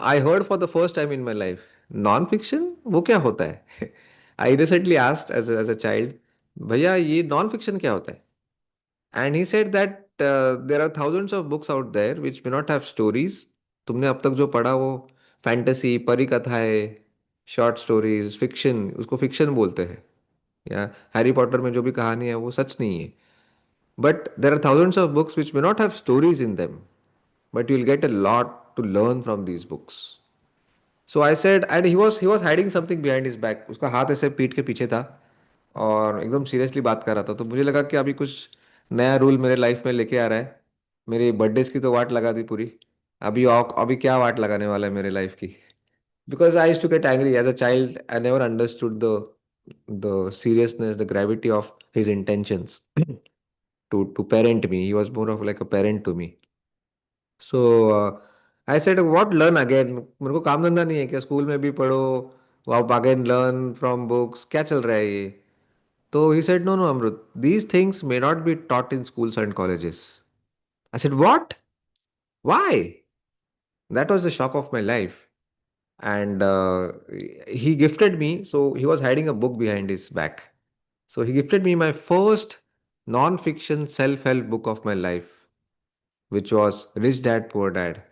I heard for the first time in my life, non-fiction वो क्या होता है? I recently asked as a child, भैया ये non-fiction क्या होता है? And he said that there are thousands of books out there which may not have stories. तुमने अब तक जो पढ़ा वो फैंटेसी, परी कथाएं, शॉर्ट स्टोरीज, फिक्शन, उसको फिक्शन बोलते हैं. या हैरी पॉटर में जो भी कहानी है वो सच नहीं है. But there are thousands of books which may not have stories in them, but you'll get a lot to learn from these books. So I said, and he was hiding something behind his back. उसका हाथ ऐसे पीठ के पीछे था और एकदम seriously बात कर रहा था. तो मुझे लगा कि अभी कुछ नया रूल मेरे लाइफ में लेके आ रहा है. मेरी बर्थडेज की तो वाट लगा दी पूरी. अभी क्या वाट लगाने वाला है मेरे लाइफ की. Because I used to get angry as a child. I never understood the seriousness, the gravity of his intentions to parent me. He was more of like a parent to me. So I said, what learn again? मेरे को काम धंधा नहीं है क्या? School में भी पढ़ो, आप अगेन लर्न फ्रॉम बुक्स, क्या चल रहा है ये? तो he said, no, no, Amrut, these things may not be taught in schools and colleges. I said, what? Why? That was the shock of my life. And he gifted me, so he was hiding a book behind his back. So he gifted me my first non-fiction self-help book of my life, which was Rich Dad Poor Dad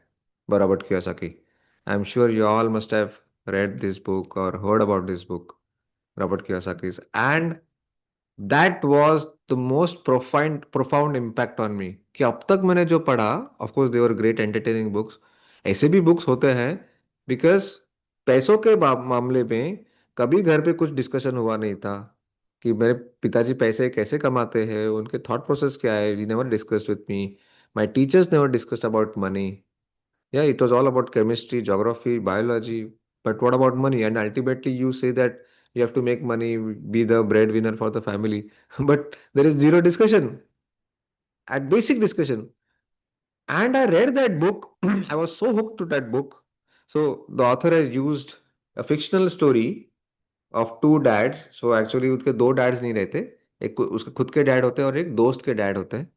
by Robert Kiyosaki. I'm sure you all must have read this book or heard about this book, Robert Kiyosaki's. And that was the most profound impact on me. कि अब तक मैंने जो पढ़ा, of course they were great entertaining books. ऐसे भी books होते हैं, बिकॉज पैसों के मामले में कभी घर पे कुछ डिस्कशन हुआ नहीं था कि मेरे पिताजी पैसे कैसे कमाते हैं, उनके थॉट प्रोसेस क्या है. We never discussed with me. My teachers never discussed about money. Yeah, it was all about chemistry, geography, biology. But what about money? And ultimately, you say that you have to make money, be the breadwinner for the family. But there is zero discussion, at basic discussion. And I read that book. I was so hooked to that book. So the author has used a fictional story of two dads. So actually, उसके दो dads नहीं रहते. एक उसके खुद के dad होते हैं और एक दोस्त के dad होते हैं.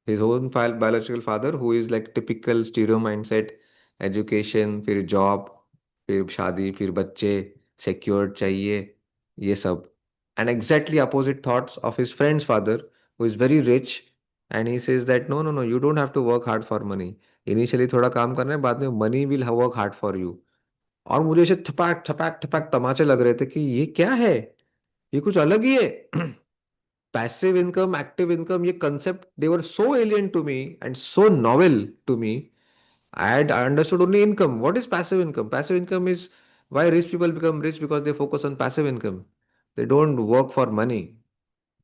His own biological father, who is like typical stereo mindset, education, फिर job, फिर शादी, फिर बच्चे, secured चाहिए, ये सब. And exactly opposite thoughts of his friend's father, who is very rich, and he says that no, no, no, you don't have to work hard for money. Initially थोड़ा काम करना है, बाद में money will work hard for you. और मुझे ऐसे ठपाक ठपाक ठपाक तमाचे लग रहे थे कि ये क्या है, ये कुछ अलग ही है. Passive income, active income, ये concept, they were so alien to me and so novel to me. I understood only income. What is passive income? Passive income is why rich people become rich, because they focus on passive income. They don't work for money.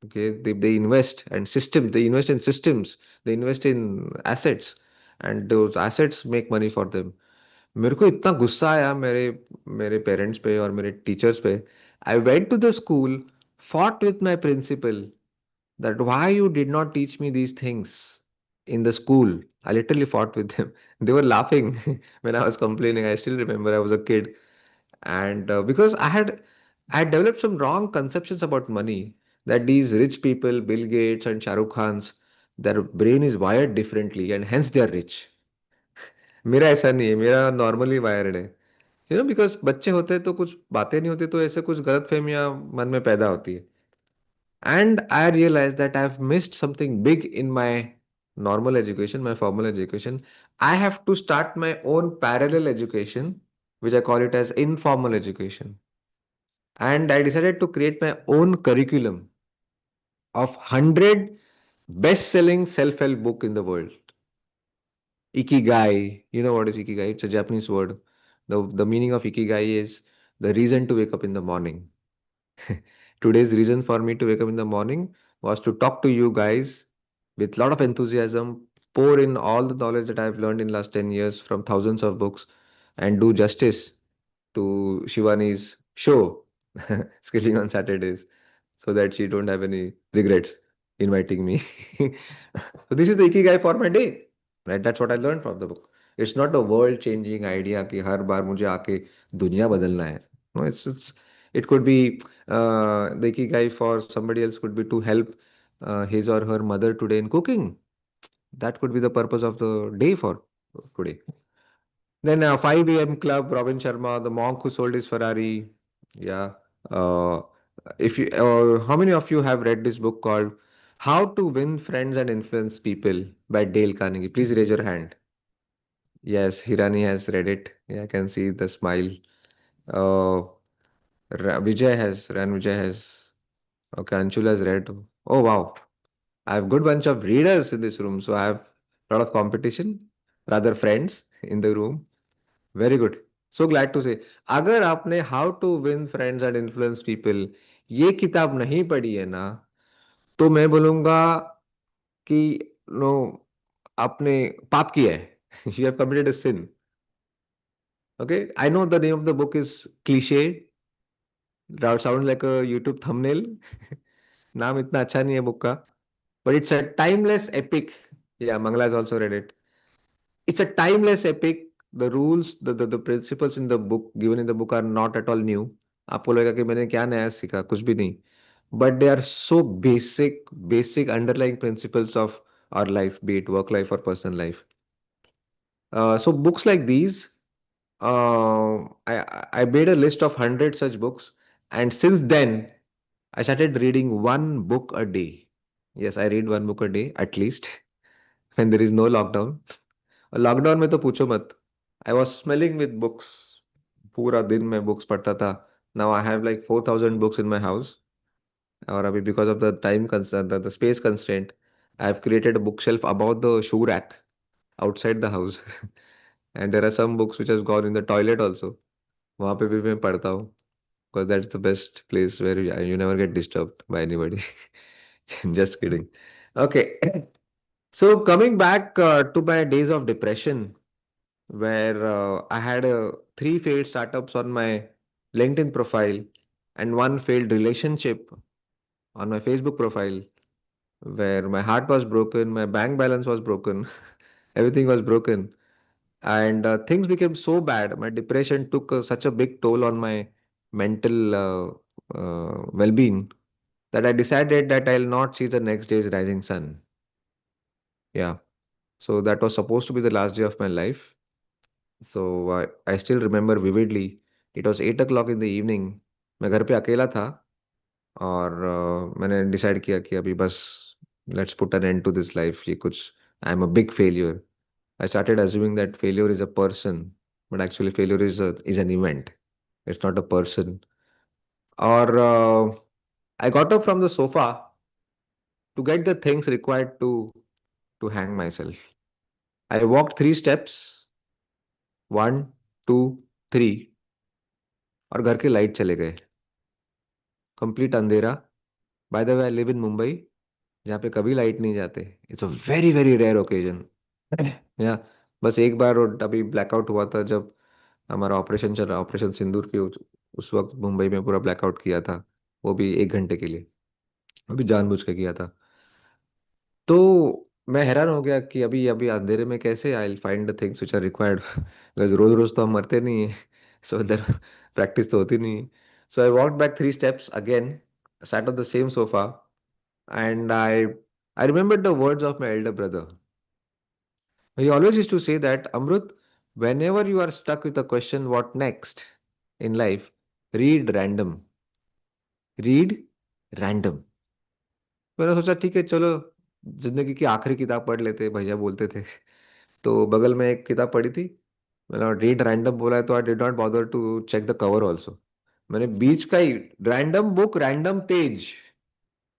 Okay, they invest and systems. They invest in systems. They invest in assets, and those assets make money for them. मेरे को इतना गुस्सा आया मेरे मेरे parents पे और मेरे टीचर्स पे. I went to the school, fought with my principal that why you did not teach me these things in the school. I literally fought with them. They were laughing when I was complaining. I still remember I was a kid, and because I had developed some wrong conceptions about money. That these rich people, Bill Gates and Shah Rukh Khan's, their brain is wired differently, and hence they are rich. मेरा ऐसा नहीं है, मेरा normally wired है. Because बच्चे होते हैं तो कुछ बातें नहीं होती, तो ऐसे कुछ गलत फहमियां मन में पैदा होती है. And I realized that I've missed something big in my normal education, my formal education. I have to start my own parallel education, which I call it as informal education. And I decided to create my own curriculum of 100 best-selling self-help book in the world. Ikigai. You know what is Ikigai? It's a Japanese word. The meaning of Ikigai is the reason to wake up in the morning. Today's reason for me to wake up in the morning was to talk to you guys with a lot of enthusiasm, pour in all the knowledge that I've learned in last 10 years from thousands of books, and do justice to Shivani's show, Skilling on Saturdays, so that she don't have any regrets inviting me. So this is the Ikigai for my day. Right? That's what I learned from the book. It's not a world-changing idea कि हर बार मुझे आके दुनिया बदलना है. No, it's it could be the Ikigai for somebody else could be to help his or her mother today in cooking. That could be the purpose of the day for today. Then 5 a.m. Club, Robin Sharma, The Monk Who Sold His Ferrari. Yeah. Uh, if you, how many of you have read this book called How to Win Friends and Influence People by Dale Carnegie? Please raise your hand. Yes, Hirani has read it. Yeah, I can see the smile. Uh, Vijay has, Ran Vijay has. Okay, Anshul has read. Oh, wow. I have good bunch of readers in this room, so I have a lot of competition, rather friends in the room. Very good. So glad to say. अगर आपने How to Win Friends and Influence People ये किताब नहीं पढ़ी है ना, तो मैं बोलूंगा कि नो आपने पाप किया है. You have committed a sin. Okay, I know the name of the book is cliche. That sounds like a YouTube thumbnail. नाम इतना अच्छा नहीं है बुक का. But it's a timeless epic. Yeah, Mangala has also read it. It's a timeless epic. The rules, the principles in the book, given in the book, are not at all new. आपको लगेगा कि मैंने क्या नया सीखा, कुछ भी नहीं. But they are so basic underlying principles of our life, be it work life or personal life. So books like these, I made a list of 100 such books, and since then I started reading one book a day. Yes, I read one book a day at least when there is no lockdown. Lockdown में तो पूछो मत. I was smelling with books. पूरा दिन मैं books पढ़ता था. Now I have like 4,000 books in my house. और अभी because of the time the space constraint I have created a book shelf about the shoe rack outside the house. And there are some books which has gone in the toilet also. वहां पे भी मैं पढ़ता हूँ. Because that's the best place where you never get disturbed by anybody. Just kidding. Okay. So coming back to my days of depression, where I had three failed startups on my LinkedIn profile and one failed relationship on my Facebook profile, where my heart was broken, my bank balance was broken, everything was broken. And things became so bad. My depression took such a big toll on my mental well being that I decided that I'll not see the next day's rising sun. Yeah. So that was supposed to be the last day of my life. So I still remember vividly. It was 8 o'clock in the evening. मैं घर पे अकेला था और मैंने decide किया कि अभी बस let's put an end to this life. ये कुछ I am a big failure. I started assuming that failure is a person, but actually failure is an event. It's not a person. Or I got up from the sofa to get the things required to hang myself. I walked 3 steps, one, two, three, और घर के light चले गए. Complete अंधेरा. By the way I live in Mumbai, जहाँ पे कभी light नहीं जाते. It's a very very rare occasion. या बस एक बार अभी ब्लैकआउट हुआ था जब हमारा ऑपरेशन चल रहा, ऑपरेशन सिंदूर के उस वक्त मुंबई में पूरा ब्लैकआउट किया था. वो भी 1 घंटे के लिए. अभी जानबूझ के किया था. तो मैं हैरान हो गया कि अभी अभी अंधेरे में कैसे I will find the things which are required. Because रोज रोज तो हम मरते नहीं है. सो देर प्रैक्टिस तो होती नहीं है. So I walked back 3 steps again, sat on the same sofa, and I remembered the words of my elder brother. He always used to say that, Amrut, whenever you are stuck with a question, what next in life, read random. Read random. मैंने सोचा ठीक है चलो जिंदगी की आखिरी किताब पढ़ लेते, भैया बोलते थे. तो बगल में एक किताब पढ़ी थी. मैंने रीड रैंडम बोला है तो I did not bother to check the cover also. मैंने बीच का ही random book random page.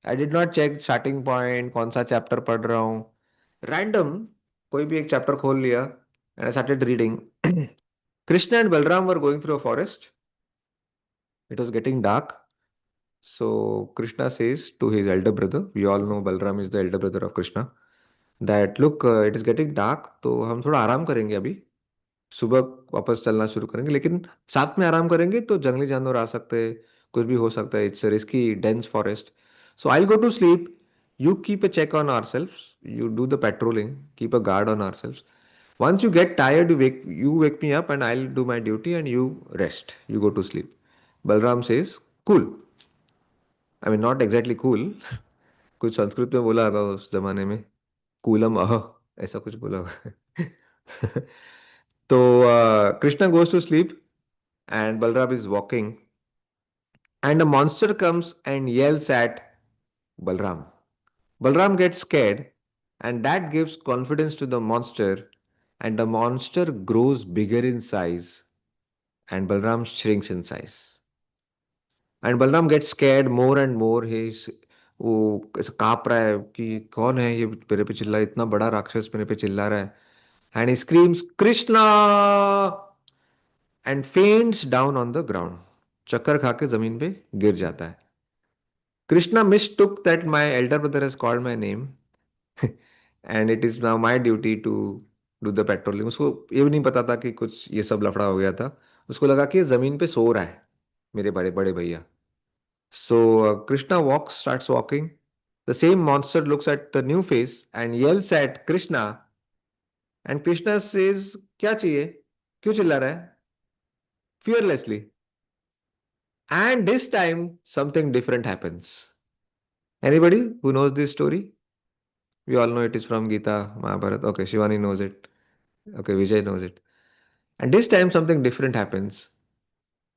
I did not check starting point, कौन सा चैप्टर पढ़ रहा हूँ. रैंडम कोई भी एक चैप्टर खोल लिया and I started reading. Krishna and Balram were going through a forest. It was getting dark. So Krishna says to his elder brother, we all know Balram is the elder brother of Krishna, that look, it is getting dark, तो हम थोड़ा आराम करेंगे अभी. सुबह वापस चलना शुरू करेंगे, लेकिन साथ में आराम करेंगे तो जंगली जानवर आ सकते हैं, कुछ भी हो सकता है. It's risky dense forest. So I go to sleep. You keep a check on ourselves. You do the patrolling. Keep a guard on ourselves. Once you get tired, you wake me up and I'll do my duty and you rest. You go to sleep. Balram says, cool. I mean, not exactly cool. कुछ संस्कृत में बोला होगा उस जमाने में. Coulomb अह, ऐसा कुछ बोला होगा. तो Krishna goes to sleep and Balram is walking and a monster comes and yells at Balram. Balram gets scared and that gives confidence to the monster and the monster grows bigger in size and Balram shrinks in size. And Balram gets scared more and more. He's वो ऐसे कांप रहा है कि कौन है ये मेरे पे चिल्ला इतना बड़ा राक्षस मेरे पे चिल्ला रहा है and he screams Krishna and faints down on the ground. चक्कर खा के जमीन पे गिर जाता है. Krishna mistook that my elder brother has called my name and it is now my duty to do the patrolling. उसको ये भी नहीं पता था कि कुछ ये सब लफड़ा हो गया था. उसको लगा कि ये जमीन पे सो रहा है मेरे बड़े बड़े भैया. So Krishna walks, starts walking. The same monster looks at the new face and yells at Krishna. And Krishna says, क्या चाहिए? क्यों चिल्ला रहा है? Fearlessly. And this time, something different happens. Anybody who knows this story? We all know it is from Gita, Mahabharata. Okay, Shivani knows it. Okay, Vijay knows it. And this time, something different happens.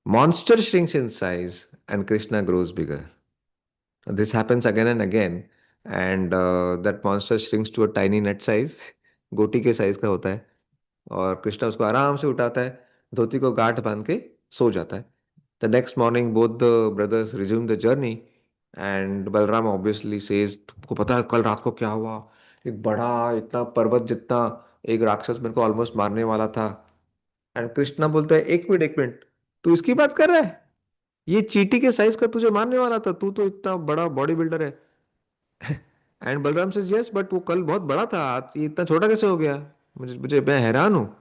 Monster shrinks in size and Krishna grows bigger. This happens again and again. And that monster shrinks to a tiny net size. गोटी के size का होता है और कृष्णा उसको आराम से उठाता है धोती को गांठ बांध के सो जाता है the next morning both the brothers resume the journey and Balram obviously says तुमको पता है कल रात को क्या हुआ एक बड़ा इतना पर्वत जितना एक राक्षस मेरे को ऑलमोस्ट मारने वाला था एंड कृष्णा बोलता है एक मिनट तू इसकी बात कर रहा है ये चींटी के साइज का तुझे मारने वाला था तू तो इतना बड़ा बॉडी बिल्डर है and Balram says yes but वो कल बहुत बड़ा था आज ये इतना छोटा कैसे हो गया मुझे मुझे मैं हैरान हूँ.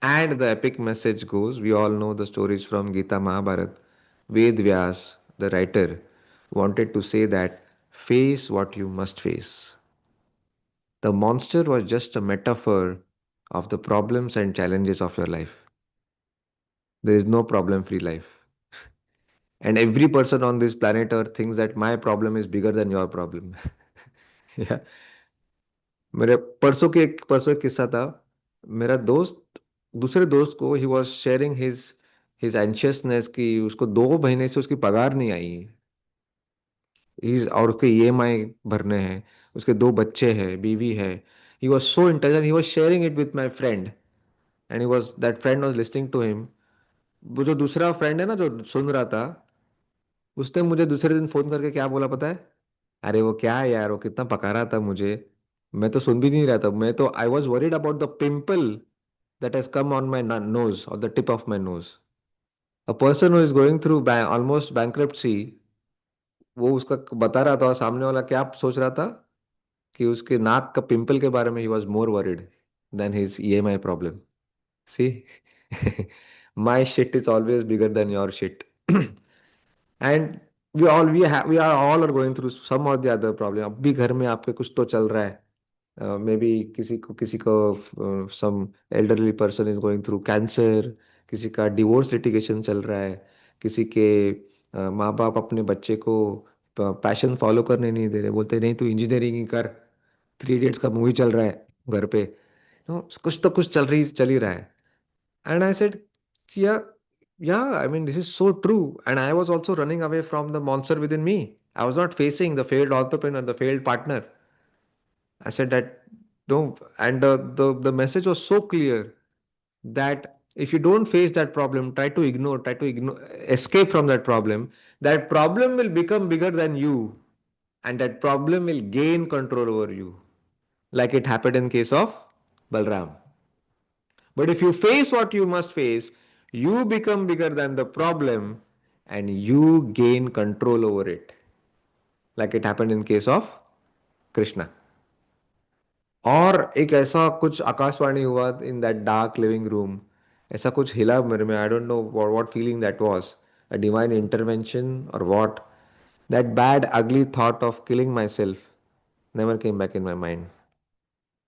And the epic message goes, we all know the stories from Gita Mahabharat. Ved Vyas, the writer, wanted to say that face what you must face. The monster was just a metaphor of the problems and challenges of your life. There is no problem free life. And every person on this planet Earth thinks that my problem is bigger than your problem. Yeah. मेरे परसों एक किस्सा था मेरा दोस्त दूसरे दोस्त को ही वॉज शेयरिंग हिज एंशियसनेस कि उसको 2 महीने से उसकी पगार नहीं आई है और उसके ईएमआई भरने हैं उसके 2 बच्चे हैं बीवी है he was so intelligent he was sharing it with my friend and he was that friend was listening to him वो जो दूसरा फ्रेंड है ना जो सुन रहा था उसने मुझे दूसरे दिन फोन करके क्या बोला पता है अरे वो क्या है यार वो कितना पका रहा था मुझे मैं तो सुन भी नहीं रहा था मैं तो I was worried about the pimple that has come on my nose or the tip of my nose. A person who is going through almost bankruptcy, वो उसका बता रहा था और सामने वाला क्या सोच रहा था कि उसके नाक का पिंपल के बारे में he was more worried than his EMI problem. See, my shit is always bigger than your shit. And we are all are going through some or the other problem. अब भी घर में आपके कुछ तो चल रहा है मे बी किसी को some elderly person is going through cancer किसी का डिवोर्स लिटिगेशन चल रहा है किसी के माँ बाप अपने बच्चे को पैशन फॉलो करने नहीं दे रहे बोलते नहीं तू इंजीनियरिंग ही कर 3 इडियट्स का मूवी चल रहा है घर पे कुछ तो कुछ चल ही रहा है and I said yeah I mean this is so true and I was also running away from the monster within me I was not facing the failed ऑर्थोपेन the failed partner I said that no, and the message was so clear that if you don't face that problem, try to ignore, escape from that problem will become bigger than you, and that problem will gain control over you, like it happened in case of Balram. But if you face what you must face, you become bigger than the problem, and you gain control over it, like it happened in case of Krishna. और एक ऐसा कुछ आकाशवाणी हुआ in that dark living room ऐसा कुछ हिला मेरे में I don't know what feeling that was a divine intervention और व्हाट दैट बैड अगली thought of killing my self never came back in my mind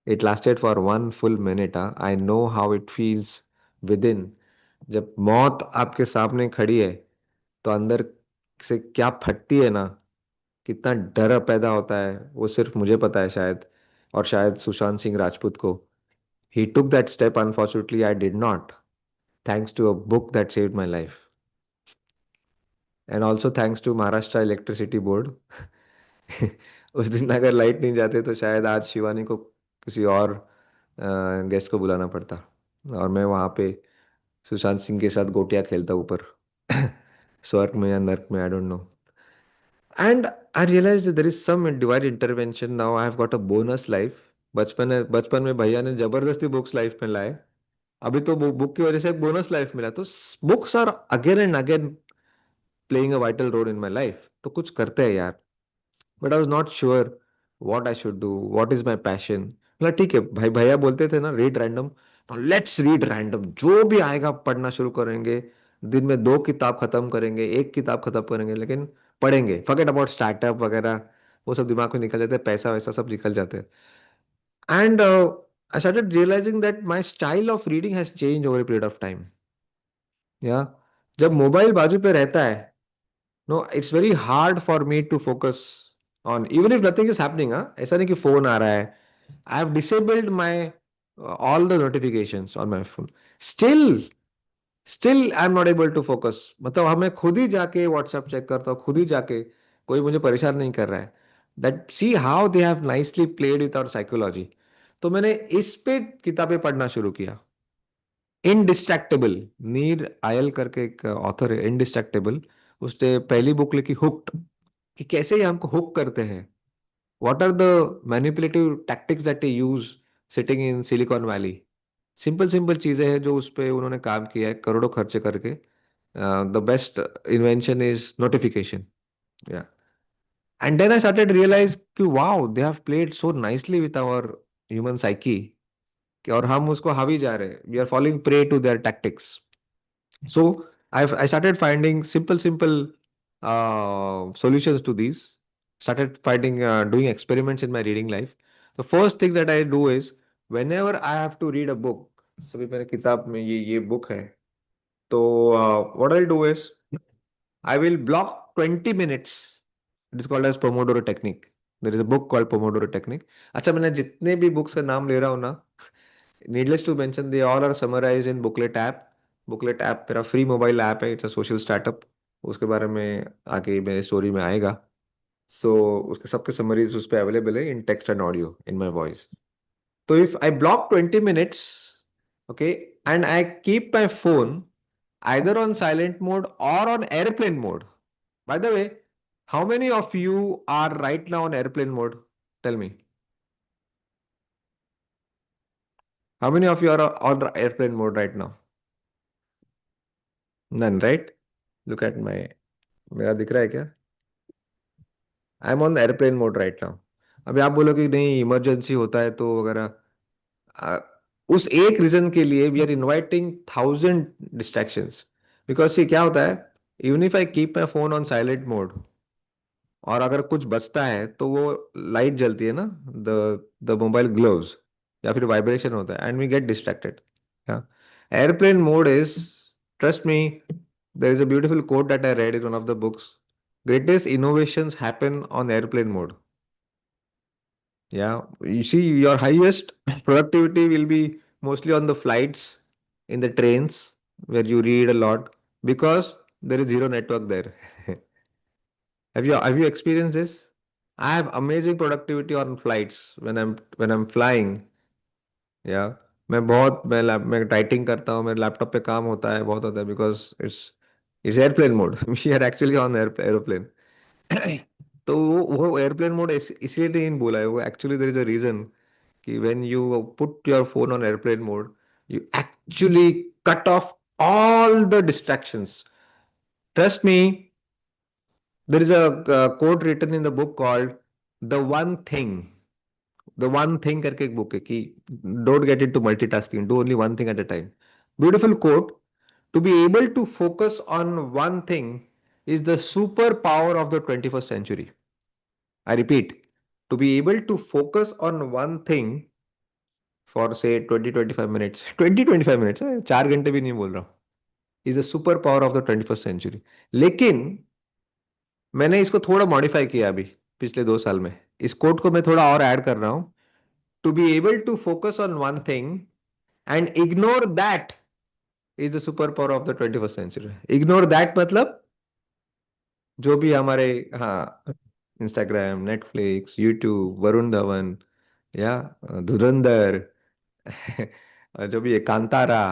it lasted for 1 full minute I know how it feels with in जब मौत आपके सामने खड़ी है तो अंदर से क्या फटती है ना कितना डर पैदा होता है वो सिर्फ मुझे पता है शायद और शायद सुशांत सिंह राजपूत को He took that step. Unfortunately, I did not. Thanks to a book that saved my life. And also thanks to Maharashtra Electricity Board. उस दिन अगर लाइट नहीं जाते तो शायद आज शिवानी को किसी और गेस्ट को बुलाना पड़ता, और मैं वहाँ पे सुशांत सिंह के साथ गोटियां खेलता ऊपर स्वर्ग में या नर्क में, I don't know. And I realise there is some divine intervention. Now I have got a bonus life. बचपन में भैया ने जबरदस्ती बुक्स लाइफ में लाए. अभी तो बुक की वजह से एक बोनस लाइफ मिला. तो books are again and again playing a vital role in my life. तो कुछ करते हैं यार. But I was not sure what I should do, what is my passion. मतलब ठीक है भाई, भैया बोलते थे ना read random, let's read random, जो भी आएगा पढ़ना शुरू करेंगे. दिन में 2 किताब खत्म करेंगे, 1 किताब खत्म करेंगे, लेकिन पढ़ेंगे. फॉरगेट अबाउट स्टार्टअप वगैरह, वो सब दिमाग में निकल जाते हैं, पैसा वैसा सब निकल जाते हैं. And I started realising that my style of reading has change over a period of time. या जब मोबाइल बाजू पे रहता है, no it's very hard for me to focus on even if nothing is happening. ऐसा नहीं कि phone आ रहा है, I have disabled my all the notifications on my phone. Still still I am not able to focus. मतलब हमें खुद ही जाके व्हाट्सएप चेक करता हूँ, खुद ही जाके, कोई मुझे परेशान नहीं कर रहा है. That see how they have nicely played with our psychology. तो मैंने इस पे किताबें पढ़ना शुरू किया. इनडिस्ट्रैक्टेबल, नीर आयल करके एक ऑथर है, इनडिस्ट्रैक्टेबल. उसने पहली बुक लिखी हुक्ड, कि कैसे ये हमको हुक करते हैं. What are the manipulative tactics that they use sitting in Silicon Valley. Simple simple चीजें हैं जो उस पे उन्होंने काम किया है करोड़ों खर्चे करके. The best invention is notification. Yeah and then I started realise कि wow they have played so nicely with our human psyche, कि और हम उसको हावी जा रहे हैं, we are following prey to their tactics. So I started finding simple solutions to these. Started finding doing experiments in my reading life. The first thing that I do is whenever I have to read a book. सभी मेरे किताब में ये book है. तो what I'll do is I will block 20 minutes. It is called as Pomodoro technique. There is a book called Pomodoro technique. अच्छा, मैंने जितने भी बुक्स का नाम ले रहा हूँ ना, needless to mention they all are summarized in Booklet app. Booklet app मेरा फ्री मोबाइल ऐप है. It's a social startup. उसके बारे में आगे मेरे स्टोरी में आएगा. सो उसके सबके समरीज उस पे अवेलेबल है in text and audio in my voice. तो if I block 20 minutes, okay, and I keep my phone either on silent mode or on airplane mode. By the way, how many of you are right now on airplane mode? Tell me. How many of you are on airplane mode right now? None, right? Look at my, मेरा दिख रहा है क्या? I am on airplane mode right now. अभी आप बोलोगे कि नहीं इमरजेंसी होता है तो वगैरह. आ, उस एक रीजन के लिए we are inviting 1000 distractions. Because से क्या होता है, even if I keep my phone on silent mode, और अगर कुछ बचता है तो वो लाइट जलती है ना, द मोबाइल ग्लोव्स, या फिर वाइब्रेशन होता है and we get distracted. Airplane mode is, trust me, there is a beautiful quote that I read in one of the books. Greatest innovations happen on airplane mode. Yeah, you see, your highest productivity will be mostly on the flights, in the trains, where you read a lot, because there is zero network there. Have you experienced this? I have amazing productivity on flights when I'm flying. या मैं टाइटिंग करता हूँ, मेरे laptop पे काम होता है, बहुत होता है, because it's it's airplane mode. We are actually on aeroplane. तो वो एयरप्लेन मोड इसलिए नहीं बोला है वो. Actually there is a reason कि when you put your phone on airplane mode, you actually cut off all the distractions. Trust me, there is a quote written in the book called The One Thing. The One Thing करके एक book है कि don't get into multitasking, do only one thing at a time. Beautiful quote. To be able to focus on one thing is the superpower of the 21st century. I repeat, to be able to focus on one thing for say 20-25 minutes, 20-25 minutes, 4 घंटे भी नहीं बोल रहा हूँ, is the superpower of the 21st century. लेकिन मैंने इसको थोड़ा मॉडिफाई किया अभी पिछले 2 साल में. इस कोट को मैं थोड़ा और ऐड कर रहा हूँ. To be able to focus on one thing, and ignore that is the super power of the 21st century. Ignore that मतलब जो भी हमारे, हाँ, Instagram, Netflix, YouTube, Varun Dhawan, या धुरंधर, और जो भी है Kantara,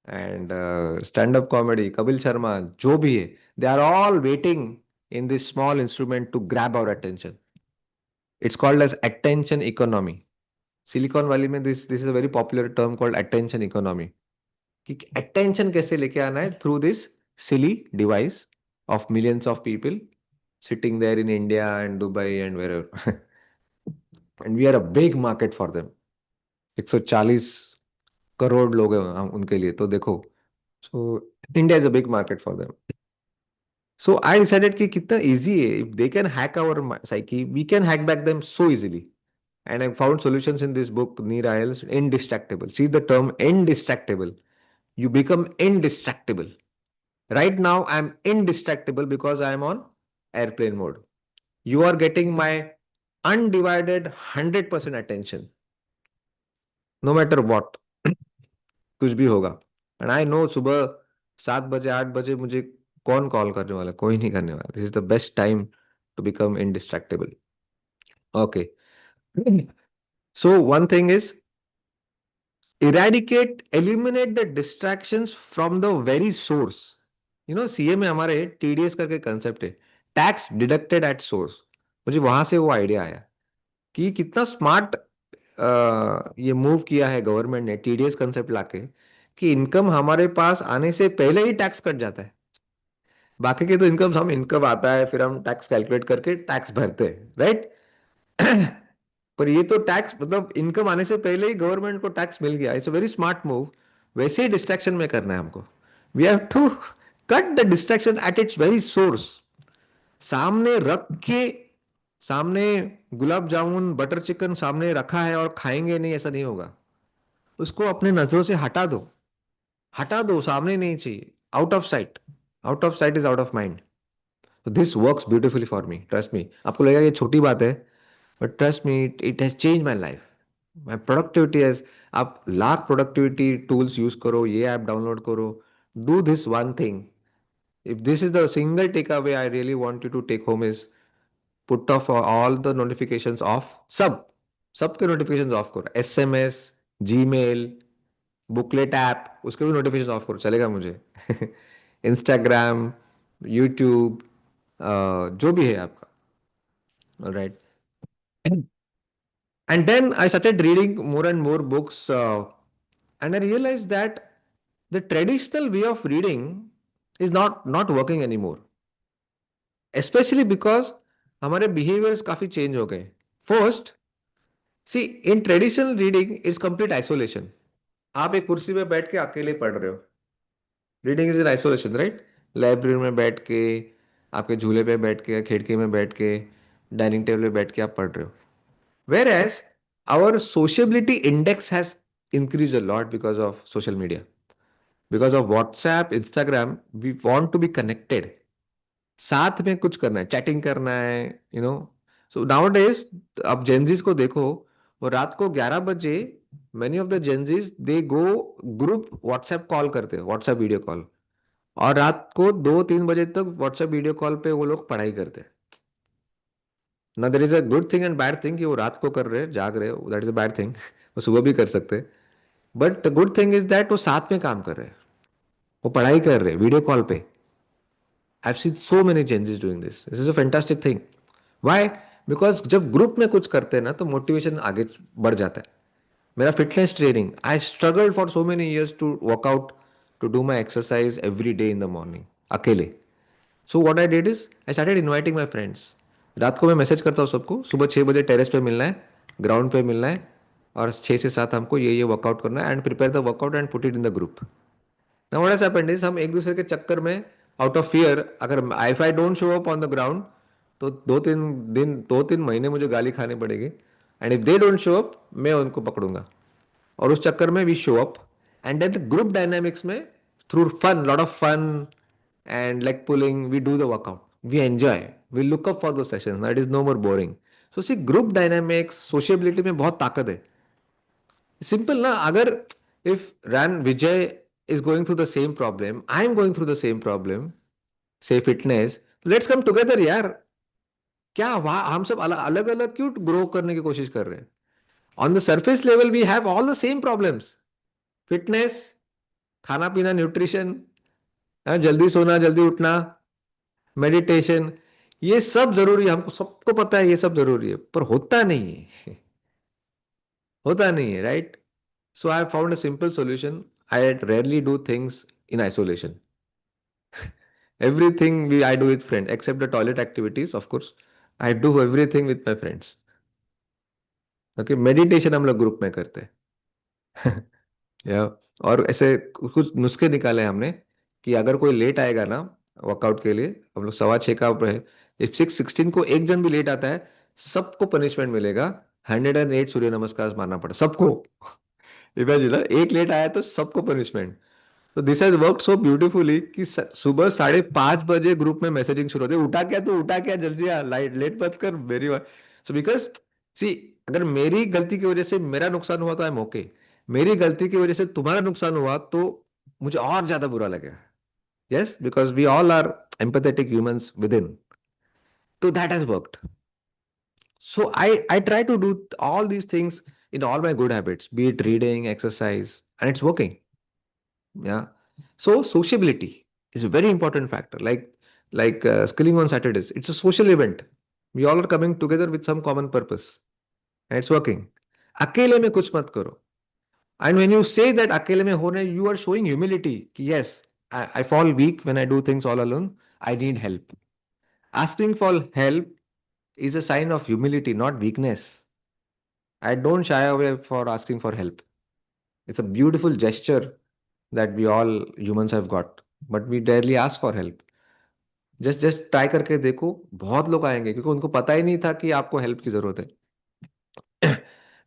and stand up comedy, Kapil Sharma, जो भी है, they are all waiting in this small instrument to grab our attention. It's called as attention economy. Silicon Valley में this this is a very popular term called attention economy. कि attention कैसे लेके आना है through this silly device of millions of people sitting there in India and Dubai and wherever. And we are a big market for them. 140 crore लोग हैं उनके लिए, तो देखो. So India is a big market for them. So I decided कि कितना easy है. If they can hack our psyche, we can hack back them so easily. And I found solutions in this book, Neer Ayal's Indistractable. See the term indistractable. You become indistractable. Right now, I'm indistractable because I am on airplane mode. You are getting my undivided 100% attention, no matter what. कुछ भी होगा. And I know सुबह 7 बजे 8 बजे मुझे कौन call करने वाला, कोई नहीं करने वाला. This is the best time to become indistractable. Okay. So one thing is eradicate eliminate the distractions from the very source. You know, CA में हमारे टीडीएस करके कंसेप्ट है, टैक्स डिडक्टेड एट सोर्स. मुझे वहां से वो आइडिया आया कि कितना स्मार्ट ये मूव किया है गवर्नमेंट ने टीडीएस कंसेप्ट लाके, कि इनकम हमारे पास आने से पहले ही टैक्स कट जाता है. बाकी के तो इनकम, हम इनकम आता है फिर हम टैक्स कैलकुलेट करके टैक्स भरते हैं, राइट. पर ये तो टैक्स मतलब इनकम आने से पहले ही गवर्नमेंट को टैक्स मिल गया. It's a very smart move. वैसे ही डिस्ट्रैक्शन में करना है हमको. We have to cut the distraction at its very source. सामने रख के, सामने गुलाब जामुन बटर चिकन सामने रखा है और खाएंगे नहीं, ऐसा नहीं होगा. उसको अपने नजरों से हटा दो. हटा दो, सामने नहीं चाहिए. Out of sight. Out of sight is out of mind. This works beautifully for me, trust me. आपको लगेगा ये छोटी बात है, but trust me, it has change my life. My productivity has. आप लाख प्रोडक्टिविटी टूल्स यूज करो, ये app download करो. Do this one thing. If this is the single take away I really want you to take home is put off all the notifications of. सबके notifications of करो. SMS, Gmail, booklet app, उसके भी notification of करो, चलेगा मुझे. Instagram, YouTube, जो भी है आपका. Right. And then I started reading more and more books, and I realise that the traditional way of reading is not working any more. Specially because हमारे बिहेवियर्स काफी change हो गए. First, see, in traditional reading is complete isolation. आप एक कुर्सी पे बैठ के अकेले पढ़ रहे हो. Reading is in isolation, right. Library में बैठ के, आपके झूले पे बैठ के, खिड़की में बैठ के, डाइनिंग टेबल पे बैठ के आप पढ़ रहे हो. Where as our sociability index has increase a lot because of social media, because of WhatsApp, Instagram. We want to be connected. साथ में कुछ करना है, चैटिंग करना है, you know. So nowadays आप जेंजीज को देखो, वो रात को 11 बजे, many of the Gen Zs they go group WhatsApp call करते हैं, व्हाट्सएप वीडियो कॉल. और रात को 2-3 बजे तक व्हाट्सएप वीडियो कॉल पे वो लोग पढ़ाई करते हैं. ना there is a good thing and bad thing कि वो रात को कर रहे हैं, जाग रहे हो, that is a bad thing. वो सुबह भी कर सकते हैं. But the good thing is that वो साथ में काम कर रहे हैं, वो पढ़ाई कर रहे हैं वीडियो कॉल पे. I have seen so many changes doing this. This is a fantastic thing. Why? Because जब ग्रुप में कुछ करते हैं ना तो मोटिवेशन आगे बढ़ जाता है. मेरा fitness training, I struggled for so many years to workout, to do my exercise every day in the morning अकेले. So what I did is I started inviting my friends. रात को मैं मैसेज करता हूँ सबको, सुबह 6 बजे टेरेस पे मिलना है, ग्राउंड पे मिलना है, और 6 से 7 हमको ये वर्कआउट करना है, and prepare the workout and put it in the group. Now what has happened is हम एक दूसरे के चक्कर में, आउट ऑफ फियर, अगर if I don't show up on the ground तो 2-3 दिन, 2-3 महीने मुझे गाली खानी पड़ेगी. And if they don't show up, मैं उनको पकड़ूंगा. और उस चक्कर में we show up. And then group dynamics में, through fun, lot of fun and leg pulling, we do the workout, we enjoy, we look up for those sessions. Now it is no more boring. So see, group dynamics, sociability में बहुत ताकत है. Simple ना, अगर if Ran Vijay is going through the same problem, I'm going through the same problem, say fitness, let's come together यार. क्या वहाँ हम सब अलग अलग क्यों ग्रो करने की कोशिश कर रहे हैं? On the surface level we have all the same problems. Fitness, खाना पीना, न्यूट्रिशन, जल्दी सोना जल्दी उठना, मेडिटेशन, ये सब जरूरी है, हमको सबको पता है ये सब जरूरी है, पर होता नहीं है. होता नहीं है, right? So I found a simple solution. I rarely do things in isolation. Everything I do with friends, except the toilet activities, of course. I do everything with my friends. Okay, meditation हम लोग group में करते हैं. या और ऐसे कुछ नुस्खे निकाले हैं हमने कि अगर कोई लेट आएगा ना वर्कआउट के लिए, हम लोग 6:15 का है, इफ 6:16 को एक जन भी लेट आता है, सबको पनिशमेंट मिलेगा. 108 सूर्य नमस्कार मारना पड़ा सबको. इमेजिन, एक लेट आया तो सबको पनिशमेंट. तो this has worked so beautifully कि सुबह 5:30 बजे ग्रुप में मैसेजिंग शुरू होती है, उठा क्या तू, उठा क्या, जल्दी आ, लाइट लेट मत कर मेरी बात. सो बिकॉज सी, अगर मेरी गलती की वजह से मेरा नुकसान हुआ तो आई एम ओके. मेरी गलती की वजह से तुम्हारा नुकसान हुआ तो मुझे और ज्यादा बुरा लगेगा. Yes, because we all are empathetic humans within. तो that has worked. So I try to do all these things in all my good habits, be it reading, exercise, and it's working. Yeah. So sociability is a very important factor. Like skilling on Saturdays, it's a social event. We all are coming together with some common purpose, and it's working. अकेले में कुछ मत करो. And when you say that अकेले में हो रहे, you are showing humility. कि yes, I fall weak when I do things all alone. I need help. Asking for help is a sign of humility, not weakness. I don't shy away for asking for help. It's a beautiful gesture that we all humans have got, but we rarely ask for help. Just try करके देखो, बहुत लोग आएंगे क्योंकि उनको पता ही नहीं था कि आपको हेल्प की जरूरत है.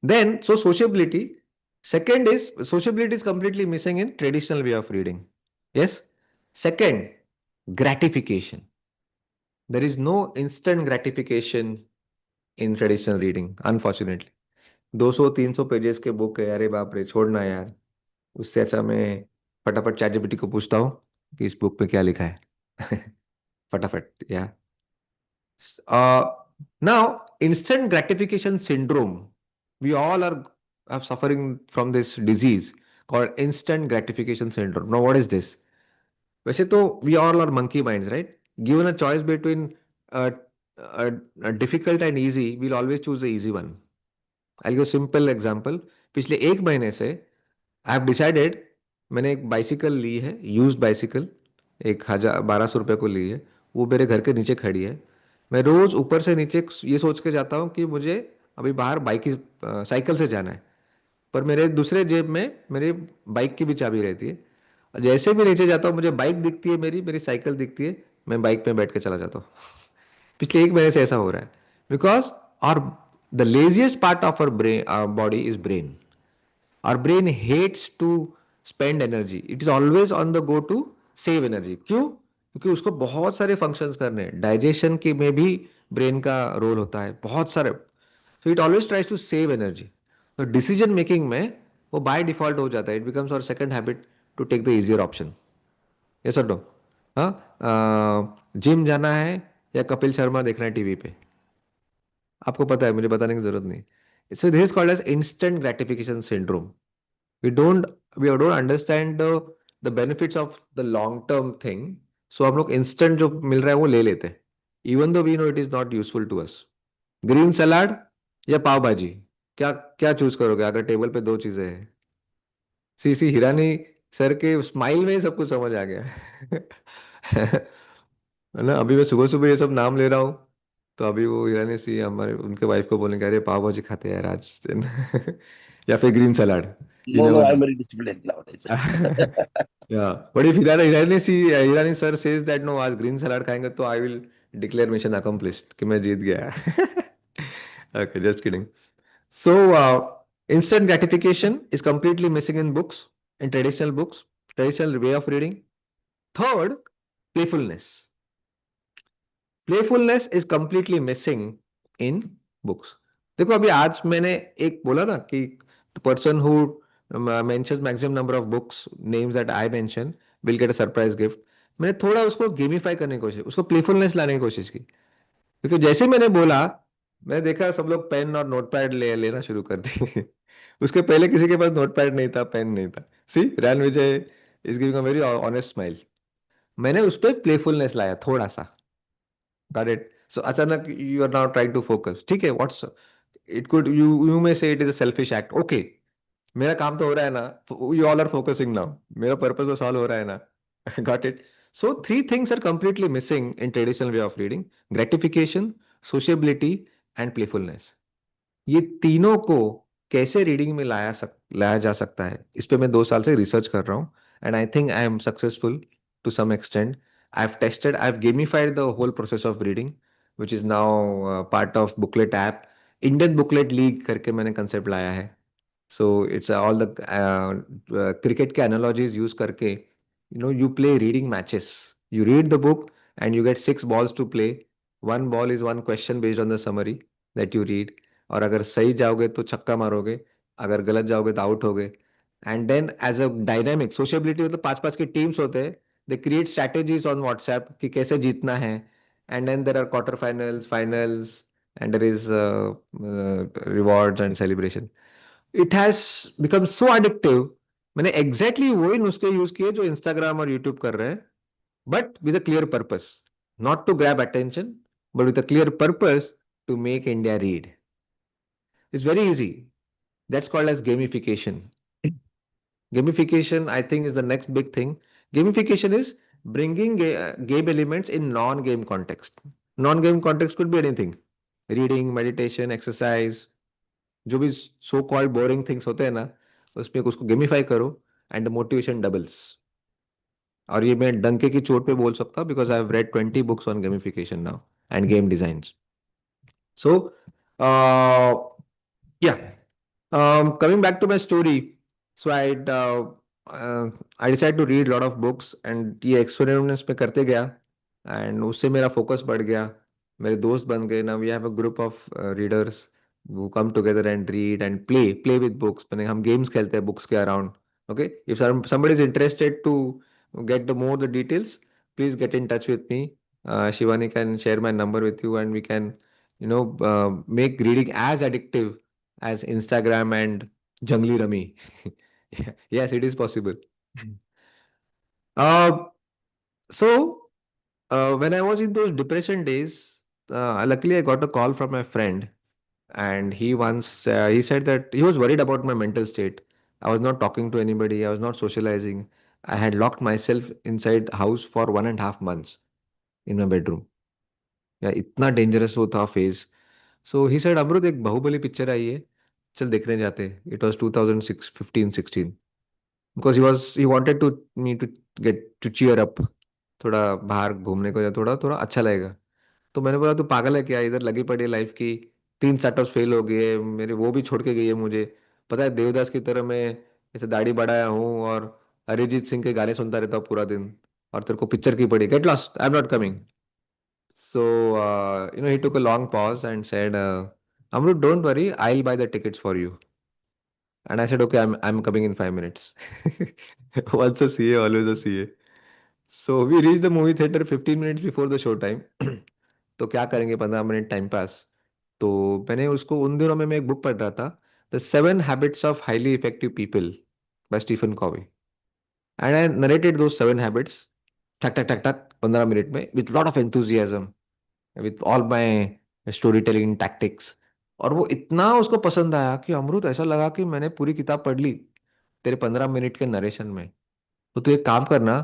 Then so sociability. Second is sociability is completely missing in traditional way of reading. Yes. Second, gratification. There is no instant gratification in traditional reading, unfortunately. 200-300 pages के बुक है, अरे बाप रे, छोड़ना यार. उससे अच्छा मैं फटाफट चैट जीपीटी को पूछता हूँ कि इस बुक में क्या लिखा है. फटाफट या. Uh, Now, instant gratification syndrome. We all are suffering from this disease called instant gratification syndrome. Now, what is this? वैसे तो we all are monkey minds, right? Given a choice between uh, difficult and easy, we'll always choose the easy one. I'll give a simple example. पिछले एक महीने से आई have decided, मैंने एक bicycle ली है, used bicycle, 1,000-1,200 रुपये को ली है. वो मेरे घर के नीचे खड़ी है. मैं रोज ऊपर से नीचे ये सोच के जाता हूँ कि मुझे अभी बाहर बाइक की साइकिल से जाना है, पर मेरे दूसरे जेब में मेरी बाइक की भी चाबी रहती है. और जैसे भी नीचे जाता हूँ मुझे बाइक दिखती है, मेरी मेरी साइकिल दिखती है, मैं बाइक में बैठ के चला जाता हूँ. पिछले एक महीने से ऐसा हो रहा है. बिकॉज और the laziest part of our brain, body is brain. Our brain hates to spend energy. It is always on the go to save energy. क्यों? क्योंकि उसको बहुत सारे फंक्शंस करने हैं. डाइजेशन के में भी ब्रेन का रोल होता है, बहुत सारे. So it always tries to save energy. तो डिसीजन मेकिंग में वो बाय डिफॉल्ट हो जाता है. It becomes our second habit to take the easier option. Yes और नो? हाँ, जिम जाना है या कपिल शर्मा देखना है टीवी पे, आपको पता है, मुझे बताने की जरूरत नहीं. So this is called as instant gratification syndrome. we don't we don't understand the benefits of the long term thing. So हम लोग instant जो मिल रहा है वो ले लेते हैं, even though we know it is not useful to us. Green salad या पाव भाजी, क्या क्या चूज करोगे अगर टेबल पे दो चीजें हैं? सी सी हिरानी सर के स्माइल में ही सब कुछ समझ आ गया. है ना? अभी मैं सुबह सुबह ये सब नाम ले रहा हूँ, तो अभी वो हिरानी सी हमारे उनके वाइफ को बोलेंगे, अरे पाव भाजी खाते हैं यार आज दिन. या फिर green salad. You No, no, never I'm no. very disciplined nowadays. Yeah, but if Irani sir says that no, आज green salad खाएंगे, तो I will declare mission accomplished कि मैं जीत गया. Okay, just kidding. So instant gratification is completely missing in books, in traditional books, traditional way of reading. Third, playfulness. Playfulness is completely missing in books. देखो, अभी आज मैंने एक बोला ना कि the person who mentions maximum number of books, names that I mention, will get a surprise gift. मैंने थोड़ा उसको गेमिफाई करने की कोशिश, उसको प्लेफुलनेस लाने की कोशिश की, क्योंकि जैसे ही मैंने बोला, मैंने देखा सब लोग पेन और नोटपैड लेना शुरू कर दिए। उसके पहले किसी के पास नोटपैड नहीं था, पेन नहीं था। See, Rannvijay is giving a very honest smile. मैंने उस पर प्लेफुलनेस लाया थोड़ा सा। Got it? सो अचानक you are now trying to focus, ठीक है, what's it could, you may say it is a selfish act, okay, मेरा काम तो हो रहा है ना, you all are focusing now, मेरा पर्पस तो सॉल्व हो रहा है ना। Got it? So three things are completely missing in traditional way of reading: gratification, sociability and playfulness. ये तीनों को कैसे रीडिंग में लाया जा सकता है, इस पे मैं 2 साल से रिसर्च कर रहा हूँ, and I think I am successful to some extent. I have tested, I have gamified the whole process of reading, which is now part of booklet app. Indian booklet league करके मैंने concept लाया है। So it's all the cricket के analogies use करके, you play reading matches. You read the book and you get 6 balls to play. One ball is one question based on the summary that you read. और अगर सही जाओगे तो छक्का मारोगे, अगर गलत जाओगे तो आउट होगे। And then as a dynamic sociability, मतलब 5-5 के टीम्स होते हैं, they create strategies on WhatsApp कि कैसे जीतना है। And then there are quarter finals, finals, and there is rewards and celebration. It has become so addictive. मैंने एग्जैक्टली वही नुस्खे यूज किए जो इंस्टाग्राम और यूट्यूब कर रहे हैं, but with a clear purpose, not to grab attention, but with a clear purpose to make India read. It's very easy. That's called as gamification. Gamification, I think, is the next big thing. Gamification is bringing game elements in non-game context. Non-game context could be anything: reading, meditation, exercise, जो भी so called boring things होते हैं ना, उसमें उसको gamify करो, and motivation doubles. और ये मैं डंके की चोट पे बोल सकता हूँ, because I have read 20 books on gamification now end game designs. So yeah. Coming back to my story, so I decided to read a lot of books, and ये experiments में करते गया, and उससे मेरा focus बढ़ गया, मेरे दोस्त बन गए। Now we have a group of readers who come together and read and play with books. मैंने हम games खेलते हैं books के around. Okay, if somebody is interested to get the details, please get in touch with me. Shivani can share my number with you, and we can, make reading as addictive as Instagram and Jungli Rummy. Yes, it is possible. Uh, so, when I was in those depression days, luckily I got a call from my friend, and he said that he was worried about my mental state. I was not talking to anybody. I was not socializing. I had locked myself inside house for 1.5 months in my bedroom. या इतना dangerous वो था phase. So he said, अमरुद एक Baahubali picture आई है, चल देखने जाते। It was 2006, 15, 16, because he wanted to me to get to cheer up, थोड़ा बाहर घूमने को या थोड़ा थोड़ा अच्छा लगेगा। तो मैंने बोला, तू पागल है क्या, इधर लगी पड़ी है लाइफ की, 3 स्टार्टअप्स फेल हो गए मेरे, वो भी छोड़ के गई है मुझे। पता है, देवदास की तरह मैं ऐसे दाढ़ी बढ़ाया हूँ और अरिजीत सिंह के गाने सुनता रहता हूँ पूरा दिन, और तेरे को पिक्चर की पड़ी, get lost, I am not coming. So, he took a long pause and said, Amrut, don't worry, I'll buy the tickets for you. And I said, okay, I'm coming in 5 minutes. Once a CA, always a CA. So we reached the movie theater 15 minutes before the show time. तो क्या करेंगे 15 minute time pass. तो मैंने उसको, उन दिनों में मैं एक बुक पढ़ रहा था, the 7 habits of highly effective people by Stephen Covey. And I narrated दो 7 हैबिट्स, ठक ठक ठक ठक, 15 मिनट में, with lot of enthusiasm, with all my story telling tactics. और वो इतना उसको पसंद आया कि अमृत, ऐसा लगा कि मैंने पूरी किताब पढ़ ली तेरे 15 मिनट के नरेशन में। तो तू एक काम करना,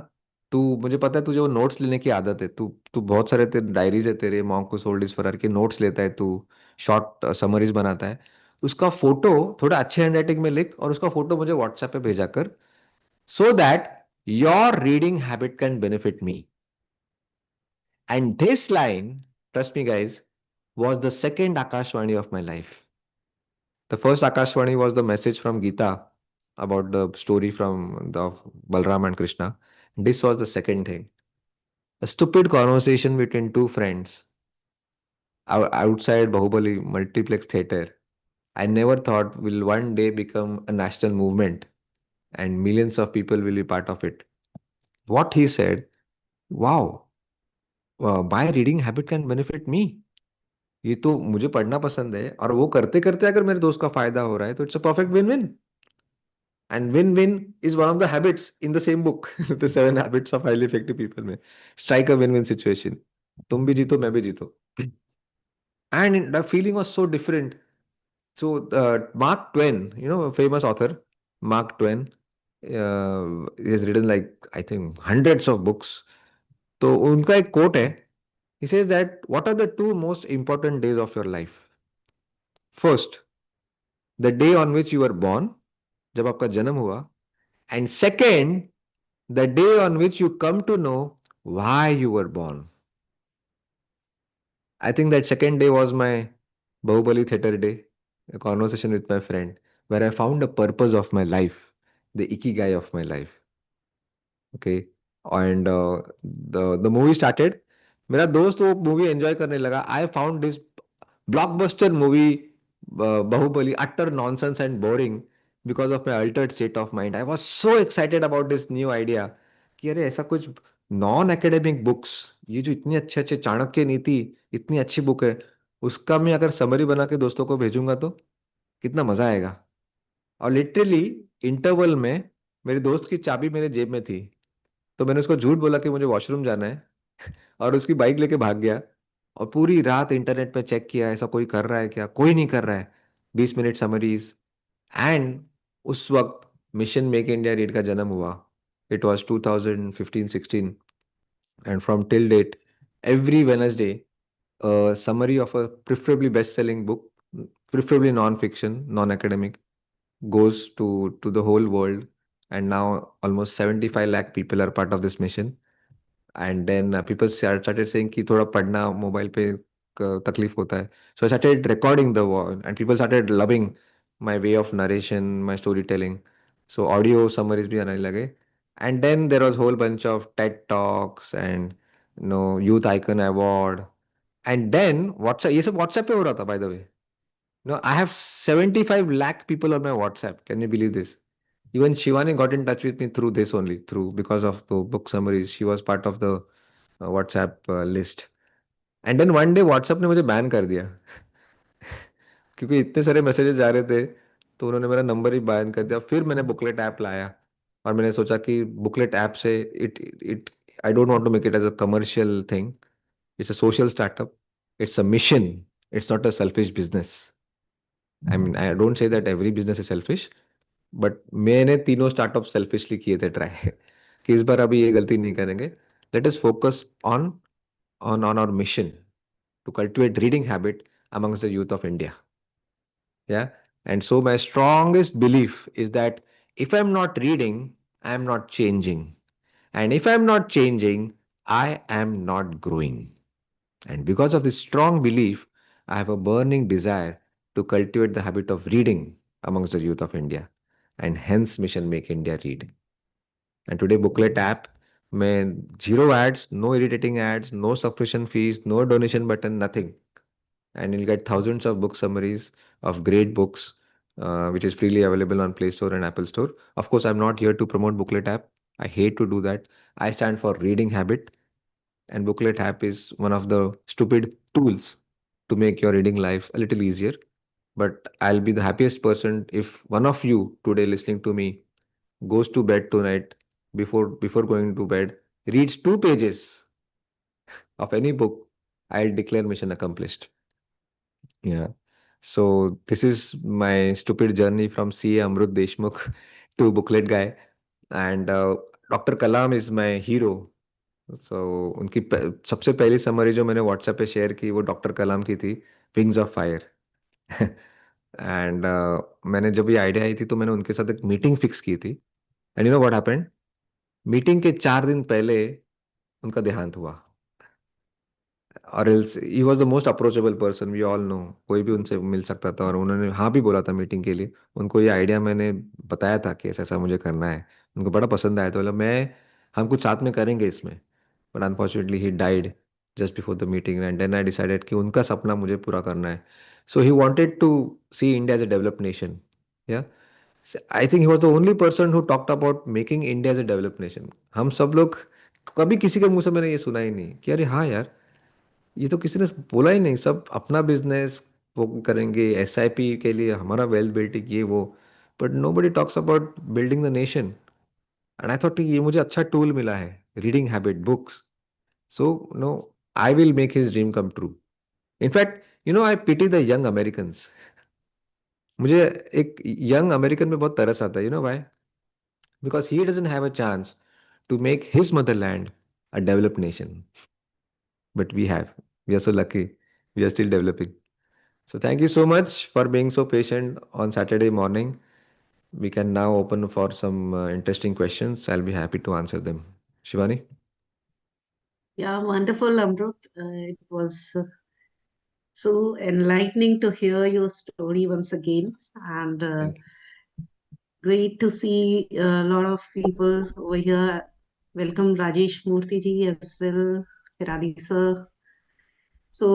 तू, मुझे पता है तुझे वो नोट्स लेने की आदत है, तू तू बहुत सारे तेरे डायरीज है तेरे, मॉन्क सोल्ड इज फरार के नोट्स लेता है तू, शॉर्ट समरीज बनाता है। उसका फोटो थोड़ा अच्छे हैंडराइटिंग में लिख और उसका फोटो मुझे व्हाट्सएप पे भेजा कर, so that your reading habit can benefit me. And this line, trust me, guys, was the second Akashvani of my life. The first Akashvani was the message from Gita about the story from the of Balram and Krishna. This was the second thing. A stupid conversation between two friends outside Bahubali multiplex theater. I never thought will one day become a national movement. and millions of people will be part of it. What he said, wow, my reading habit can benefit me. ये तो मुझे पढ़ना पसंद है और वो करते करते अगर मेरे दोस्त का फायदा हो रहा है तो it's a perfect win win. And win win is one of the habits in the same book, the seven habits of highly effective people में. Strike a win win situation. तुम भी जीतो, मैं भी जीतो. And the feeling was so different. So Mark Twain, a famous author, Mark Twain, he has written like I think hundreds of books. तो उनका एक quote है. He says that what are the two most important days of your life? First, the day on which you were born, जब आपका जन्म हुआ. And second, the day on which you come to know why you were born. I think that second day was my Bahubali theater day, a conversation with my friend, where I found a purpose of my life, the ikigai of my life. Okay, and the movie started. मेरा दोस्त वो movie enjoy करने लगा. I found this blockbuster movie Bahubali utter nonsense and boring because of my altered state of mind. I was so excited about this new idea कि अरे ऐसा कुछ non academic books, ये जो इतनी अच्छे अच्छे चाणक्य नीति, इतनी अच्छी बुक है, उसका मैं अगर समरी बना के दोस्तों को भेजूंगा तो कितना मजा आएगा. और लिटरली इंटरवल में मेरे दोस्त की चाबी मेरे जेब में थी, तो मैंने उसको झूठ बोला कि मुझे वॉशरूम जाना है और उसकी बाइक लेके भाग गया. और पूरी रात इंटरनेट पे चेक किया ऐसा कोई कर रहा है क्या, कोई नहीं कर रहा है. 20 मिनट समरीज. एंड उस वक्त मिशन मेक इंडिया रीड का जन्म हुआ. It was 2015-16. And from till date every Wednesday summary of a preferably best selling book, preferably non-fiction, non-academic, goes to the whole world. And now almost 75 lakh people are part of this mission. And then people started saying कि थोड़ा पढ़ना mobile पे तकलीफ होता है. So I started recording the and people started loving my way of narration, my storytelling. So audio summaries भी आने लगे. And then there was whole bunch of TED Talks and Youth Icon Award. And then WhatsApp, ये सब WhatsApp पे हो रहा था by the way. I have 75 lakh people on my WhatsApp. Can you believe this? Even Shivani got in touch with me through this only, through because of the book summaries. She was part of the WhatsApp list. And then one day WhatsApp ने मुझे ban कर दिया क्योंकि इतने सारे messages जा रहे थे, तो उन्होंने मेरा नंबर ही बैन कर दिया. फिर मैंने बुकलेट ऐप लाया और मैंने सोचा कि बुकलेट ऐप से it it I don't want to make it as a commercial thing. It's a social startup. It's a mission. It's not a selfish business. I mean I don't say that every business is selfish, but मैंने तीनों startup selfishly किए थे try कि इस बार अभी ये गलती नहीं करेंगे. Let us focus on our mission to cultivate reading habit amongst the youth of India. Yeah. And so my strongest belief is that if I'm not reading, I'm not changing. And if I'm not changing, I am not growing. And because of this strong belief, I have a burning desire to cultivate the habit of reading amongst the youth of India. And hence mission Make India Read. And today booklet app में zero ads, no irritating ads, no subscription fees, no donation button, nothing. And you'll get thousands of book summaries of great books, which is freely available on Play Store and Apple Store. Of course, I'm not here to promote Booklet app. I hate to do that. I stand for reading habit, and Booklet app is one of the stupid tools to make your reading life a little easier. But I'll be the happiest person if one of you today listening to me goes to bed tonight, before going to bed, reads 2 pages of any book. I'll declare mission accomplished. Yeah. So this is my stupid journey from CA Amrut Deshmukh to Booklet Guy. And Dr. Kalam is my hero. So उनकी सबसे पहली summary जो मैंने WhatsApp पे share की वो doctor कलाम की थी, विंग्स ऑफ फायर. एंड मैंने जब ये आइडिया आई थी तो मैंने उनके साथ एक मीटिंग फिक्स की थी. And you know what happened. Meeting के 4 दिन पहले उनका देहांत हुआ. और else he was the most approachable person we all know. कोई भी उनसे मिल सकता था और उन्होंने हाँ भी बोला था मीटिंग के लिए. उनको ये आइडिया मैंने बताया था कि ऐसा ऐसा मुझे करना है. उनको बड़ा पसंद आया, तो बोला मैं हम कुछ साथ में करेंगे इसमें. But unfortunately he died just before the meeting. And then I decided कि उनका सपना मुझे पूरा करना है. So he wanted to see India as a developed nation. Yeah. I think he was the only person who talked about making India as a develop nation. हम सब लोग कभी किसी के मुंह से मैंने ये सुना ही नहीं कि अरे हाँ यार, ये तो किसी ने बोला ही नहीं. सब अपना बिजनेस वो करेंगे, एसआईपी के लिए हमारा वेल्थ बिल्डिंग ये वो, but nobody talks about building the nation. And I thought ये मुझे अच्छा टूल मिला है, reading habit, books. So no, I will make his dream come true. In fact I pity the young Americans. मुझे एक young American में बहुत तरस आता है. Why? Because he doesn't have a chance to make his motherland a developed nation. But we have. We are so lucky. We are still developing. So thank you so much for being so patient on Saturday morning. We can now open for some interesting questions. I'll be happy to answer them. Shivani? Yeah, wonderful, Amrut. It was so enlightening to hear your story once again, and Thank you. great to see a lot of people over here. Welcome, Rajesh Murthy ji as well, Hirani sir. So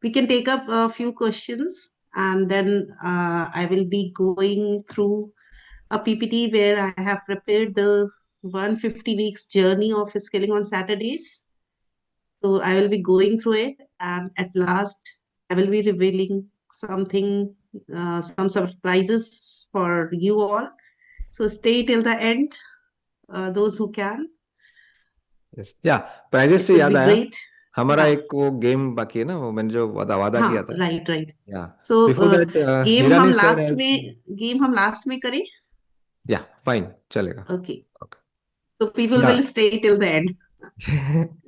we can take up a few questions, and then I will be going through a PPT where I have prepared the 150 weeks journey of skilling on Saturdays. So I will be going through it, and at last, I will be revealing something, some surprises for you all. So stay till the end, those who can. Yes. Yeah. Prizes It से will याद be आया, great. हमारा हाँ, एक वो game बाकी है ना, वो मैंने जो वादा वादा किया हाँ, था. Right right. Yeah. So Before that, Hirani sir has. Game हम लास्ट में करें. Yeah, fine. चलेगा. Okay. Okay. So people will Yeah. stay till the end.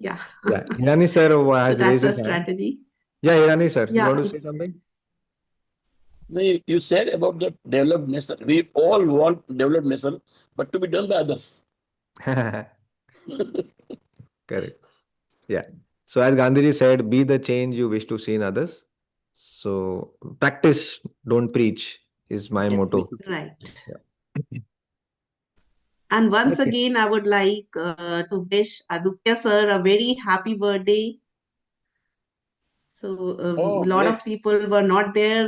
Yeah. Yeah. Hirani sir So has that's raised the his hand. strategy. Yeah, Hirani sir, you want Yeah. to say something? No, you said about the developed nation. We all want developed nation, but to be done by others. Correct. Yeah. So as Gandhiji said, be the change you wish to see in others. So practice, don't preach is my Yes, we motto. should. Right. Yeah. And once Okay. again, I would like to wish Aditya sir a very happy birthday. So a Oh, lot of great. people were not there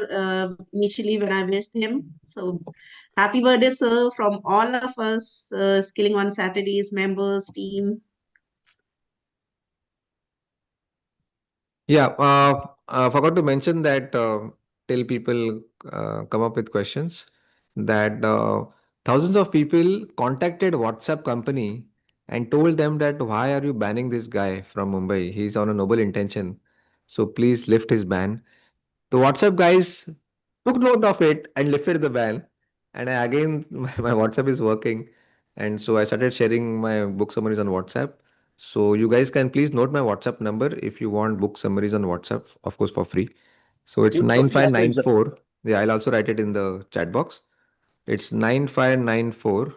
initially when I wished him. So happy birthday, sir, from all of us, Skilling on Saturdays members, team. Yeah. Forgot to mention that till people come up with questions, that thousands of people contacted WhatsApp company and told them that why are you banning this guy from Mumbai? He's on a noble intention. So please lift his ban. The WhatsApp guys took note of it and lifted the ban. And I, again, my WhatsApp is working. And so I started sharing my book summaries on WhatsApp. So you guys can please note my WhatsApp number if you want book summaries on WhatsApp, of course, for free. So it's You totally agree, sir. 9594. Yeah, I'll also write it in the chat box. It's 9594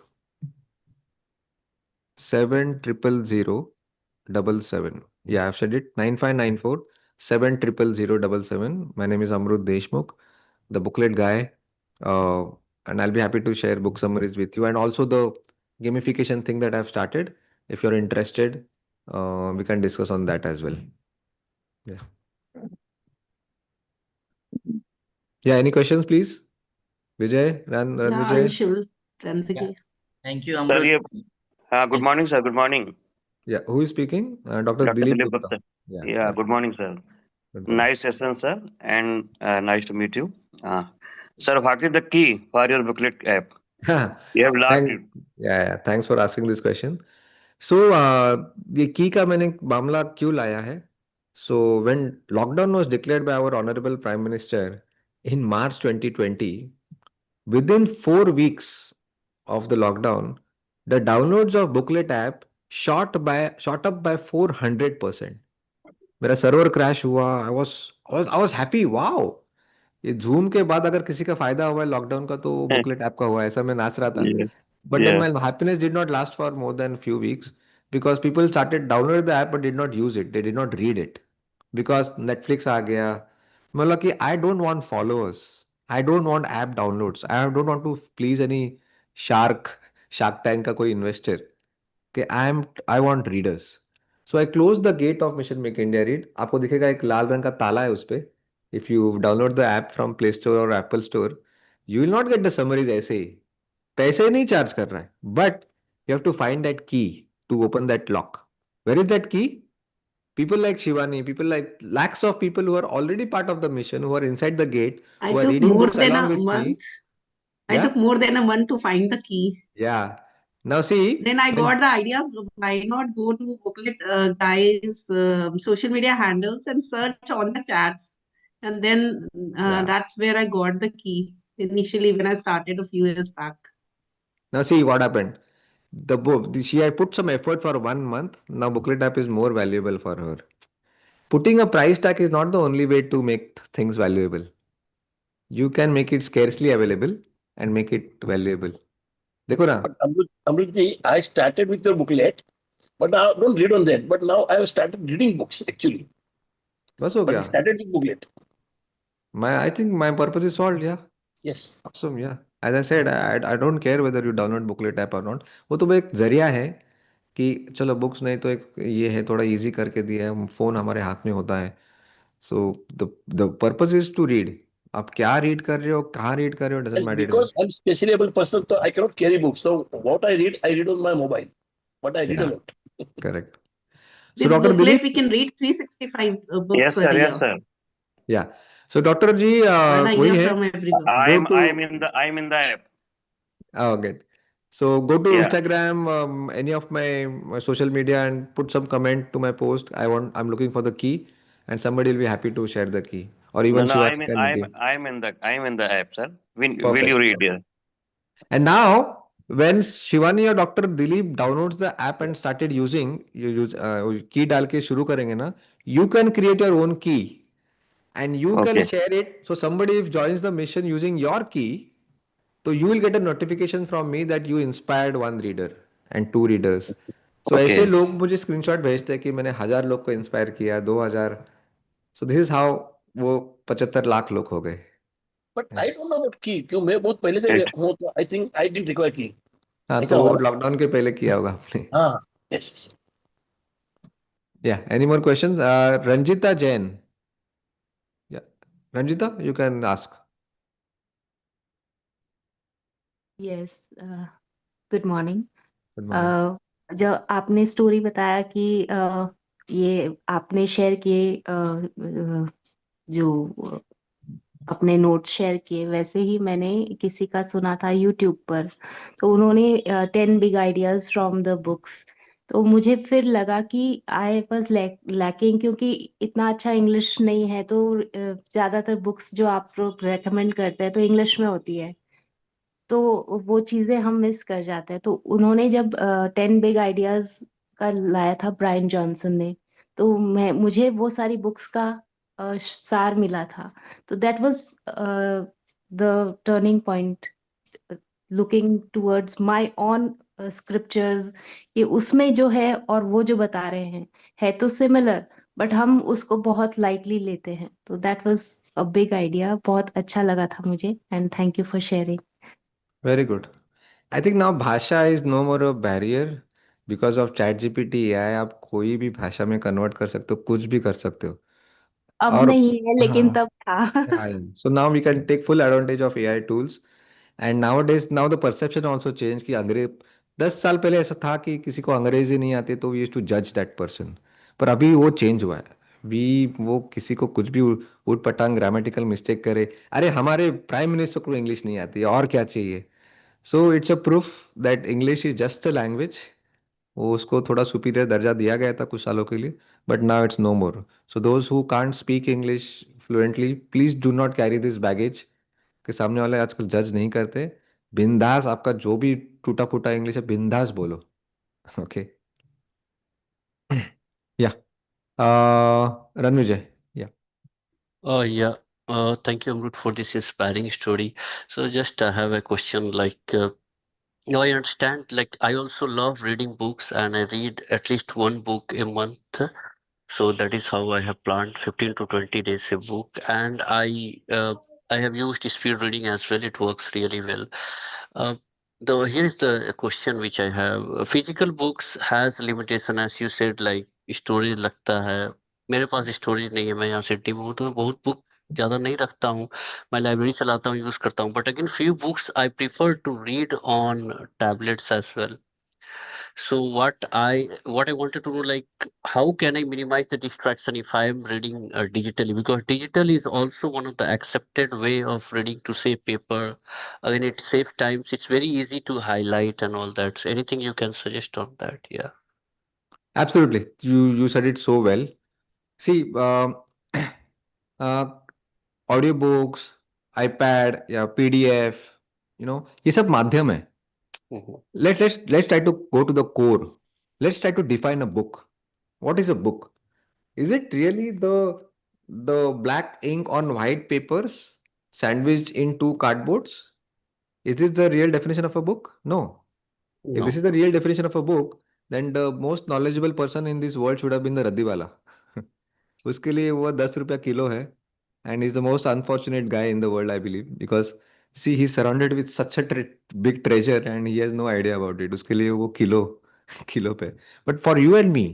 7000777. Yeah, I've said it. 9594 7000777. My name is Amrut Deshmukh, the booklet guy. Uh, and I'll be happy to share book summaries with you and also the gamification thing that I've started. If you're interested, we can discuss on that as well. Yeah. Yeah. Any questions, please? Vijay, Ran Yeah, Vijay. Anshul, Yeah. Ranviji. Thank you, Sir, Amrut. good morning, sir. Good morning, Yeah. Who is speaking? Dr. Dr. Dilip Dilip Gupta. Gupta. Yeah. Yeah, Yeah. good morning, sir. Good morning. Nice session, sir, and nice to meet you. Uh, Sir, what is the key for your booklet app? You have locked Thank, it. yeah, thanks for asking this question. So ये की का मैंने मामला क्यों लाया है? So when lockdown was declared by our honorable prime minister in March 2020, within 4 weeks of the lockdown, the downloads of booklet app shot up by 400%. मेरा server crash हुआ. I was happy. Wow. ये zoom के बाद अगर किसी का फायदा हुआ है लॉकडाउन का तो बुकलेट ऐप का हुआ है, ऐसा मैं नाच रहा था. Yeah, But then yeah, my happiness did not last for more than few weeks because people started download the app but did not use it. They did not read it because Netflix आ गया. मतलब कि I don't want followers. I don't want app downloads. I don't want to please any shark Shark Tank का कोई investor. कि I want readers. So I close the gate of mission make India read. आपको दिखेगा एक लाल रंग का ताला है उस पे. If you download the app from Play Store और Apple store, You will not get the summaries ऐसे ही. पैसे नहीं charge कर रहा है. But you have to find that key to open that lock. Where is that key? People like Shivani, people like lakhs of people who are already part of the mission, who are inside the gate, I who are took reading more books than along a with month. me. I Yeah, took more than a month to find the key. yeah. Now see, Then I got when the idea, why not go to Booklet Guy's social media handles and search on the chats. And then yeah. that's where I got the key initially when I started a few years back. Now see what happened. The book she had put some effort for 1 month. Now booklet app is more valuable for her. Putting a price tag is not the only way to make things valuable. You can make it scarcely available and make it valuable. देखो ना. But Amrutji, I started with your booklet, but I don't read on that. But now I have started reading books actually. बस हो But गया. it started with booklet. I think my purpose is solved. Yeah. Yes. Awesome. Yeah. As I said, I don't care whether you download booklet app or not. वो तो एक जरिया है कि चलो बुक्स नहीं तो एक ये है थोड़ा इजी करके दिया है. फोन हमारे हाथ में होता है. So the purpose is to read. आप क्या रीड कर रहे हो, कहाँ रीड कर रहे हो, doesn't And matter. because I'm specially able person, so I cannot carry books. So what I read on my mobile. But I read a Yeah, lot. correct. So With Dr. Booklet, Dilip, we can read 365 Yes, books a sir. Yes, year. sir. yeah. So Dr. Ji One वही idea है. from everyone. Go I'm to I'm in the I'm in the app. oh good. So go to Yeah. Instagram, any of my social media, and put some comment to my post. I'm looking for the key, and somebody will be happy to share the key, or No, even no. Shivani can give. I'm in the app, sir. Will you Perfect. read here? And now, when Shivani or Dr. Dilip downloads the app and started using, you use key डाल के शुरू करेंगे ना, you can create your own key and you can Okay. share it. So somebody if joins the mission using your key, so you will get a notification from me that you inspired one reader and two readers. So ऐसे Okay. लोग मुझे screenshot भेजते हैं कि मैंने 1,000 लोग को inspire किया, 2,000. सो दिस इज हाउ वो 75 लाख लोग हो गए. But I don't know about key. क्यों मैं बहुत पहले से It, हूँ तो I think I didn't require key. हाँ ऐसा तो होगा वो ना? लॉकडाउन के पहले किया होगा आपने. हाँ. Yes. Yeah any more questions. Ranjita Jain. Yeah Ranjita you can ask. Yes, good morning. Good morning. जब आपने स्टोरी बताया कि ये आपने शेयर किए, जो अपने नोट्स शेयर किए, वैसे ही मैंने किसी का सुना था यूट्यूब पर. तो उन्होंने 10 big ideas from the books. तो मुझे फिर लगा कि आई वाज लैकिंग, क्योंकि इतना अच्छा इंग्लिश नहीं है. तो ज़्यादातर बुक्स जो आप लोग रेकमेंड करते हैं तो इंग्लिश में होती है, तो वो चीजें हम मिस कर जाते हैं. तो उन्होंने जब 10 बिग आइडियाज का लाया था ब्रायन जॉनसन ने, तो मुझे वो सारी बुक्स का सार मिला था. तो that was the turning point, looking towards my on scriptures, कि उसमें जो है और वो जो बता रहे हैं है तो सिमिलर, बट हम उसको बहुत लाइटली लेते हैं. तो that was a big idea, बहुत अच्छा लगा था मुझे. And thank you for sharing. Very good. I think now bhasha is no more a barrier because of ChatGPT AI. आप कोई भी भाषा में कन्वर्ट कर सकते हो, कुछ भी कर सकते हो. अब और नहीं है, लेकिन हाँ, तब था. so now we can take full advantage of AI tools. And nowadays now the perception also changed कि अंग्रेज 10 साल पहले ऐसा था कि किसी को अंग्रेजी नहीं आती तो वी यूज टू जज दैट पर्सन. पर अभी वो चेंज हुआ है. वी वो किसी को कुछ भी ऊट पटांग ग्रामेटिकल मिस्टेक करे, अरे हमारे प्राइम मिनिस्टर को इंग्लिश नहीं आती और क्या चाहिए. So it's a proof that English is just a language. वो उसको थोड़ा सुपीरियर दर्जा दिया गया था कुछ सालों के लिए, but now it's no more. So those who can't speak English fluently, please do not carry this baggage के सामने वाले आजकल जज नहीं करते. बिंदास आपका जो भी टूटा फूटा इंग्लिश है बिंदास बोलो. ओके. या रणविजय. या Yeah. Thank you, Amrut, for this inspiring story. So, just I have a question. Now I understand. Like, I also love reading books, and I read at least one book a month. So that is how I have planned 15 to 20 days a book, and I have used speed reading as well. It works really well. Uh, the Here is the question which I have. Physical books has limitation, as you said, like storage लगता है. मेरे पास storage नहीं है, मैं यहाँ city में हूँ तो मैं बहुत book ज़्यादा नहीं रखता हूँ, मैं लाइब्रेरी चलाता हूँ, यूज़ करता हूँ, but again few books I prefer to read on tablets as well. So what I wanted to know, like, how can I minimize the distraction if I am reading digitally? Because digital is also one of the accepted way of reading to save paper. Again, it saves times. It's very easy to highlight and all that. So anything you can suggest on that? Yeah. Absolutely. You said it so well. See, uh, audio books, iPad या PDF, ये सब माध्यम है. Mhm. Let's try to go to the core. Let's try to define a book. What is a book? Is it really the black ink on white papers sandwiched in two cardboards? Is this the real definition of a book? No. If this No. is the real definition of a book, then the most knowledgeable person in this world should have been the रद्दीवाला. उसके लिए वो 10 रुपया kilo है. And he's the most unfortunate guy in the world, I believe, because see, he's surrounded with such a big treasure and he has no idea about it. उसके लिए वो kilo kilo पे. But for you and me,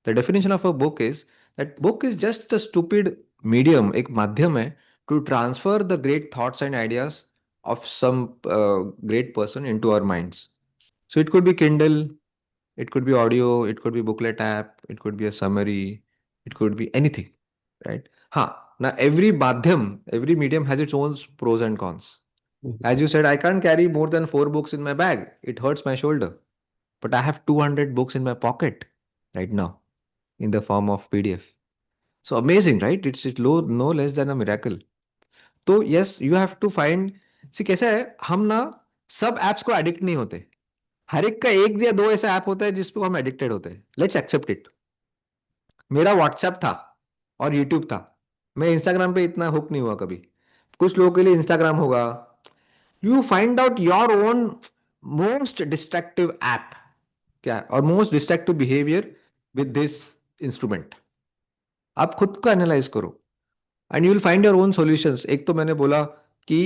the definition of a book is that book is just a stupid medium, एक माध्यम है to transfer the great thoughts and ideas of some great person into our minds. So it could be Kindle, it could be audio, it could be booklet app, it could be a summary, it could be anything, right? Now every madhyam, every medium has its own pros and cons. Mhm. As you said, I can't carry more than 4 books in my bag. It hurts my shoulder. But I have 200 books in my pocket right now in the form of PDF. So amazing, right? It's no less than a miracle. So yes, you have to find. See, कैसा है, हम ना सब apps को addict नहीं होते. हर एक का एक या दो ऐसा ऐप होता है जिस पे हम एडिक्टेड होते हैं. Let's accept it. मेरा व्हाट्सएप था और यूट्यूब था. मैं इंस्टाग्राम पे इतना हुक नहीं हुआ कभी. कुछ लोगों के लिए इंस्टाग्राम होगा. You find out your own most distractive app क्या और most distractive behaviour with this instrument. आप खुद को एनालाइज करो and you will find your own solutions. एक तो मैंने बोला कि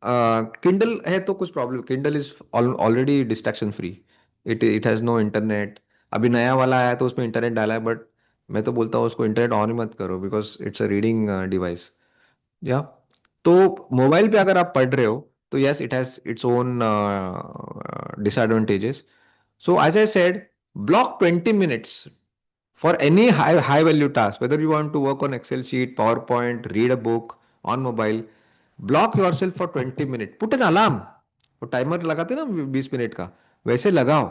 किंडल है तो कुछ problem. Kindle is already distraction free. It it has no internet. अभी नया वाला आया तो उसमें इंटरनेट डाला है, बट मैं तो बोलता हूँ उसको इंटरनेट ऑन ही मत करो because it's a reading device. या तो मोबाइल पे अगर आप पढ़ रहे हो तो yes it has its own disadvantages. So as I said, block 20 minutes for any high value task, whether you want to work on Excel sheet, PowerPoint, read a book on mobile, block yourself for 20 minutes. Put an alarm. वो timer लगाते हैं ना 20 minute का, वैसे लगाओ.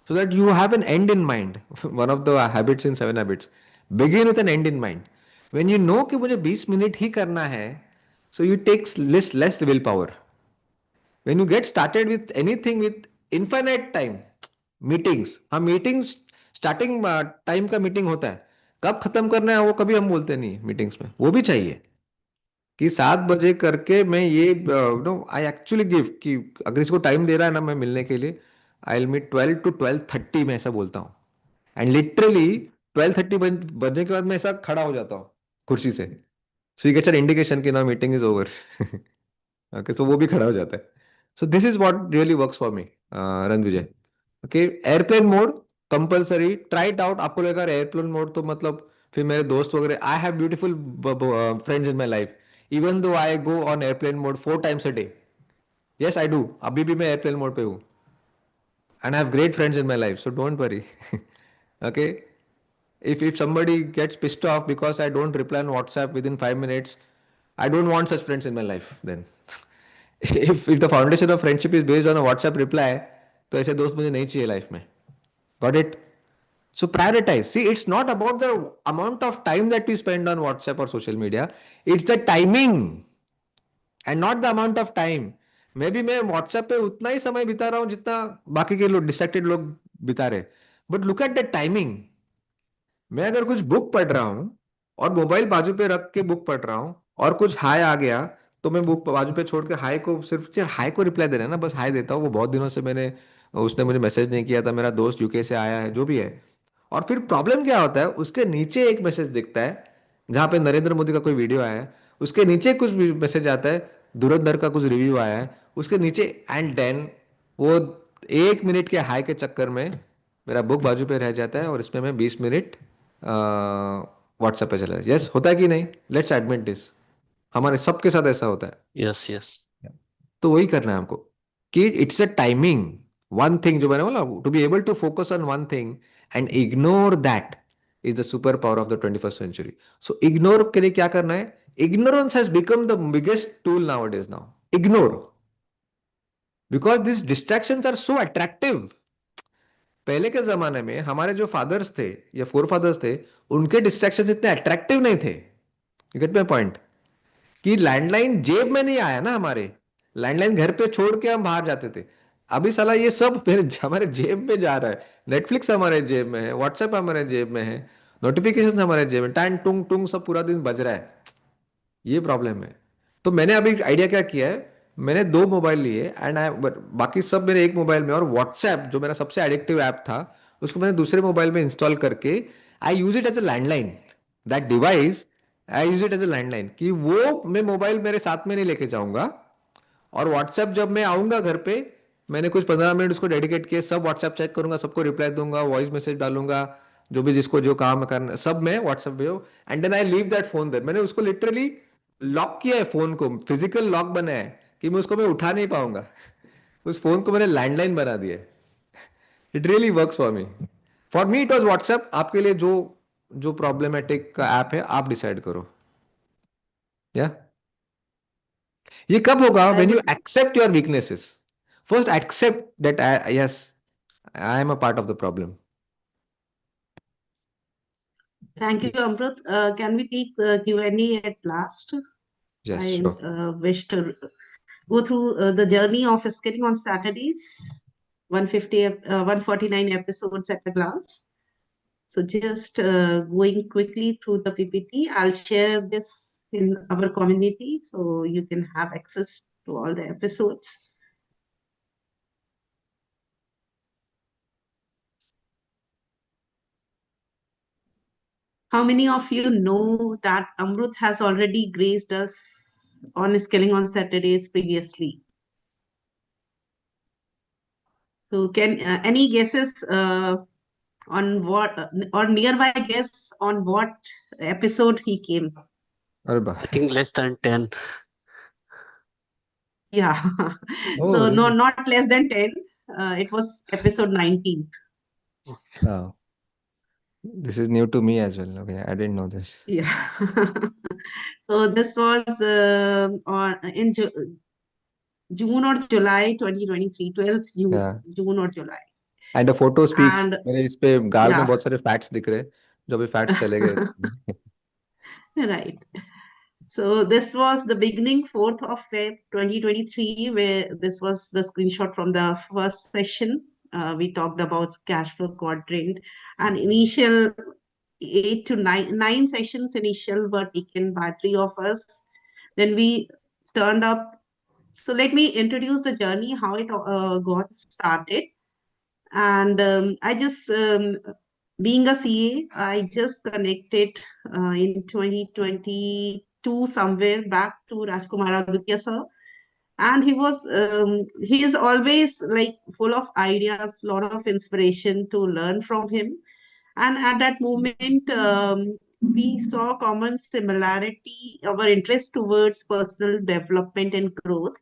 So that you have an end in mind. One of the habits in 7 habits. Begin with an end in mind. When you know कि मुझे 20 minute ही करना है, so you take less willpower. When you get started with anything with infinite time, meetings, हाँ meetings starting time का meeting होता है, कब खत्म करना है वो कभी हम बोलते नहीं मीटिंग्स में. वो भी चाहिए कि 7 बजे करके मैं ये नो आई एक्चुअली गिव कि अगर इसको टाइम दे रहा है ना मैं मिलने के लिए, आई विल मीट 12 to 12:30 में ऐसा बोलता हूँ. एंड लिटरली 12:30 बजने के बाद मैं ऐसा खड़ा हो जाता हूँ कुर्सी से. So you gets an indication कि ना मीटिंग इज ओवर. ओके, तो वो भी खड़ा हो जाता है. सो this is what really works for me, Ranvijay. Okay, airplane mode compulsory, try it out. आपको लगेगा एयरप्लेन मोड तो मतलब फिर मेरे दोस्त वगैरह, I have beautiful friends in my life even though I go on airplane mode 4 times a day. Yes I do. अभी भी मैं एयरप्लेन मोड पे हूँ and I have great friends in my life, so don't worry. Okay, if somebody gets pissed off because I don't reply on WhatsApp within 5 minutes, I don't want such friends in my life then. if the foundation of friendship is based on a WhatsApp reply, तो ऐसे दोस्त मुझे नहीं चाहिए life में. Got it? So prioritize. See, it's not about the amount of time that we spend on WhatsApp or social media. It's the timing and not the amount of time. मैं भी मैं WhatsApp पे उतना ही समय बिता रहा हूँ जितना बाकी के लोग डिस्ट्रैक्टेड लोग बिता रहे. But look at the timing. मैं अगर कुछ बुक पढ़ रहा हूँ और मोबाइल बाजू पे रख के बुक पढ़ रहा हूँ और कुछ हाय आ गया तो मैं बुक बाजू पे छोड़ के हाय को सिर्फ हाय को रिप्लाई देना है ना, बस हाय देता हूँ. वो बहुत दिनों से मैंने, उसने मुझे मैसेज नहीं किया था, मेरा दोस्त यूके से आया है, जो भी है. और फिर प्रॉब्लम क्या होता है, उसके नीचे एक मैसेज दिखता है जहां पे नरेंद्र मोदी का कोई वीडियो आया है, उसके नीचे कुछ मैसेज आता है, धुरंधर का कुछ रिव्यू आया है उसके नीचे, एंड देन वो 1 मिनट के हाई के चक्कर में मेरा बुक बाजू पे रह जाता है और इसमें मैं 20 मिनट व्हाट्सएप पे चला. यस, होता है कि नहीं? Let's admit this. हमारे सबके साथ ऐसा होता है। Yes, yes. तो वही करना है हमको कि it's a timing, one thing जो मैंने बोला, to be able to focus on one thing and ignore that is the super power of the 21st century। So ignore के लिए क्या करना है? Ignorance has become the biggest tool now it is now. Ignore, because this distractions are so attractive. पहले के जमाने में हमारे जो फादर्स थे या फोर फादर्स थे, उनके डिस्ट्रैक्शंस इतने अट्रैक्टिव नहीं थे। You get my point? कि लैंडलाइन जेब में नहीं आया ना हमारे, लैंडलाइन घर पे छोड़ के हम बाहर जाते थे। अभी साला ये सब मेरे हमारे जेब में जा रहा है। नेटफ्लिक्स हमारे जेब में है, व्हाट्सएप हमारे जेब में है, नोटिफिकेशन हमारे जेब में, टैन टुंग टुंग सब पूरा दिन बज रहा है। ये प्रॉब्लम है। तो मैंने अभी आइडिया क्या किया है, मैंने दो मोबाइल लिए एंड आई, बाकी सब मेरे एक मोबाइल में, और व्हाट्सएप जो मेरा सबसे एडिक्टिव ऐप था उसको मैंने दूसरे मोबाइल में इंस्टॉल करके I use it as a landline. That device I use it as a landline, कि वो मैं मोबाइल मेरे साथ में नहीं लेके जाऊंगा। और व्हाट्सएप जब मैं आऊंगा घर पे, मैंने कुछ 15 मिनट उसको डेडिकेट किए, सब व्हाट्सएप चेक करूंगा, सबको रिप्लाई दूंगा, वॉइस मैसेज डालूंगा, जो भी जिसको जो काम करना सब मैं व्हाट्सएप पे हो। And then I leave that phone there. मैंने उसको लिटरली लॉक किया है, फोन को फिजिकल लॉक बनाया है कि मैं उठा नहीं पाऊंगा। उस फोन को मैंने लैंडलाइन बना दिया है। It really works for me. For me it was WhatsApp. आपके लिए जो जो प्रॉब्लमेटिक का ऐप है आप डिसाइड करो। या ये कब होगा? I when you would accept your weaknesses. First accept that yes, I am a part of the problem. thank you, Amrut. Can we take the Q&A at last? Yes I sure. wish to go through the journey of skilling on Saturdays, 149 episodes at a glance. So just going quickly through the PPT, I'll share this in our community so you can have access to all the episodes. How many of you know that Amrut has already graced us on Skilling on Saturdays previously? So can any guesses on what or nearby guess on what episode he came? अरे I think less than 10. Yeah. Oh, So no, really? not less than 10. It was episode 19th. Wow. This is new to me as well. Okay, I didn't know this. Yeah. So this was on in June or July 2023, 12th Yeah. June or July. And the photo speaks. And मेरे इस पे गाल में yeah, बहुत सारे fats दिख रहे हैं, जो भी फैट्स चले गए। right. So this was the beginning 4th of Feb 2023, where this was the screenshot from the first session. We talked about cash flow quadrant, and initial 8 to 9 sessions initial were taken by three of us. Then we turned up. So let me introduce the journey, how it got started. And I just, being a CA, I just connected in 2022 somewhere back to Rajkumar Aditya sir. And he is always like full of ideas, lot of inspiration to learn from him. And at that moment, we saw common similarity, our interest towards personal development and growth.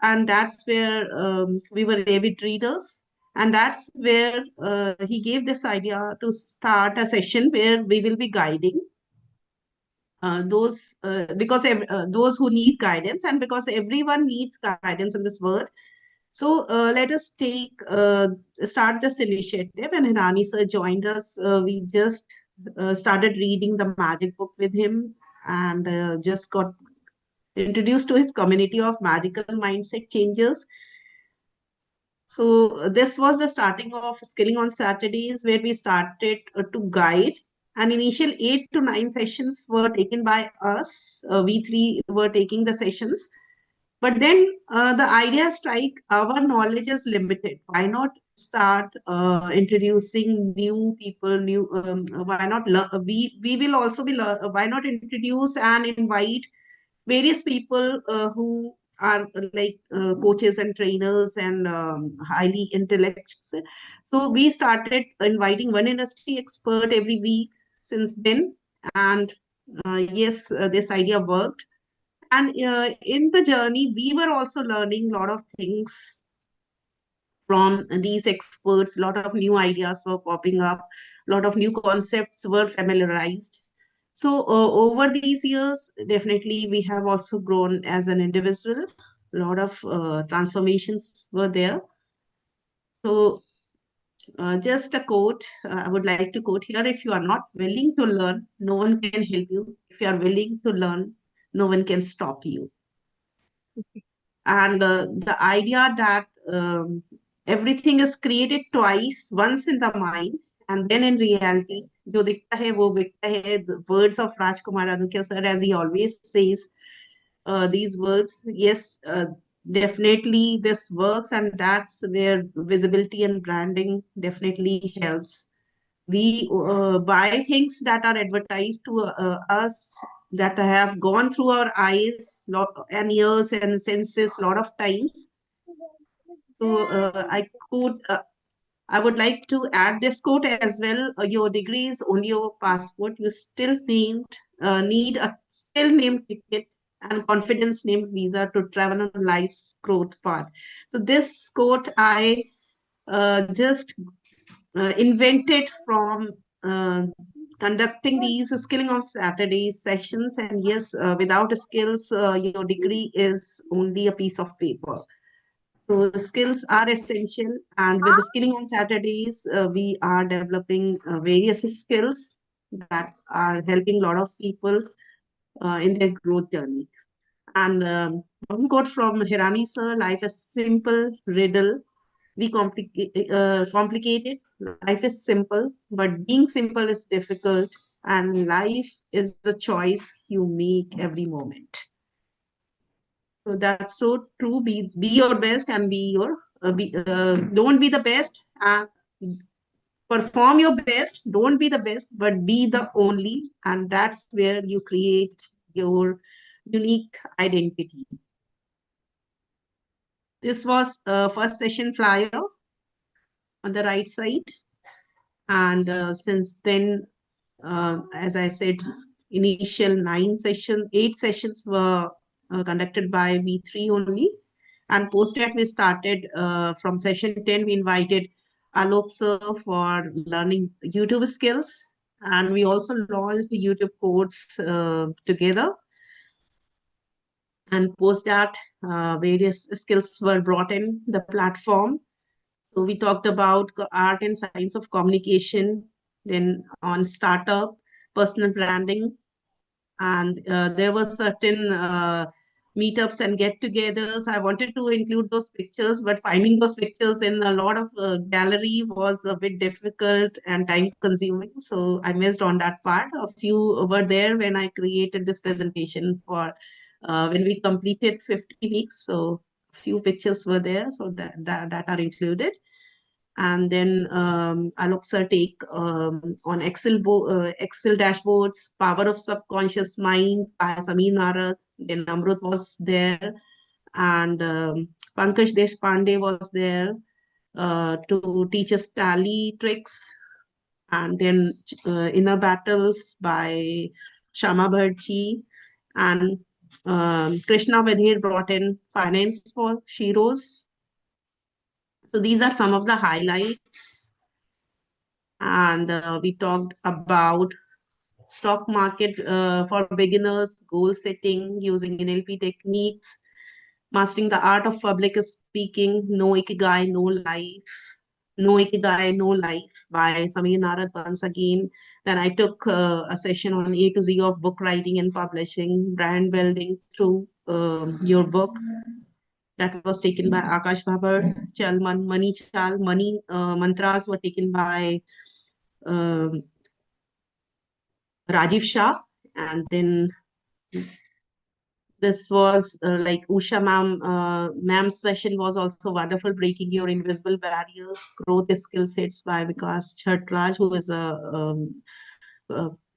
And that's where we were avid readers. And that's where he gave this idea to start a session where we will be guiding those because those who need guidance, and because everyone needs guidance in this world. So let us take start this initiative. And Hirani sir joined us. We just started reading the magic book with him, and just got introduced to his community of magical mindset changes. So this was the starting of Skilling on Saturdays, where we started to guide. And initial 8 to 9 sessions were taken by us. We three were taking the sessions. But then the idea strike, our knowledge is limited. Why not start introducing new people? New why not? We will also be. Why not introduce and invite various people who are like coaches and trainers and highly intellectual. So we started inviting one industry expert every week since then. And yes, this idea worked. And in the journey, we were also learning a lot of things from these experts. A lot of new ideas were popping up, a lot of new concepts were familiarized. So over these years, definitely we have also grown as an individual. A lot of transformations were there. So just a quote I would like to quote here: if you are not willing to learn, no one can help you. If you are willing to learn, no one can stop you. And the idea that everything is created twice, once in the mind and then in reality. जो दिखता है वो बिकता है. The words of Rajkumar Adukya sir, as he always says these words. Yes, definitely this works, and that's where visibility and branding definitely helps. We buy things that are advertised to us, that have gone through our eyes and ears and senses a lot of times. So I would like to add this quote as well. Your degree is only your passport. You still need a still named ticket and confidence named visa to travel on life's growth path. So this quote I just invented from uh, conducting these skilling of Saturdays sessions. And yes, without skills, your degree is only a piece of paper. So skills are essential, and with the skilling on Saturdays, we are developing various skills that are helping a lot of people in their growth journey. And one quote from Hirani sir: "Life is simple riddle. We complicate it. Life is simple, but being simple is difficult, and life is the choice you make every moment." So that's so true. Be your best and be your don't be the best and perform your best. Don't be the best, but be the only, and that's where you create your unique identity. This was first session flyer on the right side, and since then, as I said, initial 8 sessions were conducted by V3 only. And post that, we started from session 10, we invited Alok sir for learning YouTube skills. And we also launched the YouTube course together. And post that, various skills were brought in the platform. So we talked about art and science of communication, then on startup, personal branding, and there were certain meetups and get-togethers. I wanted to include those pictures, but finding those pictures in a lot of gallery was a bit difficult and time-consuming. So I missed on that part. A few were there when I created this presentation for when we completed 50 weeks. So a few pictures were there, so that are included. And then Alok sir take on Excel dashboards, power of subconscious mind by Sameer Narad. Then Amrut was there, and Pankaj Deshpande was there to teach us tally tricks. And then Inner Battles by Shama Bharji, and Krishna Vedhir brought in finance for Shiros. So these are some of the highlights. And we talked about stock market for beginners, goal setting using NLP techniques, mastering the art of public speaking, no ikigai, no life. No Ikigai, No Life by Sameer Narad once again. Then I took a session on A to Z of book writing and publishing, brand building through your book. That was taken by Akash Bhabar. Money Chal, Money Mantras were taken by um Rajiv Shah. And then this was like Usha ma'am's session was also wonderful, breaking your invisible barriers, growth skill sets by Vikas Chhatraj, who is a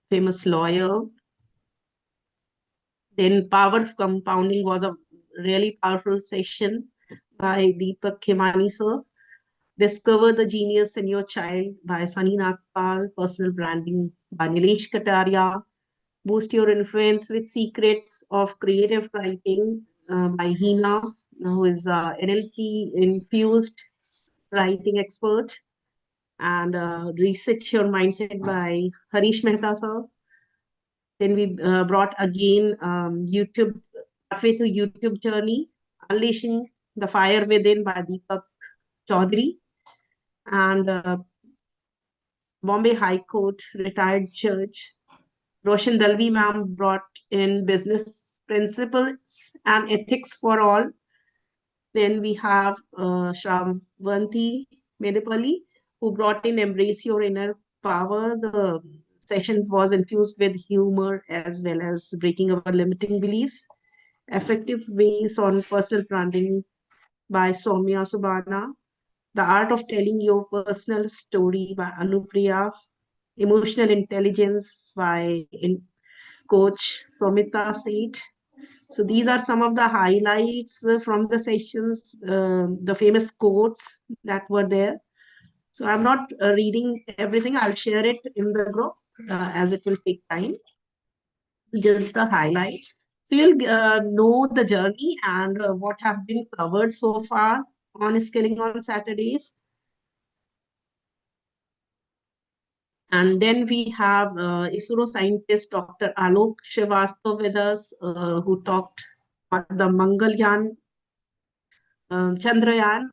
famous lawyer. Then power of compounding was a really powerful session by Deepak Khemani sir. Discover the Genius in Your Child by Sunny Nagpal, personal branding by Nilesh Kataria. Boost Your Influence with Secrets of Creative Writing by Hina, who is NLP infused writing expert, and Reset Your Mindset by Harish Mehta sir. Then we brought again YouTube, Pathway to YouTube Journey, Unleashing the Fire Within by Deepak Chaudhary, and Bombay High Court, Retired Judge. Roshan Dalvi ma'am brought in Business Principles and Ethics for All. Then we have Shravanti Medipalli, who brought in Embrace Your Inner Power. The session was infused with humor as well as breaking our limiting beliefs. Effective Ways on Personal Branding by Soumya Subana. The Art of Telling Your Personal Story by Anupriya. Emotional Intelligence by Coach Somita Seth. So these are some of the highlights from the sessions, the famous quotes that were there. So I'm not reading everything. I'll share it in the group as it will take time. Just the highlights. So you'll know the journey and what have been covered so far on Skilling on Saturdays. And then we have ISRO scientist Dr. Alok Srivastava with us, who talked about the Mangalyaan Chandrayaan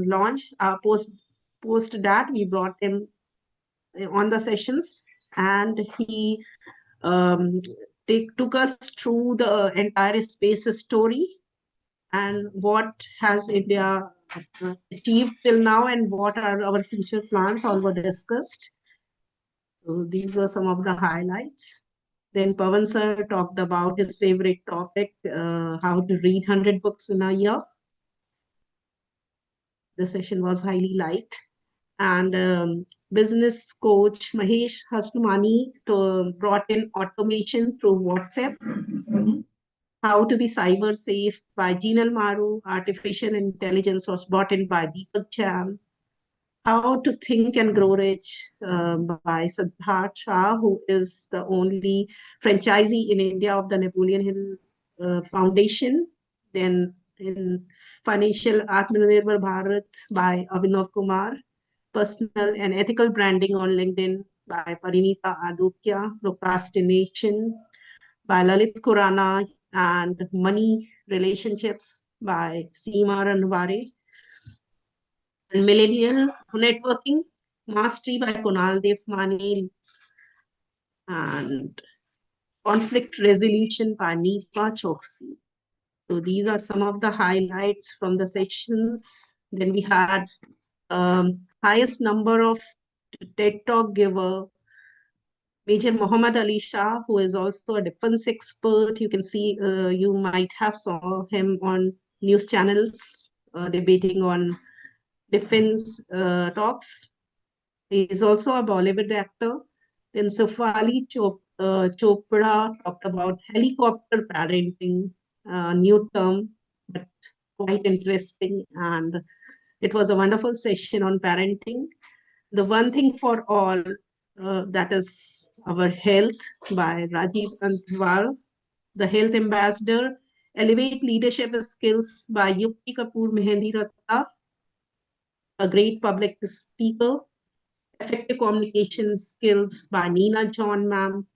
launch. Post that, we brought him on the sessions, and he took us through the entire space story and what has India achieved till now and what are our future plans, all were discussed. So these were some of the highlights. Then Pawan sir talked about his favorite topic, how to read 100 books in a year. The session was highly liked. And business coach Mahesh Hasnumani brought in automation through WhatsApp. How to be cyber safe by Jinal Maru. Artificial intelligence was brought in by Deepak Chan. How to Think and Grow Rich by Siddharth Shah, who is the only franchisee in India of the Napoleon Hill Foundation. Then in Financial Atmanirbhar Bharat by Abhinav Kumar. Personal and Ethical Branding on LinkedIn by Parinita Adukya. Procrastination by Lalit Kurana, and Money Relationships by Seema Ranware. And Millennial Networking Mastery by Kunal Devmani, and Conflict Resolution by Nipa Choksi. So these are some of the highlights from the sessions. Then we had highest number of TED Talk giver, Major Muhammad Ali Shah, who is also a defense expert. You can see, you might have saw him on news channels debating on defense talks. He is also a Bollywood actor. Then Safali Chopra talked about helicopter parenting, new term, but quite interesting. And it was a wonderful session on parenting. The One Thing for All, that is our health by Rajiv Antwal. The Health Ambassador, Elevate Leadership Skills by Yukti Kapoor Mehendi Ratta, a great public speaker. Effective Communication Skills by Nina John ma'am.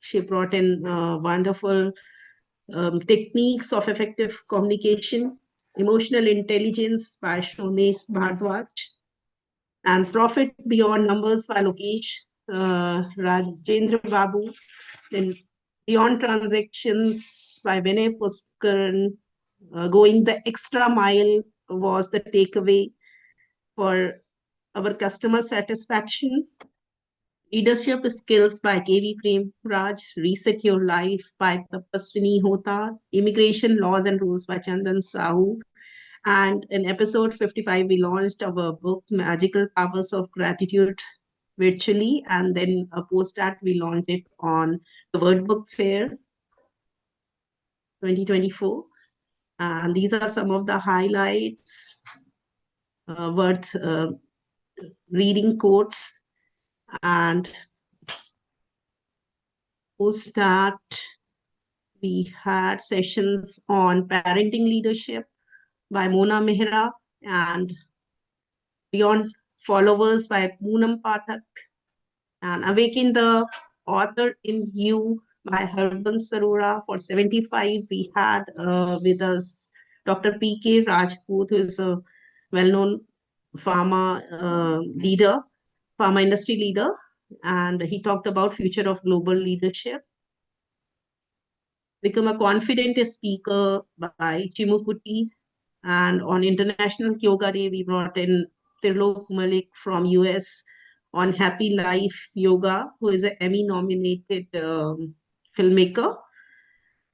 She brought in wonderful techniques of effective communication. Emotional Intelligence by Shonesh Bhardwaj. And Profit Beyond Numbers by Lokesh Rajendra Babu. Then Beyond Transactions by Vinay Puskaran. Going the extra mile was the takeaway for our customer satisfaction. Leadership Skills by KV Prem Raj. Reset Your Life by Tapaswini Hota. Immigration Laws and Rules by Chandan Sahu. And in episode 55, we launched our book, Magical Powers of Gratitude, virtually. And then post that, we launched it on the Word Book Fair 2024. And these are some of the highlights worth reading quotes. And Post that, we had sessions on parenting leadership by Mona Mehra and Beyond Followers by Poonam Pathak, and Awaken the Author in You by Harbans Sarora. For 75, we had with us Dr. P.K. Rajput, who is a well-known pharma leader, pharma industry leader, and he talked about future of global leadership. Become a confident speaker by Chimukuti, and on International Yoga Day, we brought in Trilok Malik from US on Happy Life Yoga, who is an Emmy-nominated filmmaker.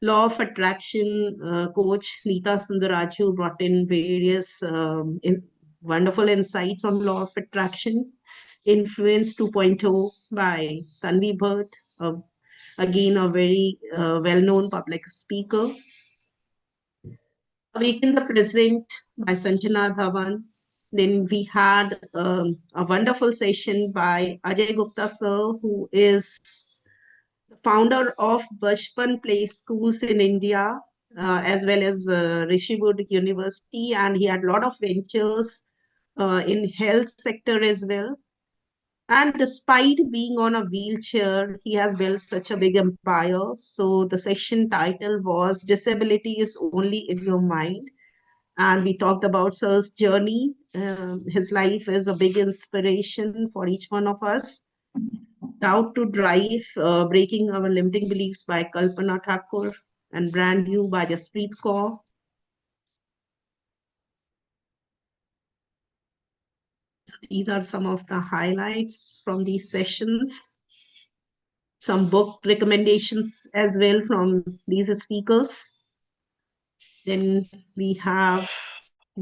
Law of Attraction coach Neeta Sundaraju brought in various wonderful insights on Law of Attraction. Influence 2.0 by Tanvi Bhatt, again a very well-known public speaker. Awaken the Present by Sanjana Dhawan. Then we had a wonderful session by Ajay Gupta sir, who is the founder of Bachpan Play Schools in India, as well as Rishibud University, and he had a lot of ventures in health sector as well. And despite being on a wheelchair, he has built such a big empire. So the session title was Disability is Only in Your Mind. And we talked about Sir's journey. His life is a big inspiration for each one of us. Doubt to Drive, Breaking Our Limiting Beliefs by Kalpana Thakur, and Brand New by Jaspreet Kaur. So these are some of the highlights from these sessions. Some book recommendations as well from these speakers. Then we have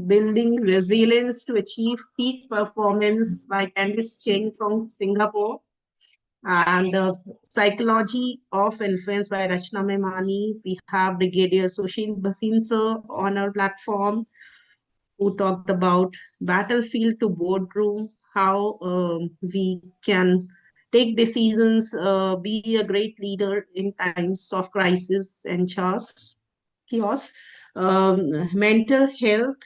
Building Resilience to Achieve Peak Performance by Candice Cheng from Singapore, and Psychology of Influence by Rachna Memani. We have Brigadier Sushil Bhasin sir on our platform, who talked about battlefield to boardroom, how we can take decisions, be a great leader in times of crisis and chaos. Mental health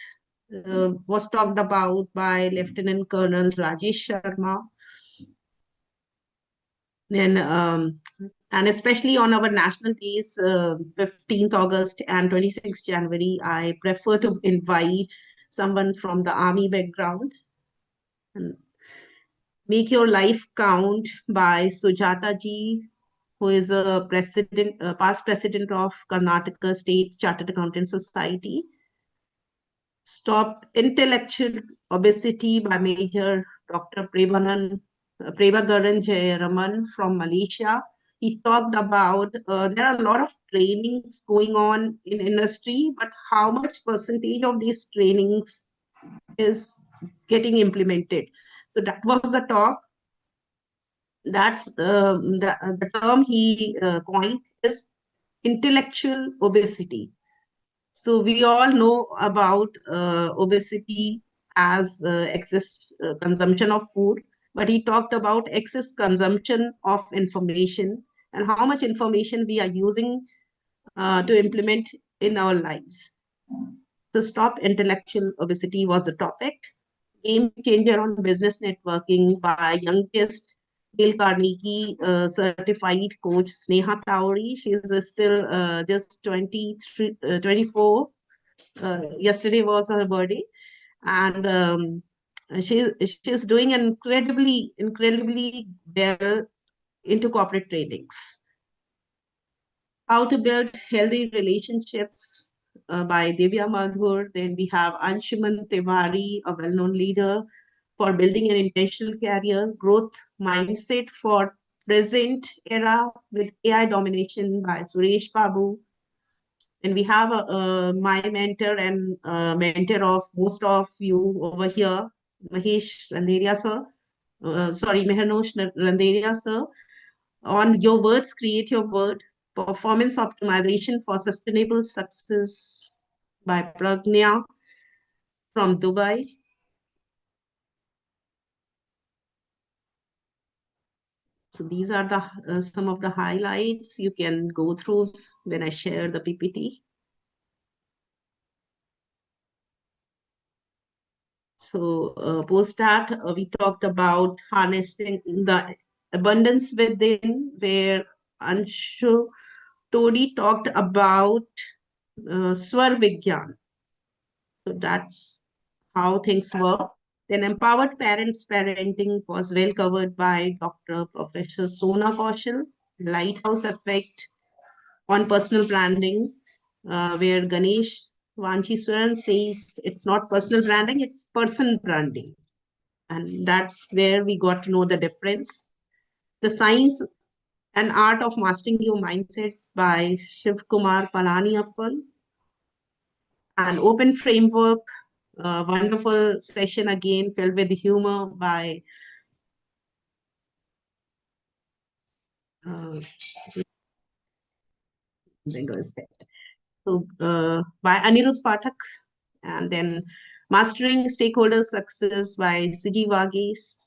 was talked about by Lieutenant Colonel Rajesh Sharma. Then, and especially on our national days, 15th August and 26th January, I prefer to invite someone from the army background. And Make Your Life Count by Sujata ji, who is a past president of Karnataka State Chartered Accountant Society. Stop Intellectual Obesity by Major Dr. Prabagaran Jayaraman from Malaysia. He talked about there are a lot of trainings going on in industry, but how much percentage of these trainings is getting implemented? So that was the talk. That's the term he coined is intellectual obesity. So we all know about obesity as excess consumption of food, but he talked about excess consumption of information and how much information we are using to implement in our lives. So Stop Intellectual Obesity was the topic. Game Changer on Business Networking by youngest Dale Carnegie certified coach Sneha Tauri. She's still just 23, 24. Yesterday was her birthday, and she's doing incredibly well into corporate tradings. How to Build Healthy Relationships by Divya Madhur. Then we have Anshuman Tiwari, a well-known leader for building an intentional career, growth mindset for present era with AI domination by Suresh Babu. And we have my mentor and mentor of most of you over here, Mahesh Randeria sir. Mehernosh Randeria sir, on Your Words, Create Your Word, Performance Optimization for Sustainable Success by Pragnya from Dubai. So these are the some of the highlights you can go through when I share the PPT. So post that, we talked about harnessing the abundance within, where Anshu Todi talked about Swar Vigyan. So that's how things work. Then empowered parents parenting was well covered by Dr. Professor Sona Kaushal. Lighthouse effect on personal branding, where Ganesh Vanchisuran says it's not personal branding, it's person branding. And that's where we got to know the difference. The science and art of mastering your mindset by Shiv Kumar Palaniappan. An open framework, wonderful session again filled with humor by by Anirudh Pathak, and then Mastering Stakeholder Success by Siji Vaghese,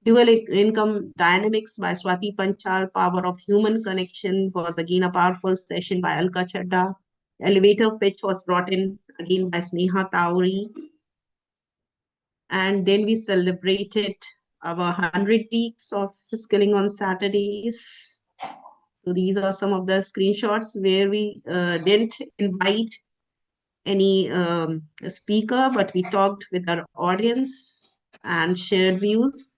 Dual Income Dynamics by Swati Panchal, Power of Human Connection was again a powerful session by Alka Chadda. Elevator Pitch was brought in again by Sneha Tauri. And then we celebrated our 100 weeks of skilling on Saturdays. So these are some of the screenshots where we didn't invite any speaker, but we talked with our audience and shared views.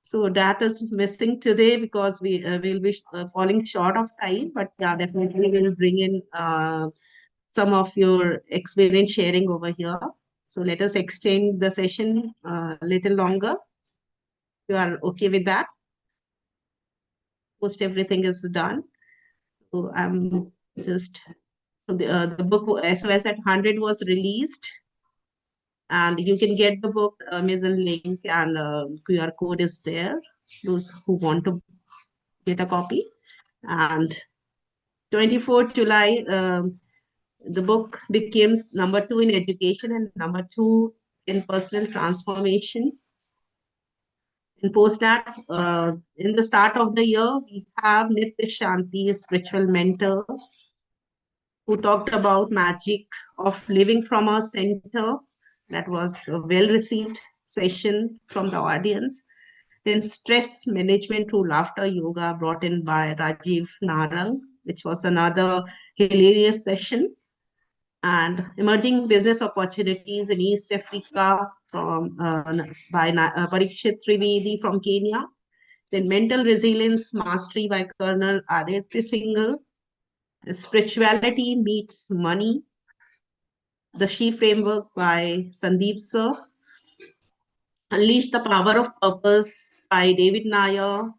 So that is missing today because we will be falling short of time, but yeah, definitely we'll bring in some of your experience sharing over here. So let us extend the session a little longer. You are okay with that? Most everything is done. So I'm just, so the book SOS at 100 was released, and you can get the book Amazon link, and QR code is there, those who want to get a copy. And 24th July, the book becomes number 2 in education and number 2 in personal transformation. And post that, in the start of the year, we have Nitya Shanti, a spiritual mentor, who talked about magic of living from our center. That was a well-received session from the audience. Then stress management through laughter yoga brought in by Rajiv Narang, which was another hilarious session. And emerging business opportunities in East Africa from by Parikshit Trivedi from Kenya. Then mental resilience mastery by Colonel Aditya Singhal. Spirituality meets money. The She Framework by Sandeep Sir. Unleash the Power of Purpose by David Nair.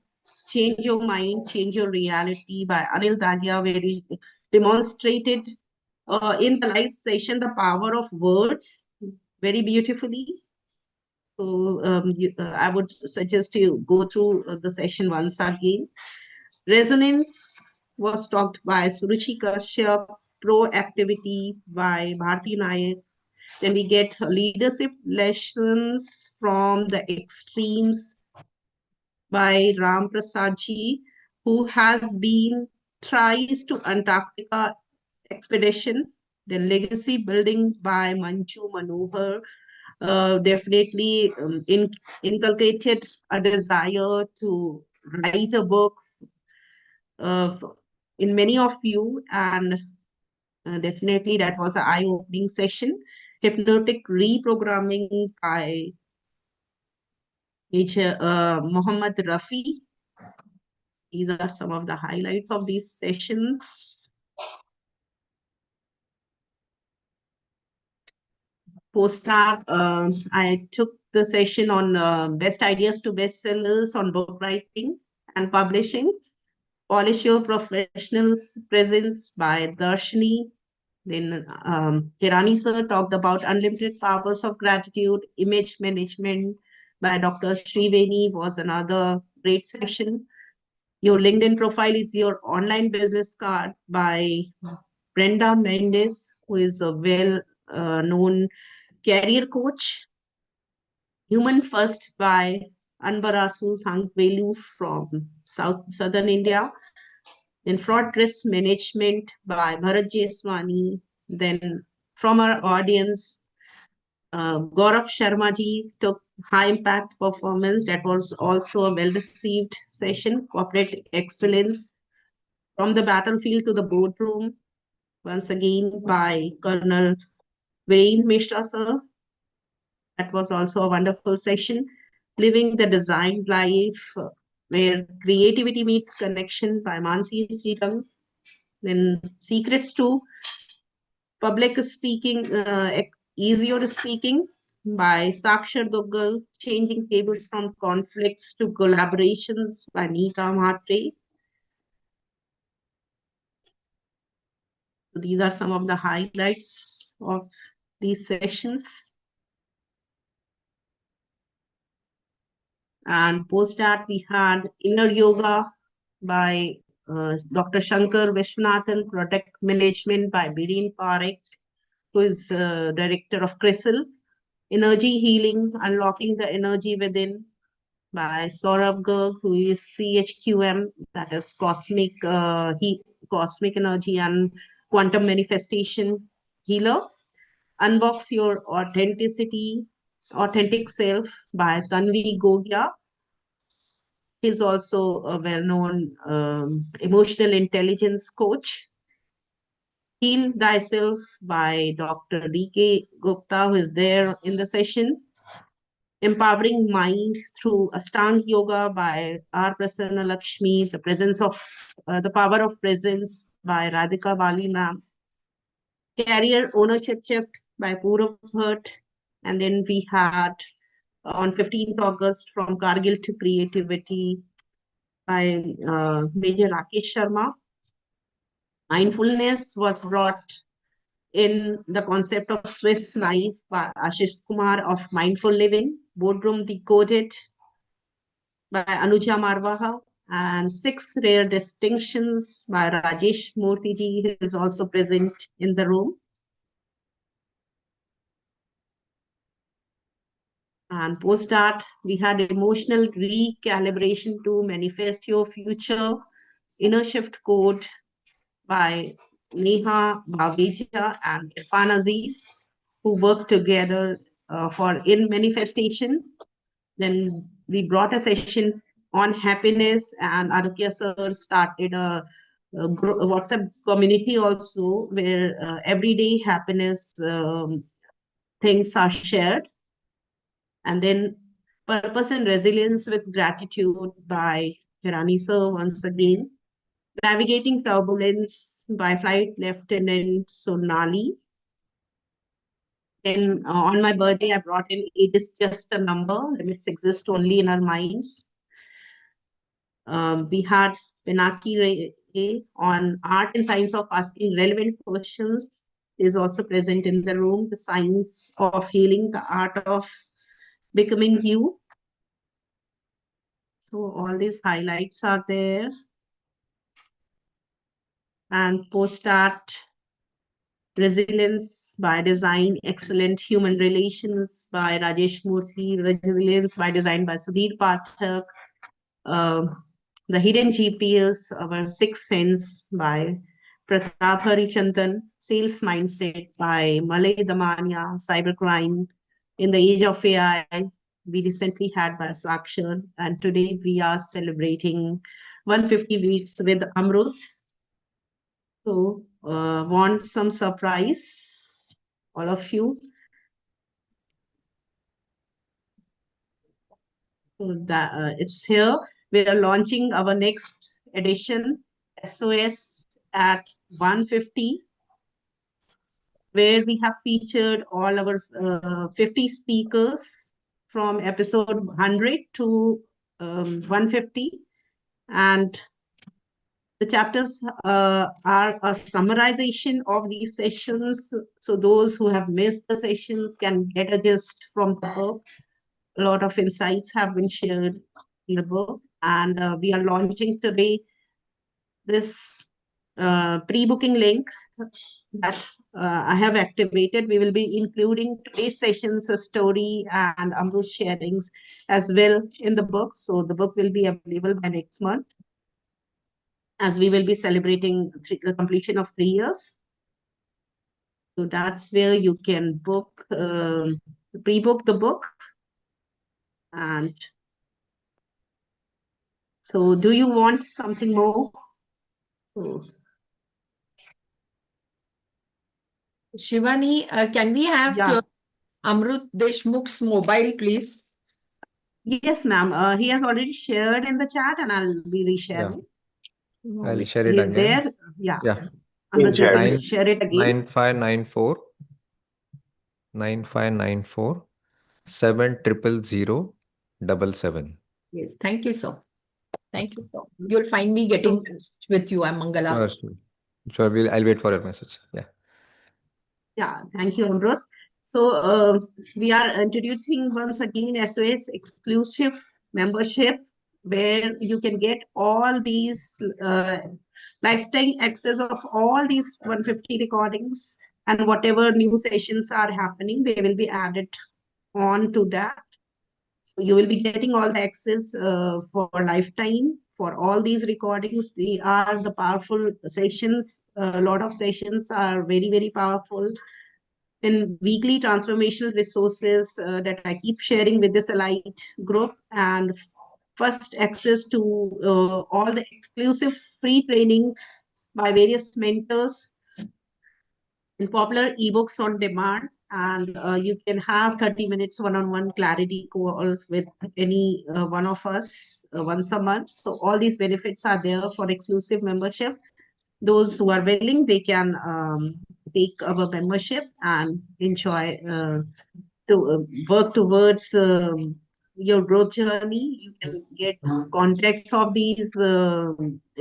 Change Your Mind, Change Your Reality by Anil Dagia, where he demonstrated in the live session the power of words very beautifully. So I would suggest you go through the session once again. Resonance was talked by Suruchi Kashyap, Proactivity by Bharti Nayak. Then we get leadership lessons from the extremes by Ram Prasad ji, who has been thrice to Antarctica expedition. The legacy building by Manju Manohar definitely inculcated a desire to write a book uh, in many of you, and definitely that was an eye-opening session. Hypnotic reprogramming by Major Muhammad Rafi. These are some of the highlights of these sessions. Postcard, I took the session on best ideas to bestsellers on book writing and publishing. Polish Your Professional's Presence by Darshini. Then Hirani sir talked about unlimited powers of gratitude. Image management by Dr. Shivani was another great session. Your LinkedIn profile is your online business card by Brenda Mendes, who is a well known career coach. Human First by Anbarasu Thangvelu from southern India. Then fraud risk management by Amrut Deshmukh. Then from our audience, Gaurav Sharma ji took high impact performance. That was also a well received session. Corporate excellence from the battlefield to the boardroom. Once again by Colonel Virendra Mishra sir. That was also a wonderful session. Living the Designed Life, where creativity meets connection by Mansi Sridhar. Then Secrets to Public Speaking, Easier Speaking by Sakshar Duggal. Changing Tables from Conflicts to Collaborations by Nika Mhatre. So these are some of the highlights of these sessions. And post that, we had Inner Yoga by Dr. Shankar Vishwanathan, Product Management by Bireen Parekh, who is Director of CRISIL. Energy Healing, Unlocking the Energy Within by Saurabh Garg, who is CHQM, that is Cosmic Energy and Quantum Manifestation Healer. Unbox Your Authentic Self by Tanvi Gogia. He's also a well-known emotional intelligence coach. Heal Thyself by Dr. D.K. Gupta, who is there in the session. Empowering Mind through Ashtanga Yoga by R. Prasanna Lakshmi. The Power of Presence by Radhika Bali ma'am. Career Ownership Shift by Purav Bhatt. And then we had on 15th August From Kargil to Creativity by Major Rakesh Sharma. Mindfulness was brought in the concept of Swiss knife by Ashish Kumar of Mindful Living. Boardroom Decoded by Anuja Marwaha. And 6 Rare Distinctions by Rajesh Murthy ji, who is also present in the room. And post that, we had Emotional Recalibration to Manifest Your Future, Inner Shift Code by Neha Bhaveja and Irfan Aziz, who worked together for In Manifestation. Then we brought a session on happiness, and Aditya sir started a WhatsApp community also, where everyday happiness things are shared. And then Purpose and Resilience with Gratitude by Hirani sir once again. Navigating Turbulence by Flight Lieutenant Sonali. Then on my birthday, I brought in Age is Just a Number. Limits exist only in our minds. We had Pinaki Ray on Art and Science of Asking Relevant Questions is also present in the room. The Science of Healing, the Art of Becoming You. So all these highlights are there. And post-art Resilience by Design, Excellent Human Relations by Rajesh Murthy, Resilience by Design by Sudhir Pathak, The Hidden GPS, Our Sixth Sense by Pratap Harichandan, Sales Mindset by Malay Damania, Cybercrime in the Age of AI, we recently had by Sakshar, and today we are celebrating 150 weeks with Amrut. So, want some surprise, all of you? So that it's here. We are launching our next edition, SOS at 150, where we have featured all our 50 speakers from episode 100 to 150. And the chapters are a summarization of these sessions. So those who have missed the sessions can get a gist from the book. A lot of insights have been shared in the book. And we are launching today this pre-booking link that I have activated. We will be including today's sessions, a story, and Amrut sharings as well in the book. So the book will be available by next month, as we will be celebrating the completion of 3 years. So that's where you can pre-book the book. And so, do you want something more? So, Shivani, can we have yeah. Amrut Deshmukh's mobile, please? Yes, ma'am. He has already shared in the chat, and I'll be resharing. I'll share it He's again. there. Yeah. Yeah. Amrut, you can 9 share it again. 9594 9594 70077. Yes, thank you, sir. Thank you, sir. You'll find me getting in touch with you. I'm Mangala. Sure. I'll wait for your message. Yeah. Yeah, thank you, Amrut. So we are introducing once again SOS exclusive membership, where you can get all these lifetime access of all these 150 recordings, and whatever new sessions are happening, they will be added on to that. So you will be getting all the access for lifetime for all these recordings. They are the powerful sessions. A lot of sessions are very, very powerful. In weekly transformational resources that I keep sharing with this Elite group, and first access to all the exclusive free trainings by various mentors in popular ebooks on demand. And you can have 30 minutes one-on-one clarity call with any one of us once a month. So all these benefits are there for exclusive membership. Those who are willing, they can take our membership and enjoy to work towards your growth journey. You can get contacts of these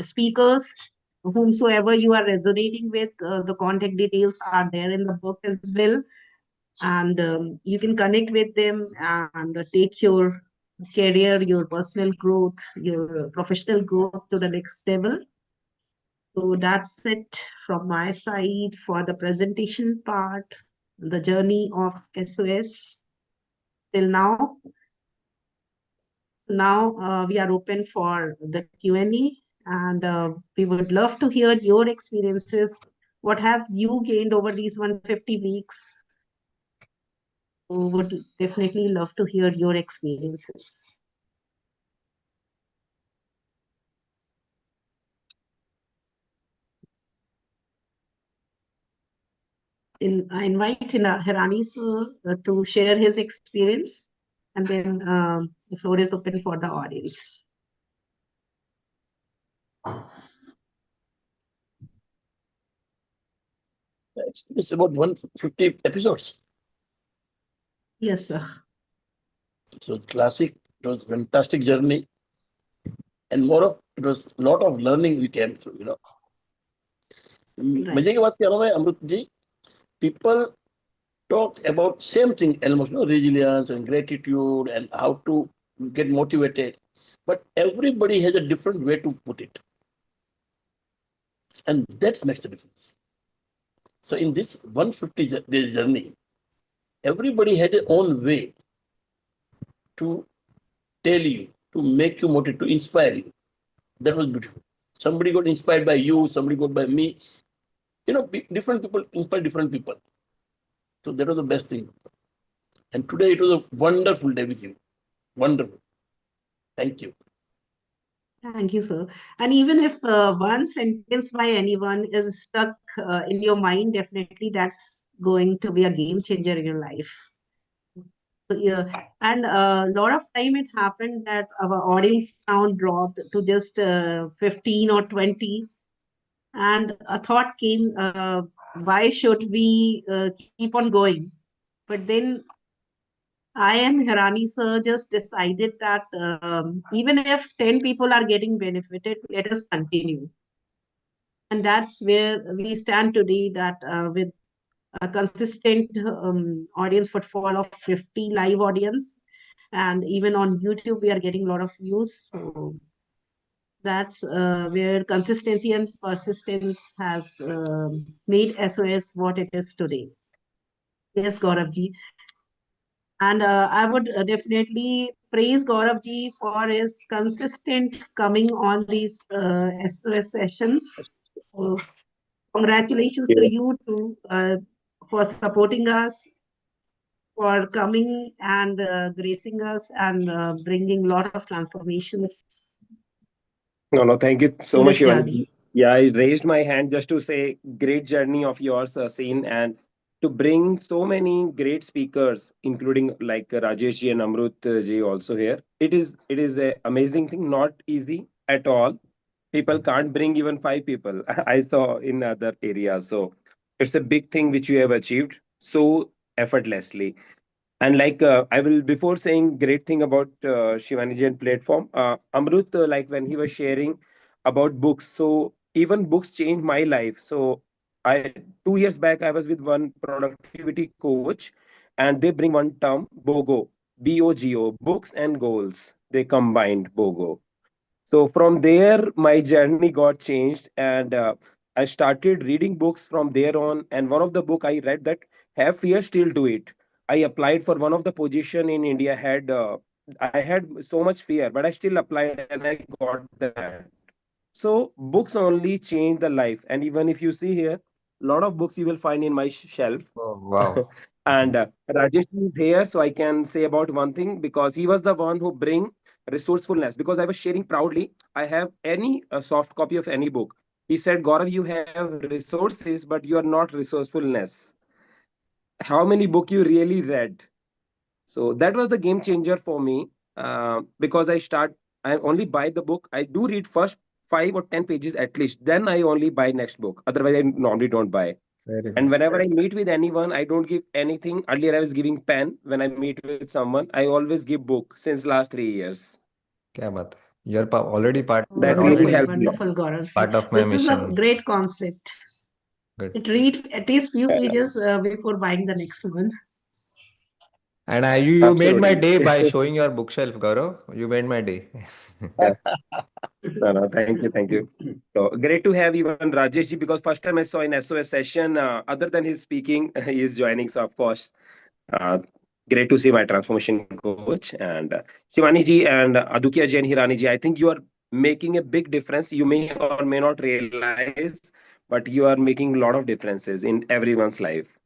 speakers, whomsoever you are resonating with. The contact details are there in the book as well, and you can connect with them and take your career, your personal growth, your professional growth to the next level. So that's it from my side for the presentation part, the journey of SOS till now. Now we are open for the Q&A, and we would love to hear your experiences. What have you gained over these 150 weeks? We would definitely love to hear your experiences. I invite Hirani sir to share his experience, and then the floor is open for the audience. It's about 150 episodes. Yes, sir. So classic. It was fantastic journey, and more of it was a lot of learning we came through. Right. मजे की बात कह रहा हूँ मैं अमृत जी. People talk about same thing almost, resilience and gratitude and how to get motivated, but everybody has a different way to put it, and that makes the difference. So in this 150-day journey, everybody had their own way to tell you, to make you motivate, to inspire you. That was beautiful. Somebody got inspired by you, somebody got by me. Different people inspire different people. So that was the best thing. And today it was a wonderful day with you. Wonderful. Thank you. Thank you, sir. And even if one sentence by anyone is stuck in your mind, definitely that's going to be a game changer in your life. So, yeah. And a lot of time it happened that our audience count dropped to just 15 or 20. And a thought came, why should we keep on going? But then I and Hirani sir just decided that even if 10 people are getting benefited, let us continue. And that's where we stand today, that with a consistent audience footfall of 50 live audience. And even on YouTube, we are getting a lot of views. So That's where consistency and persistence has made SOS what it is today. Yes, Gauravji. And I would definitely praise Gauravji for his consistent coming on these SOS sessions. So, congratulations to Yeah. you too for supporting us, for coming and gracing us and bringing a lot of transformations No, thank you so in much, this Shivani. journey. Yeah, I raised my hand just to say great journey of yours, Seen, and to bring so many great speakers, including like Rajesh ji and Amrut ji also here. It is a amazing thing, not easy at all. People can't bring even 5 people. I saw in other areas, so it's a big thing which you have achieved so effortlessly. And like I will before saying great thing about Shivani Jain platform, Amrut, like when he was sharing about books, so even books changed my life. So I 2 years back I was with one productivity coach, and they bring one term BOGO, BOGO, books and goals. They combined BOGO. So from there, my journey got changed, and I started reading books from there on. And one of the book I read that have fear, still do it. I applied for one of the position in India. I had so much fear, but I still applied and I got that. So books only change the life. And even if you see here, a lot of books you will find in my shelf. Oh, wow. And Rajesh is here, so I can say about one thing because he was the one who bring resourcefulness. Because I was sharing proudly, I have any soft copy of any book. He said, Gaurav, you have resources, but you are not resourcefulness. How many book you really read? So that was the game changer for me because I only buy the book. I do read first 5 or 10 pages at least. Then I only buy next book. Otherwise, I normally don't buy. Very And good. whenever I meet with anyone, I don't give anything. Earlier, I was giving pen. When I meet with someone, I always give book since last 3 years. क्या बात है. You're already That alwaady really Wonderful, helped me. wonderful, Gauravji. part of my This is a mission. great concept. Good. It read at least few pages before buying the next one. And you made my Absolutely. day by showing your bookshelf, Gaurav. You made my day. Yeah. No, thank you, thank you. So great to have even Rajesh ji because first time I saw in SOS session, other than his speaking, he is joining. So of course, uh, great to see my transformation coach and Shivani ji and Adukia ji and Hirani ji. I think you are making a big difference. You may or may not realize, but you are making a lot of differences in everyone's life.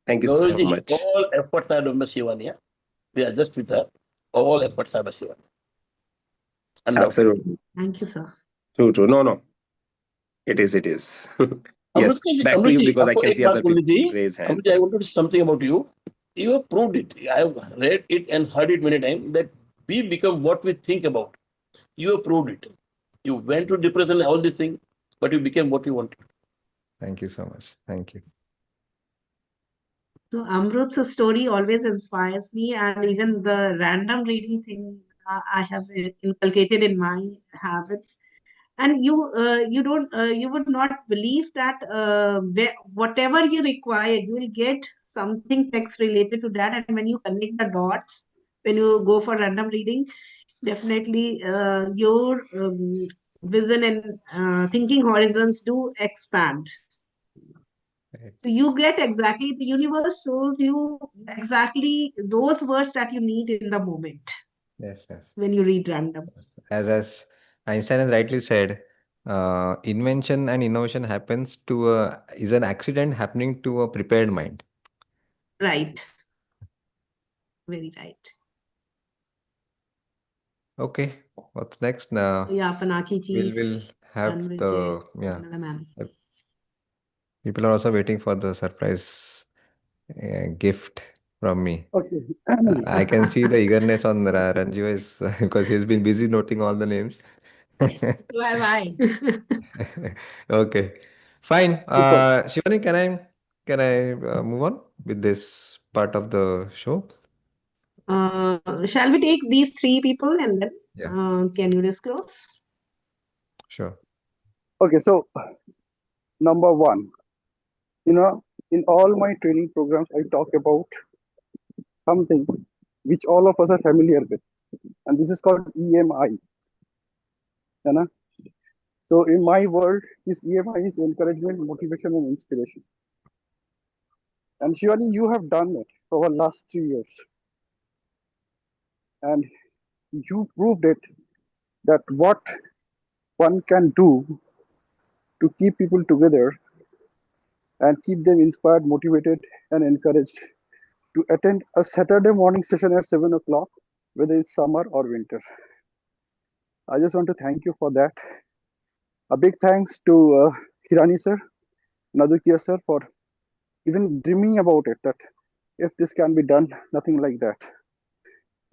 Thank you so Guruji, much. all efforts are done by Shivani. Yeah? We are just with her. All efforts are by Shivani. Undoubtedly. Absolutely. Thank you, sir. True, true. No, it is, it is. Yes, Amrutji, back to you Amrutji, because I आपको can एक see बात other बोलनी people थी. raise hand. Amrutji, I wanted to say something about you. You have proved it. I have read it and heard it many times that we become what we think about. You have proved it. You went to depression and all these things, but you became what you wanted. Thank you so much. Thank you. So Amrut's story always inspires me, and even the random reading thing I have inculcated in my habits. And you don't you would not believe that whatever you require, you will get something text related to that. And when you connect the dots, when you go for random reading, definitely your vision and thinking horizons do expand. Right. So you get exactly, the universe shows you exactly those words that you need in the moment Yes, yes. when you read random. As Einstein has rightly said, invention and innovation happens to is an accident happening to a prepared mind. Right. Very right. Okay, what's next now? Yeah, Panaki ji, We'll have Tanvijay, the Mangala ma'am. people are also waiting for the surprise gift from me. Okay. I can see the eagerness on Ranjiva's because he's been busy noting all the names. Yes, so have I. Okay, fine. Super. Shivani, can I move on with this part of the show? Shall we take these three people and then Yeah, can you disclose? sure. Okay, so number one, you know, in all my training programs, I talk about something which all of us are familiar with, and this is called EMI. You know? So in my world, this EMI is encouragement, motivation, and inspiration. And Shivani, you have done it for the last 3 years, and you proved it that what one can do to keep people together and keep them inspired, motivated, and encouraged to attend a Saturday morning session at 7 o'clock, whether it's summer or winter. I just want to thank you for that. A big thanks to Hirani sir, Nadukia sir, for even dreaming about it, that if this can be done, nothing like that.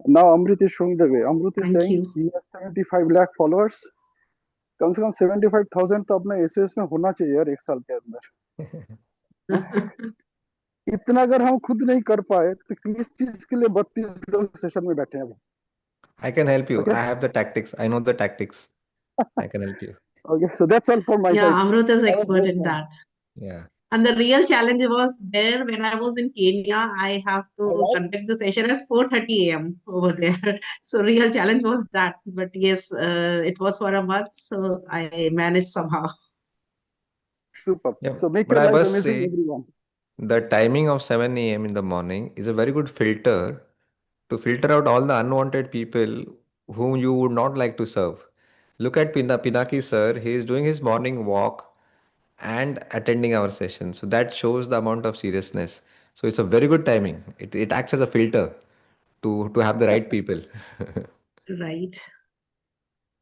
Now Amrit is showing the way. Amrit is Thank saying you. he has 75 lakh followers. कम से कम 75,000 तो अपने SOS में होना चाहिए यार 1 साल के अंदर. इतना अगर हम खुद नहीं कर पाए तो किस चीज के लिए 32 लोग सेशन में बैठे हैं. I can help you. Okay. I have the tactics. I know the tactics. I can help you. Okay, so that's all from my Yeah, side. Amrut is Have a expert great in one. that. Yeah. And the real challenge was there when I was in Kenya. I have to Alright. conduct the session as 4:30 a.m. over there. So real challenge was that. But yes, it was for a month, so I managed somehow. Super. Yeah. So make But your I life must amazing, say, everyone. the timing of 7 a.m. in the morning is a very good filter to filter out all the unwanted people whom you would not like to serve. Look at Pinaki sir. He is doing his morning walk and attending our session. So that shows the amount of seriousness. So it's a very good timing. It acts as a filter to have the right people. Right.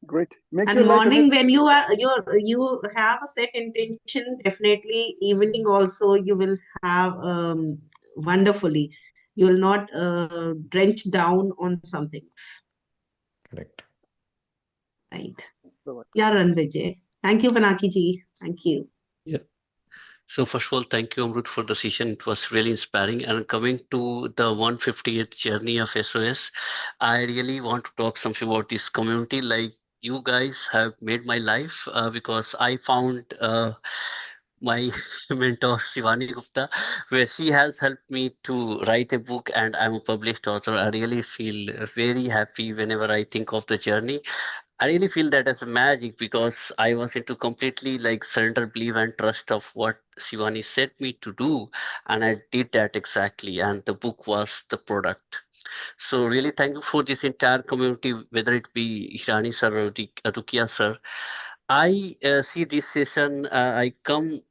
Great. Make your And life morning amazing. when you have a set intention, definitely evening also you will have wonderfully. You will not drench down on some things. Correct. Right. Bye-bye. Yeah, Ranvijay. Thank you, Panaki ji. Thank you. Yeah. So first of all, thank you, Amrut, for the session. It was really inspiring. And coming to the 158th journey of SOS, I really want to talk something about this community. Like you guys have made my life because I found my mentor Shivani Gupta, where she has helped me to write a book, and I'm a published author. I really feel very happy whenever I think of the journey. I really feel that as a magic because I was into completely like surrender, believe, and trust of what Shivani said me to do, and I did that exactly. And the book was the product. So really, thank you for this entire community, whether it be Hirani sir or Rukia sir. I see this session. I come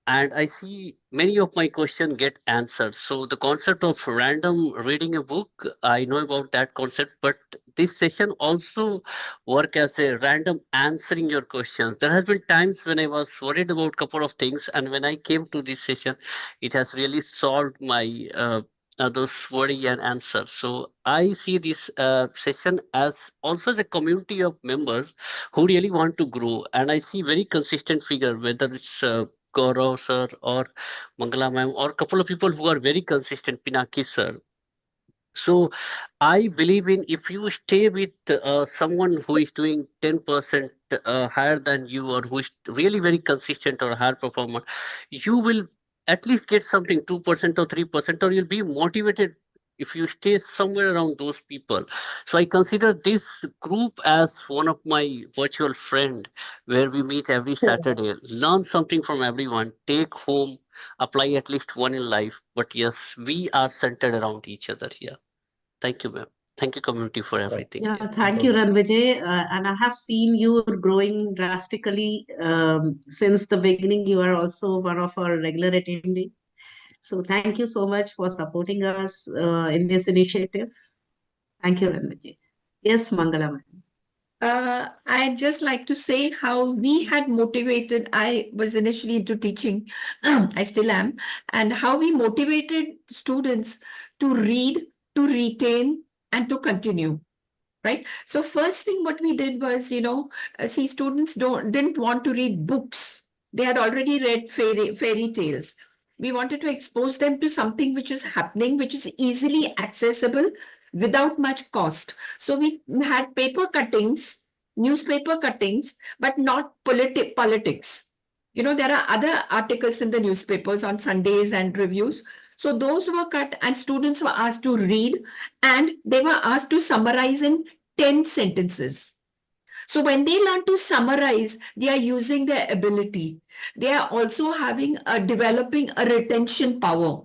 and I see many of my questions get answered. So the concept of random reading a book, I know about that concept, but this session also work as a random answering your questions. There has been times when I was worried about a couple of things, and when I came to this session, it has really solved my those worry and answer. So I see this session as also as a community of members who really want to grow, and I see very consistent figure, whether it's Gaurav sir or Mangala ma'am or a couple of people who are very consistent, Pinaki sir. So I believe in if you stay with someone who is doing 10% higher than you or who is really very consistent or higher performer, you will at least get something 2% or 3% or you'll be motivated if you stay somewhere around those people. So I consider this group as one of my virtual friend where we meet every Saturday, learn something from everyone, take home, apply at least one in life. But yes, we are centered around each other here. Thank you, ma'am. Thank you, community, for everything. Yeah, Yeah. thank you, Ranvijay. And I have seen you growing drastically since the beginning. You are also one of our regular attendee. So thank you so much for supporting us in this initiative. Thank you, Ranvijay. Yes, Mangala. I'd just like to say how we had motivated. I was initially into teaching, I still am, and how we motivated students to read, to retain, and to continue. Right. So first thing what we did was, see, students didn't want to read books. They had already read fairy tales. We wanted to expose them to something which is happening, which is easily accessible without much cost. So we had paper cuttings, newspaper cuttings, but not politics. There are other articles in the newspapers on Sundays and reviews. So those were cut and students were asked to read and they were asked to summarize in 10 sentences. So when they learn to summarize, they are using their ability. They are also developing a retention power.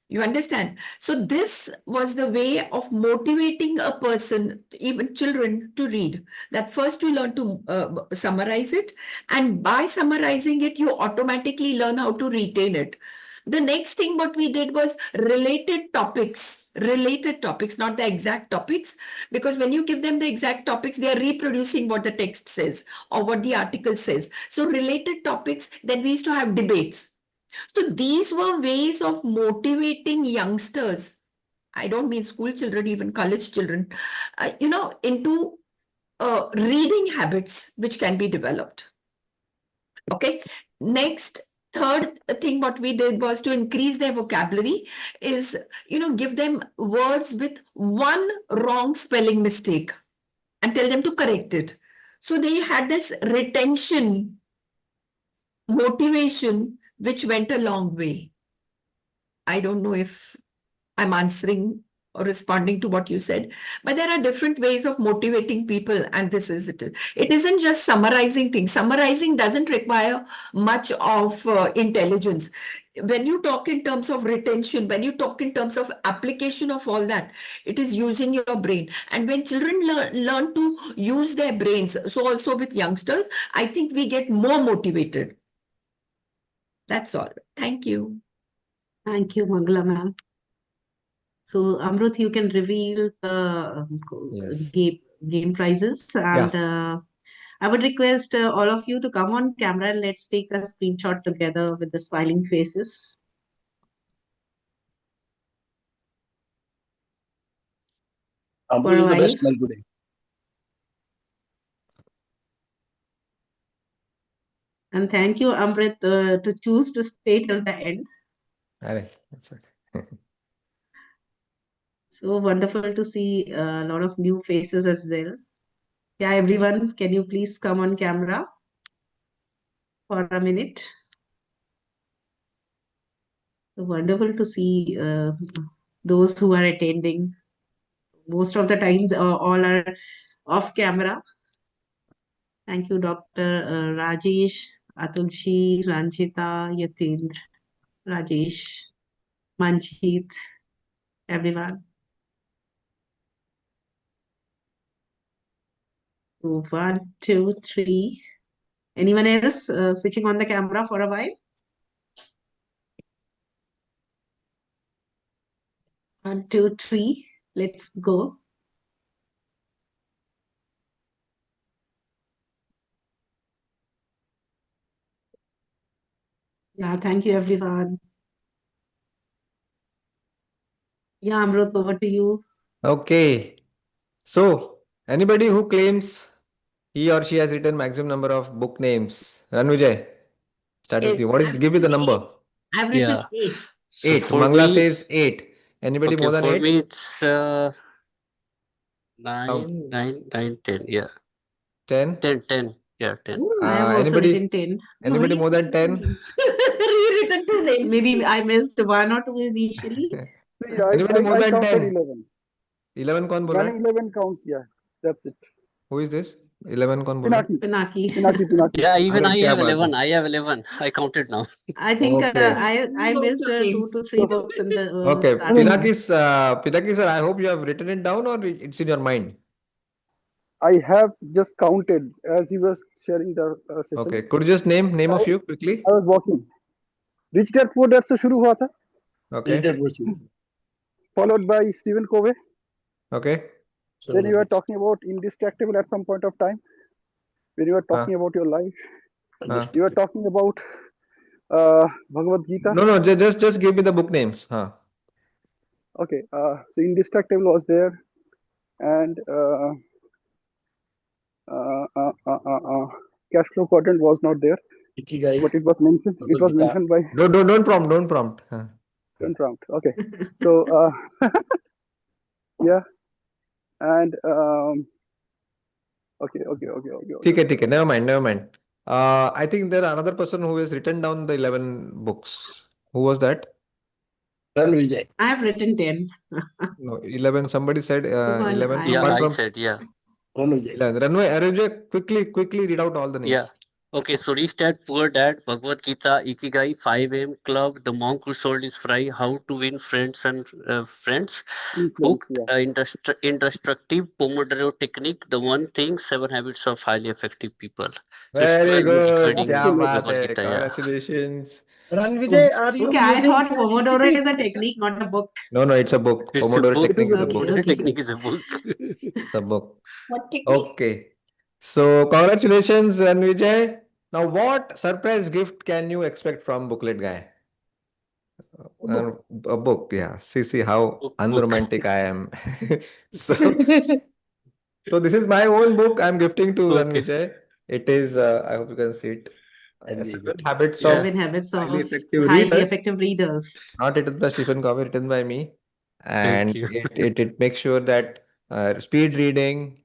You understand? So this was the way of motivating a person, even children, to read. That first you learn to summarize it, and by summarizing it, you automatically learn how to retain it. The next thing what we did was related topics, not the exact topics, because when you give them the exact topics, they are reproducing what the text says or what the article says. So related topics, then we used to have debates. So these were ways of motivating youngsters. I don't mean school children, even college children, into reading habits which can be developed. Okay. Next, third thing what we did was to increase their vocabulary is, give them words with one wrong spelling mistake and tell them to correct it. So they had this retention, motivation, which went a long way. I don't know if I'm answering or responding to what you said, but there are different ways of motivating people, and this is it. It isn't just summarizing things. Summarizing doesn't require much of intelligence. When you talk in terms of retention, when you talk in terms of application of all that, it is using your brain. And when children learn to use their brains, so also with youngsters, I think we get more motivated. That's all. Thank you. Thank you, Mangala ma'am. So, Amrut, you can reveal the Yes. game prizes, and I would request all of you to come on camera and let's take a screenshot together with the smiling faces. Amrut is the best smile today. And thank you, Amrit, to choose to stay till the end. That's okay. So wonderful to see a lot of new faces as well. Yeah, everyone, can you please come on camera for a minute? So wonderful to see those who are attending. Most of the time, all are off camera. Thank you, Dr. Rajesh, Atulji, Ranjita, Yatindra, Rajesh, Manjeet, everyone. So 1, 2, 3. Anyone else switching on the camera for a while? 1, 2, 3. Let's go. Yeah, thank you, everyone. Yeah, Amrut, over to you. Okay. So, anybody who claims he or she has written maximum number of book names, Ranvijay, start with Yes, you. What is? I've Give me the written number. 8. I've written Yeah. 8. So 8. for Mangla me, says 8. Anybody okay, more than for 8? me it's Count. 9, 10. Yeah, 10. 10. Yeah, 10. Ooh, I have also written 10. You've Anybody more than rewritten 2 10? names. Rewritten 2 names. Maybe I missed 1 or 2 initially. See, Anybody more I than counted 10? 11. 11 कौन बोल रहा Running है? 11 count, yeah. That's it. Who is this? 11 कौन बोल रहा है? Pinaki. Pinaki. Pinaki. Yeah, even अरे I क्या have बात 11. है? I have 11. I counted now. I think Okay. I missed 2 to 3 books in the Okay. start. Pinaki sir, I hope you have written it down or it's in your mind. I have just counted as he was sharing the session. Okay. Could you just name a few quickly? I was walking. Rich Dad Poor Dad से शुरू हुआ था. Okay. That was it. Followed by Stephen Covey. Okay. Then you were talking about Indestructible at some point of time. When you were talking about your life. You were talking about Bhagavad Gita. No, just give me the book names. Okay. So Indestructible was there. And Cash Flow Quadrant was not there. Ikigai. But it was mentioned. It was mentioned by. Don't prompt. Don't prompt. Okay. So yeah. And okay. ठीक है. Never mind. I think there are another person who has written down the 11 books. Who was that? Ranvijay. I have written 10. No, 11. Somebody said One, 11. I Yeah, Apart I from said, yeah. Ranvijay. Ranvay, Arujay, quickly read out all the Yeah. names. Okay, so Rich Dad, Poor Dad, Bhagavad Gita, Ikigai, 5 a.m. Club, The Monk Who Sold His Fry, How to Win Friends and Friends, Influence, Hooked, yeah. Indestructible, Pomodoro Technique, The One Thing, 7 Habits of Highly Effective People. So it's Very 12 week good. reading क्या Absolutely. बात Bhagavad है. Gita. Yeah. Congratulations. Ranvijay, Oh, are you okay, I using thought Pomodoro GPT? is a technique, not a book. No, no, it's a book. It's a Pomodoro book. It is technique a is a book. Okay, book. Pomodoro okay. Technique is a book. It's a book. What technique? Okay. So congratulations, Ranvijay. Now, what surprise gift can you expect from Booklet Guy? A book. A book, yeah. See how Book. unromantic I am. So, so this is my own book I'm gifting to Okay. Ranvijay. It is, I hope you can see it. Seven Beautiful. Habits Yeah. of 7 Habits Highly of Effective Highly Readers. Effective Readers. Not written by Stephen Covey, written by me. Thank And you. it makes sure that speed reading,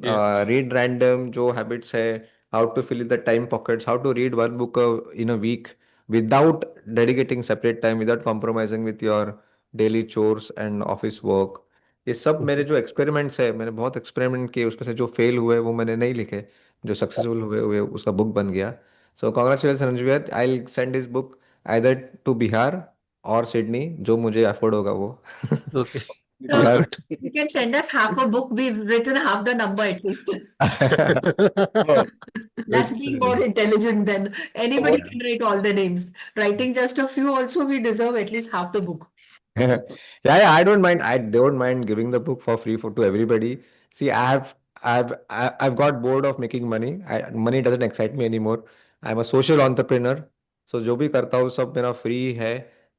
Yeah. read random, जो habits है, how to fill in the time pockets, how to read one book in a week without dedicating separate time, without compromising with your daily chores and office work. ये सब मेरे जो experiments है, मैंने बहुत experiment किए, उसमें से जो fail हुए वो मैंने नहीं लिखे, जो successful हुए हुए उसका book बन गया. So congratulations Ranjivir, I'll send this book either to Bihar और सिडनी, जो मुझे अफोर्ड होगा वो. Okay. All So Bihar. good. you can send us half a book. We've written half the number at least. Oh, That's being more intelligent than anybody what? can write all the names. Writing just a few also, we deserve at least half the book. Yeah, yeah, I don't mind. I don't mind giving the book for free for to everybody. See, I've got bored of making money. Money doesn't excite me anymore. I'm a social entrepreneur. So जो भी करता हूँ सब मेरा free है.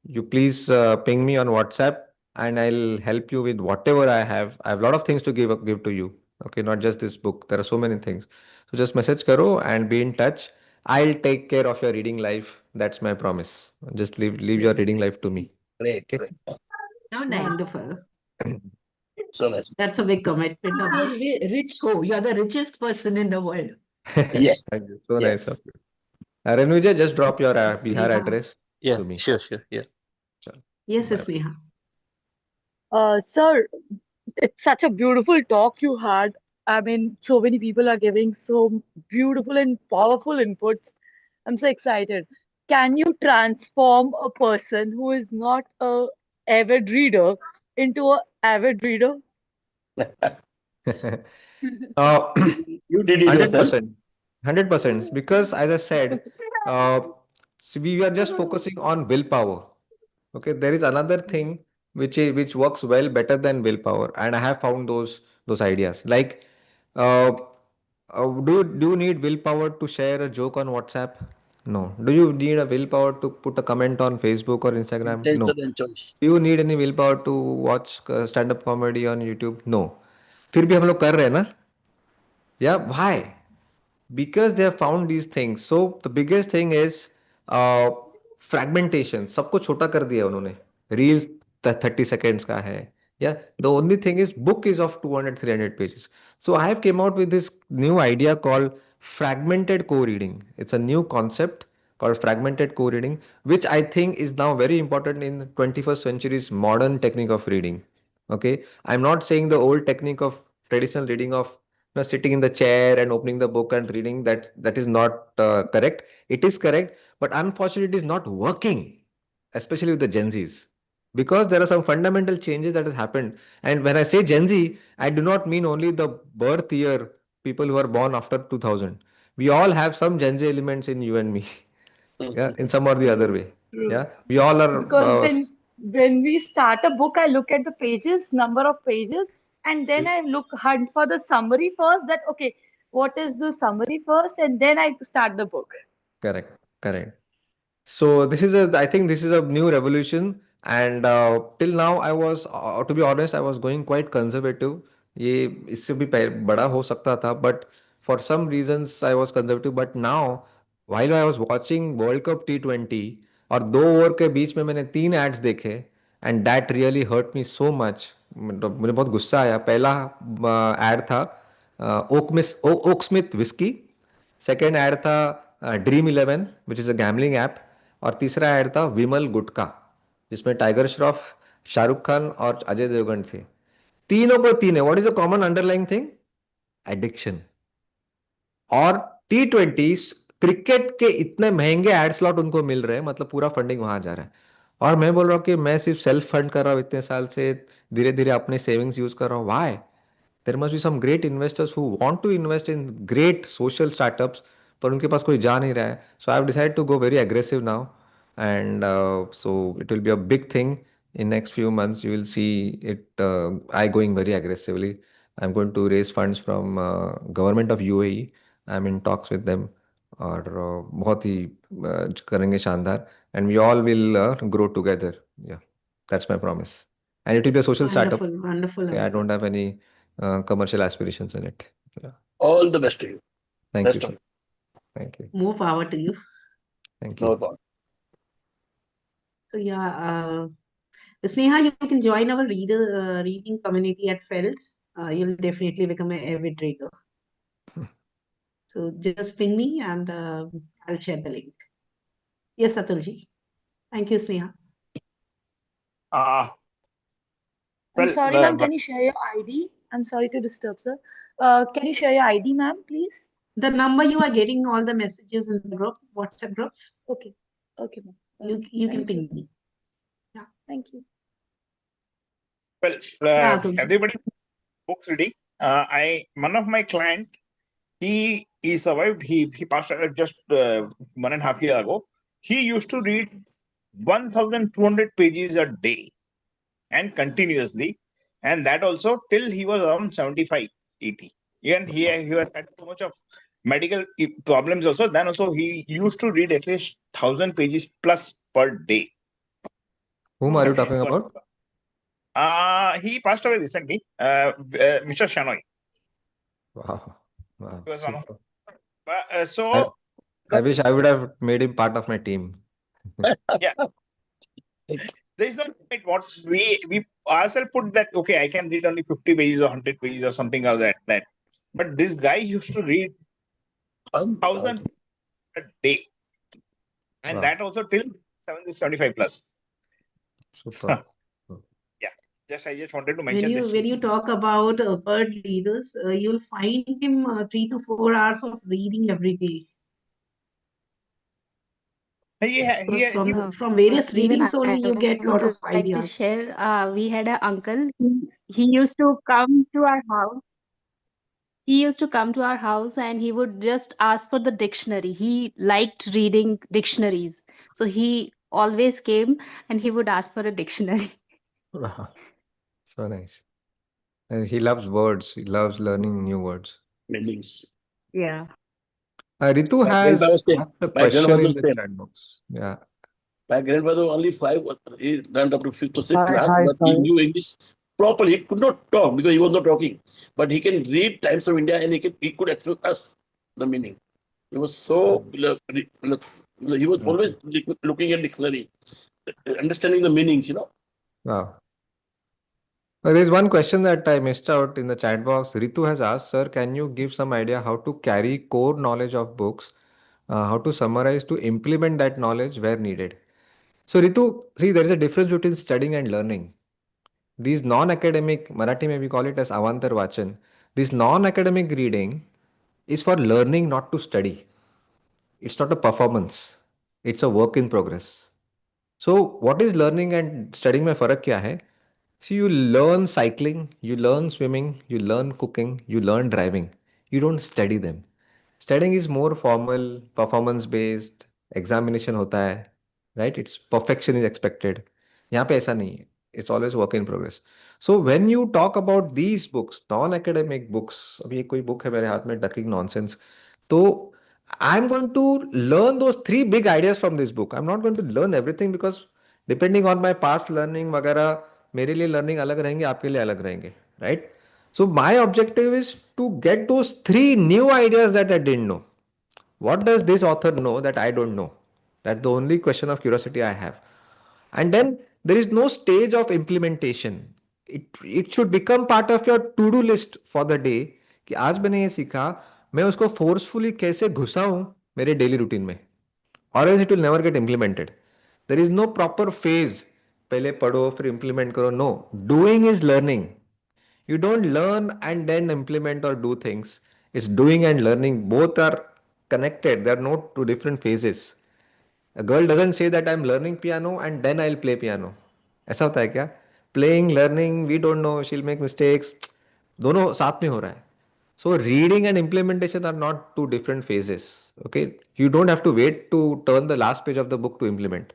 You please ping me on WhatsApp and I'll help you with whatever I have. I have a lot of things to give to you. Okay, not just this book. There are so many things. So just message karo and be in touch. I'll take care of your reading life. That's my promise. Just leave your reading life to me. Great, Okay. great. Oh, nice. Wonderful. So nice. That's a big commitment, You're Amrut. rich ho. You're the richest person in the world. Yes, Thank you. So nice of yes. you. Renvijay, just drop your Bihar Sneha. address Yeah. to me. Sure. Yeah. Chalo. Yes, Bye. Sneha. Sir, it's such a beautiful talk you had. I mean, so many people are giving so beautiful and powerful inputs. I'm so excited. Can you transform a person who is not a avid reader into a avid reader? Uh, You did it yourself. 100%. 100%. Because as I said, see, we are just focusing on willpower. Okay, there is another thing which works well better than willpower, and I have found those ideas. Like, uh, do you need willpower to share a joke on WhatsApp? No. Do you need a willpower to put a comment on Facebook or Instagram? Intention No. and choice. Do you need any willpower to watch stand-up comedy on YouTube? No. फिर भी हम लोग कर रहे हैं ना? Yeah. Why? Because they have found these things. So the biggest thing is uh, fragmentation. सबको छोटा कर दिया उन्होंने. Reels 30 seconds का है. Yeah. The only thing is book is of 200 300 pages. So I have came out with this new idea called fragmented co-reading. It's a new concept called fragmented co-reading, which I think is now very important in 21st century's modern technique of reading. Okay. I'm not saying the old technique of traditional reading of sitting in the chair and opening the book and reading, that is not correct. It is correct, but unfortunately it is not working, especially with the Gen Zs, because there are some fundamental changes that has happened. And when I say Gen Z, I do not mean only the birth year, people who are born after 2000. We all have some Gen Z elements in you and me. Yeah, in some or the other True, way. true. Yeah, we all are Because when we start a book, I look at the pages, number of pages, and then I look hunt for the summary first. That okay, what is the summary first, and then I start the book. correct, correct. So I think this is a new revolution, and till now to be honest, I was going quite conservative. ये इससे भी बड़ा हो सकता था, but for some reasons I was conservative. But now, while I was watching World Cup T20 और 2 over के बीच में मैंने 3 एड्स देखे, and that really hurt me so much. मतलब मुझे बहुत गुस्सा आया. पहला एड था Oak Smith whisky. Second ad था Dream Eleven which is a gambling app. और तीसरा ऐड था विमल गुटका, जिसमें टाइगर श्रॉफ, शाहरुख खान और अजय देवगन थे. तीनों को तीन है. What is the common underlying thing? Addiction. और T20 क्रिकेट के इतने महंगे एड स्लॉट उनको मिल रहे हैं, मतलब पूरा फंडिंग वहां जा रहा है। और मैं बोल रहा हूँ कि मैं सिर्फ सेल्फ फंड कर रहा हूँ इतने साल से, धीरे धीरे अपने सेविंग्स यूज कर रहा हूँ। Why? There must be some great investors who want to invest in great social startups, पर उनके पास कोई जा नहीं रहा है। So I have decided to go very aggressive now, and so it will be a big thing in next few months. You will see it, I going very aggressively. I'm going to raise funds from government of UAE. I'm in talks with them, और बहुत ही करेंगे शानदार, and we all will grow together. Yeah, that's my promise. And it will be a social startup. Wonderful, wonderful, Okay, I Amrut. don't have any commercial aspirations in it. Yeah. All the best to you. Thank you, Best of sir. Thank you. More power to you. Thank no you. problem. So yeah, Sneha, you can join our reading community at Feld. You'll definitely become an avid reader. So just ping me and I'll share the link. Yes, Atulji. Thank you, Sneha. I'm Well, sorry, ma'am. Can you share your ID? I'm sorry to disturb, sir. Can you share your ID, ma'am, please? The number you are getting all the messages in the group, WhatsApp groups. Okay. Okay, ma'am. You can Thank you. ping me. Yeah. Thank you. well, Yeah, Atulji. everybody books reading. One of my client, he survived. He passed just 1.5 years ago. He used to read 1,200 pages a day and continuously, and that also till he was around 75, 80. And he had so much of medical problems also. Then also he used to read at least 1,000 pages plus per day. Whom are you talking So, about? he passed away recently, Mr. Shanoy. Wow. Wow. He was one of, Super. I, so I wish I would have made him part of my team. yeah, there is no limit. What we ourselves put that, okay, I can read only 50 pages or 100 pages or something like that. But this guy used to read 1,000 a day, and Wow. that also till 75 plus. Super. Yeah, I just wanted to When mention you this. when you talk about bird readers, you'll find him 3 to 4 hours of reading every day. Because from various Even readings only you I get would lot of like to ideas. share. We had an uncle. He used to come to our house. He used to come to our house and he would just ask for the dictionary. He liked reading dictionaries. So he always came and he would ask for a dictionary. Wow. So nice. And he loves words. He loves learning new words. Meanings. Yeah. Ritu My grandpa has was same. asked a My question grandfather in was the same. chat box. Yeah. My grandfather only 5, he learned up to 5th to 6th Hi, class, hi, but he hi. knew English properly. He could not talk because he was not talking, but he can read Times of India and he could explain us the meaning. He was so, he was always looking at dictionary, understanding the meanings. Wow. There is one question that I missed out in the chat box. Ritu has asked, sir, can you give some idea how to carry core knowledge of books, how to summarize to implement that knowledge where needed? So, Ritu, see, there is a difference between studying and learning. These non-academic, Marathi may we call it as Avantar Vachan, this non-academic reading is for learning, not to study. It's not a performance. It's a work in progress. So, what is learning and studying में फर्क क्या है? See, you learn cycling, you learn swimming, you learn cooking, you learn driving. You don't study them. Studying is more formal, performance based, examination होता है, right? It's perfection is expected. यहाँ पे ऐसा नहीं है. It's always work in progress. So when you talk about these books, non-academic books, अभी एक कोई book है मेरे हाथ में, Ducking Nonsense. तो I'm going to learn those three big ideas from this book. I'm not going to learn everything because depending on my past learning वगैरह मेरे लिए learning अलग रहेंगे, आपके लिए अलग रहेंगे, right? So my objective is to get those three new ideas that I didn't know. What does this author know that I don't know? That's the only question of curiosity I have. And then there is no stage of implementation. It should become part of your to do list for the day कि आज मैंने ये सीखा, मैं उसको forcefully कैसे घुसाऊं मेरे daily routine में, or else it will never get implemented. There is no proper phase. पहले पढ़ो फिर implement करो. No, doing is learning. You don't learn and then implement or do things. It's doing and learning. Both are connected. They are not two different phases. A girl doesn't say that I'm learning piano and then I'll play piano. ऐसा होता है क्या? Playing, learning, we don't know. She'll make mistakes. दोनों साथ में हो रहा है. So reading and implementation are not two different phases. Okay, you don't have to wait to turn the last page of the book to implement.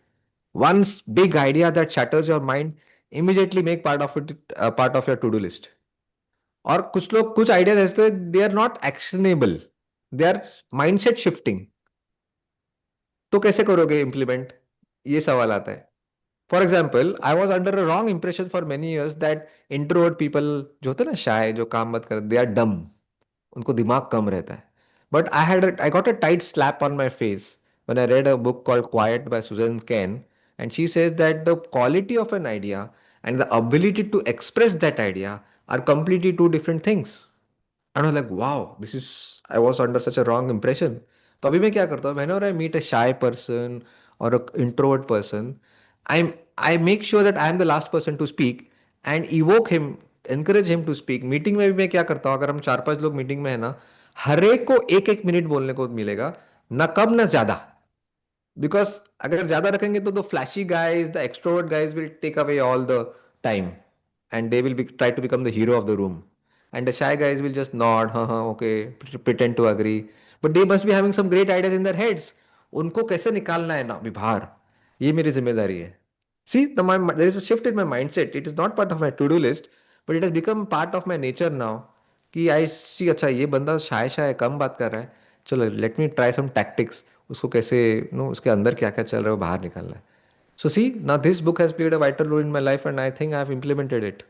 Once big idea that shatters your mind, immediately make part of it part of your to-do list. और कुछ लोग कुछ ideas ऐसे हैं, they are not actionable, they are mindset shifting. तो कैसे करोगे implement? ये सवाल आता है. For example, I was under a wrong impression for many years that introvert people जो होते हैं ना shy, जो काम मत कर, they are dumb. उनको दिमाग कम रहता है. But I got a tight slap on my face when I read a book called Quiet by Susan Cain, and she says that the quality of an idea and the ability to express that idea are completely two different things. And I was like, wow, I was under such a wrong impression. तो अभी मैं क्या करता हूँ, whenever I meet a shy person or a introvert person, I make sure that I am the last person to speak and evoke him, encourage him to speak. Meeting में भी मैं क्या करता हूँ, अगर हम 4-5 लोग मीटिंग में है ना, हर एक को एक एक मिनट बोलने को मिलेगा, ना कम ना ज्यादा. Because अगर ज्यादा रखेंगे तो the flashy guys, the extrovert guys will take away all the time and they will try to become the hero of the room. And the shy guys will just nod, okay, pretend to agree. But they must be having some great ideas in their heads. उनको कैसे निकालना है ना अभी बाहर, ये मेरी जिम्मेदारी है. See, there is a shift in my mindset. It is not part of my to-do list, but it has become part of my nature now. कि I see, अच्छा ये बंदा शाय शाय कम बात कर रहा है, चलो let me try some tactics. उसको कैसे नो उसके अंदर क्या क्या चल रहा है वो बाहर निकालना है. So see, now this book has played a vital role in my life and I think I have implemented it.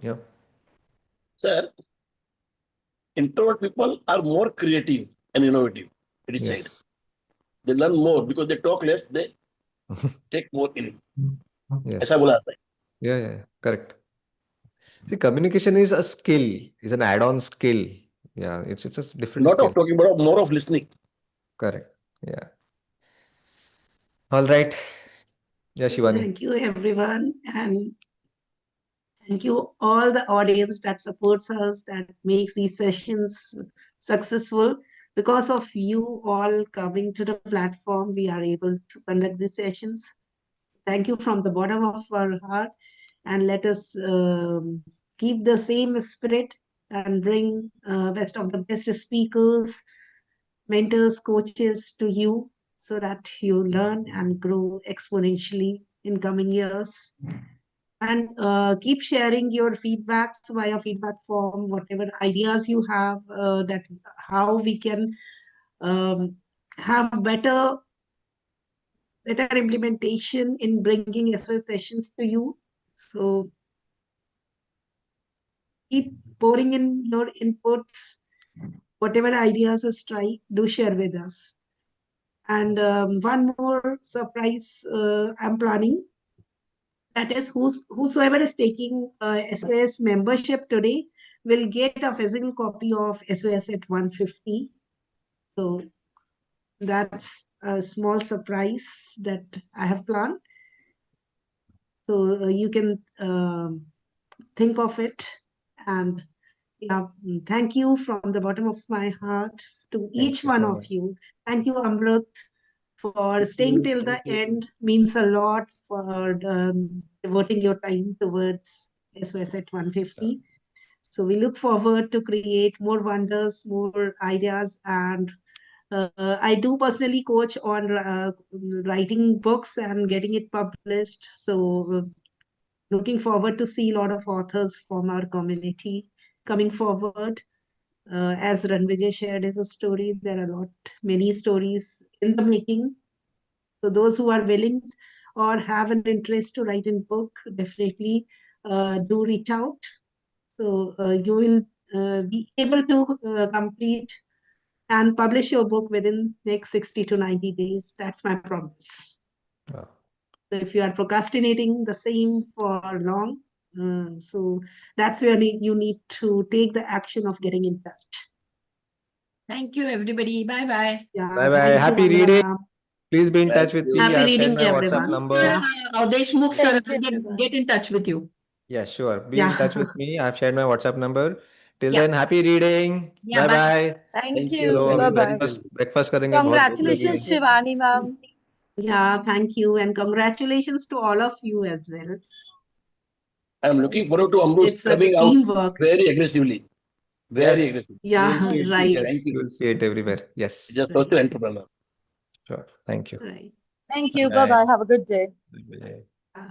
Yeah. Sir, introvert people are more creative and innovative at each side. Yes. They learn more because they talk less, they take more in. Yes. ऐसा बोला जाता है. Yeah, correct. See, communication is a skill, is an add-on skill. Yeah, it's a different Not skill. of talking, but more of listening. Correct. Yeah. All right. Yeah, Shivani. Thank you, everyone. And thank you, all the audience that supports us, that makes these sessions successful. Because of you all coming to the platform, we are able to conduct these sessions. Thank you from the bottom of our heart. And let us keep the same spirit and bring best of the best speakers, mentors, coaches to you so that you learn and grow exponentially in coming years. And keep sharing your feedbacks via feedback form, whatever ideas you have, that how we can have better implementation in bringing SOS sessions to you. So keep pouring in your inputs, whatever ideas is try, do share with us. And one more surprise I'm planning. That is, whosoever is taking SOS membership today will get a physical copy of SOS at 150. So that's a small surprise that I have planned. So you can think of it. And yeah, thank you from the bottom of my heart to each one of you. Thank you, Amrut, for staying till the end. Means a lot for devoting your time towards SOS at 150. So we look forward to create more wonders, more ideas, and I do personally coach on writing books and getting it published. So looking forward to see a lot of authors from our community coming forward. As Ranvijay shared his story, there are many stories in the making. So those who are willing or have an interest to write in book, definitely do reach out. So you will be able to complete and publish your book within next 60 to 90 days. That's my promise. Wow. So if you are procrastinating the same for long, so that's where you need to take the action of getting in touch. Thank you, everybody. Bye-bye. Yeah, Bye bye. thank you, Happy reading. Vandana. Please be in touch Thank with you. me. Happy I've reading, shared my WhatsApp everyone. number. Yeah. Deshmukh sir, Thank you, everyone. get in touch with you. Yeah, sure. Be in Yeah. touch with me. I've shared my WhatsApp number. Till Yeah. then, happy reading. Yeah, Bye bye. bye. Thank Thank you. you. तो Thank अभी Bye you very bye. Breakfast much. Breakfast करेंगे, बहुत भूख लगी है. Congratulations, Shivani ma'am. Yeah, thank you. And congratulations to all of you as well. I'm looking forward to Amrut It's a coming out teamwork. very aggressively. Very Yes, aggressive. you will Yeah, see it. right. Yes, Yes, thank you you. will see it everywhere. Yes, Just Right. social entrepreneur. sure. Thank you. Right. Thank you. Bye. Bye bye. Have a good day. Bye. Bye.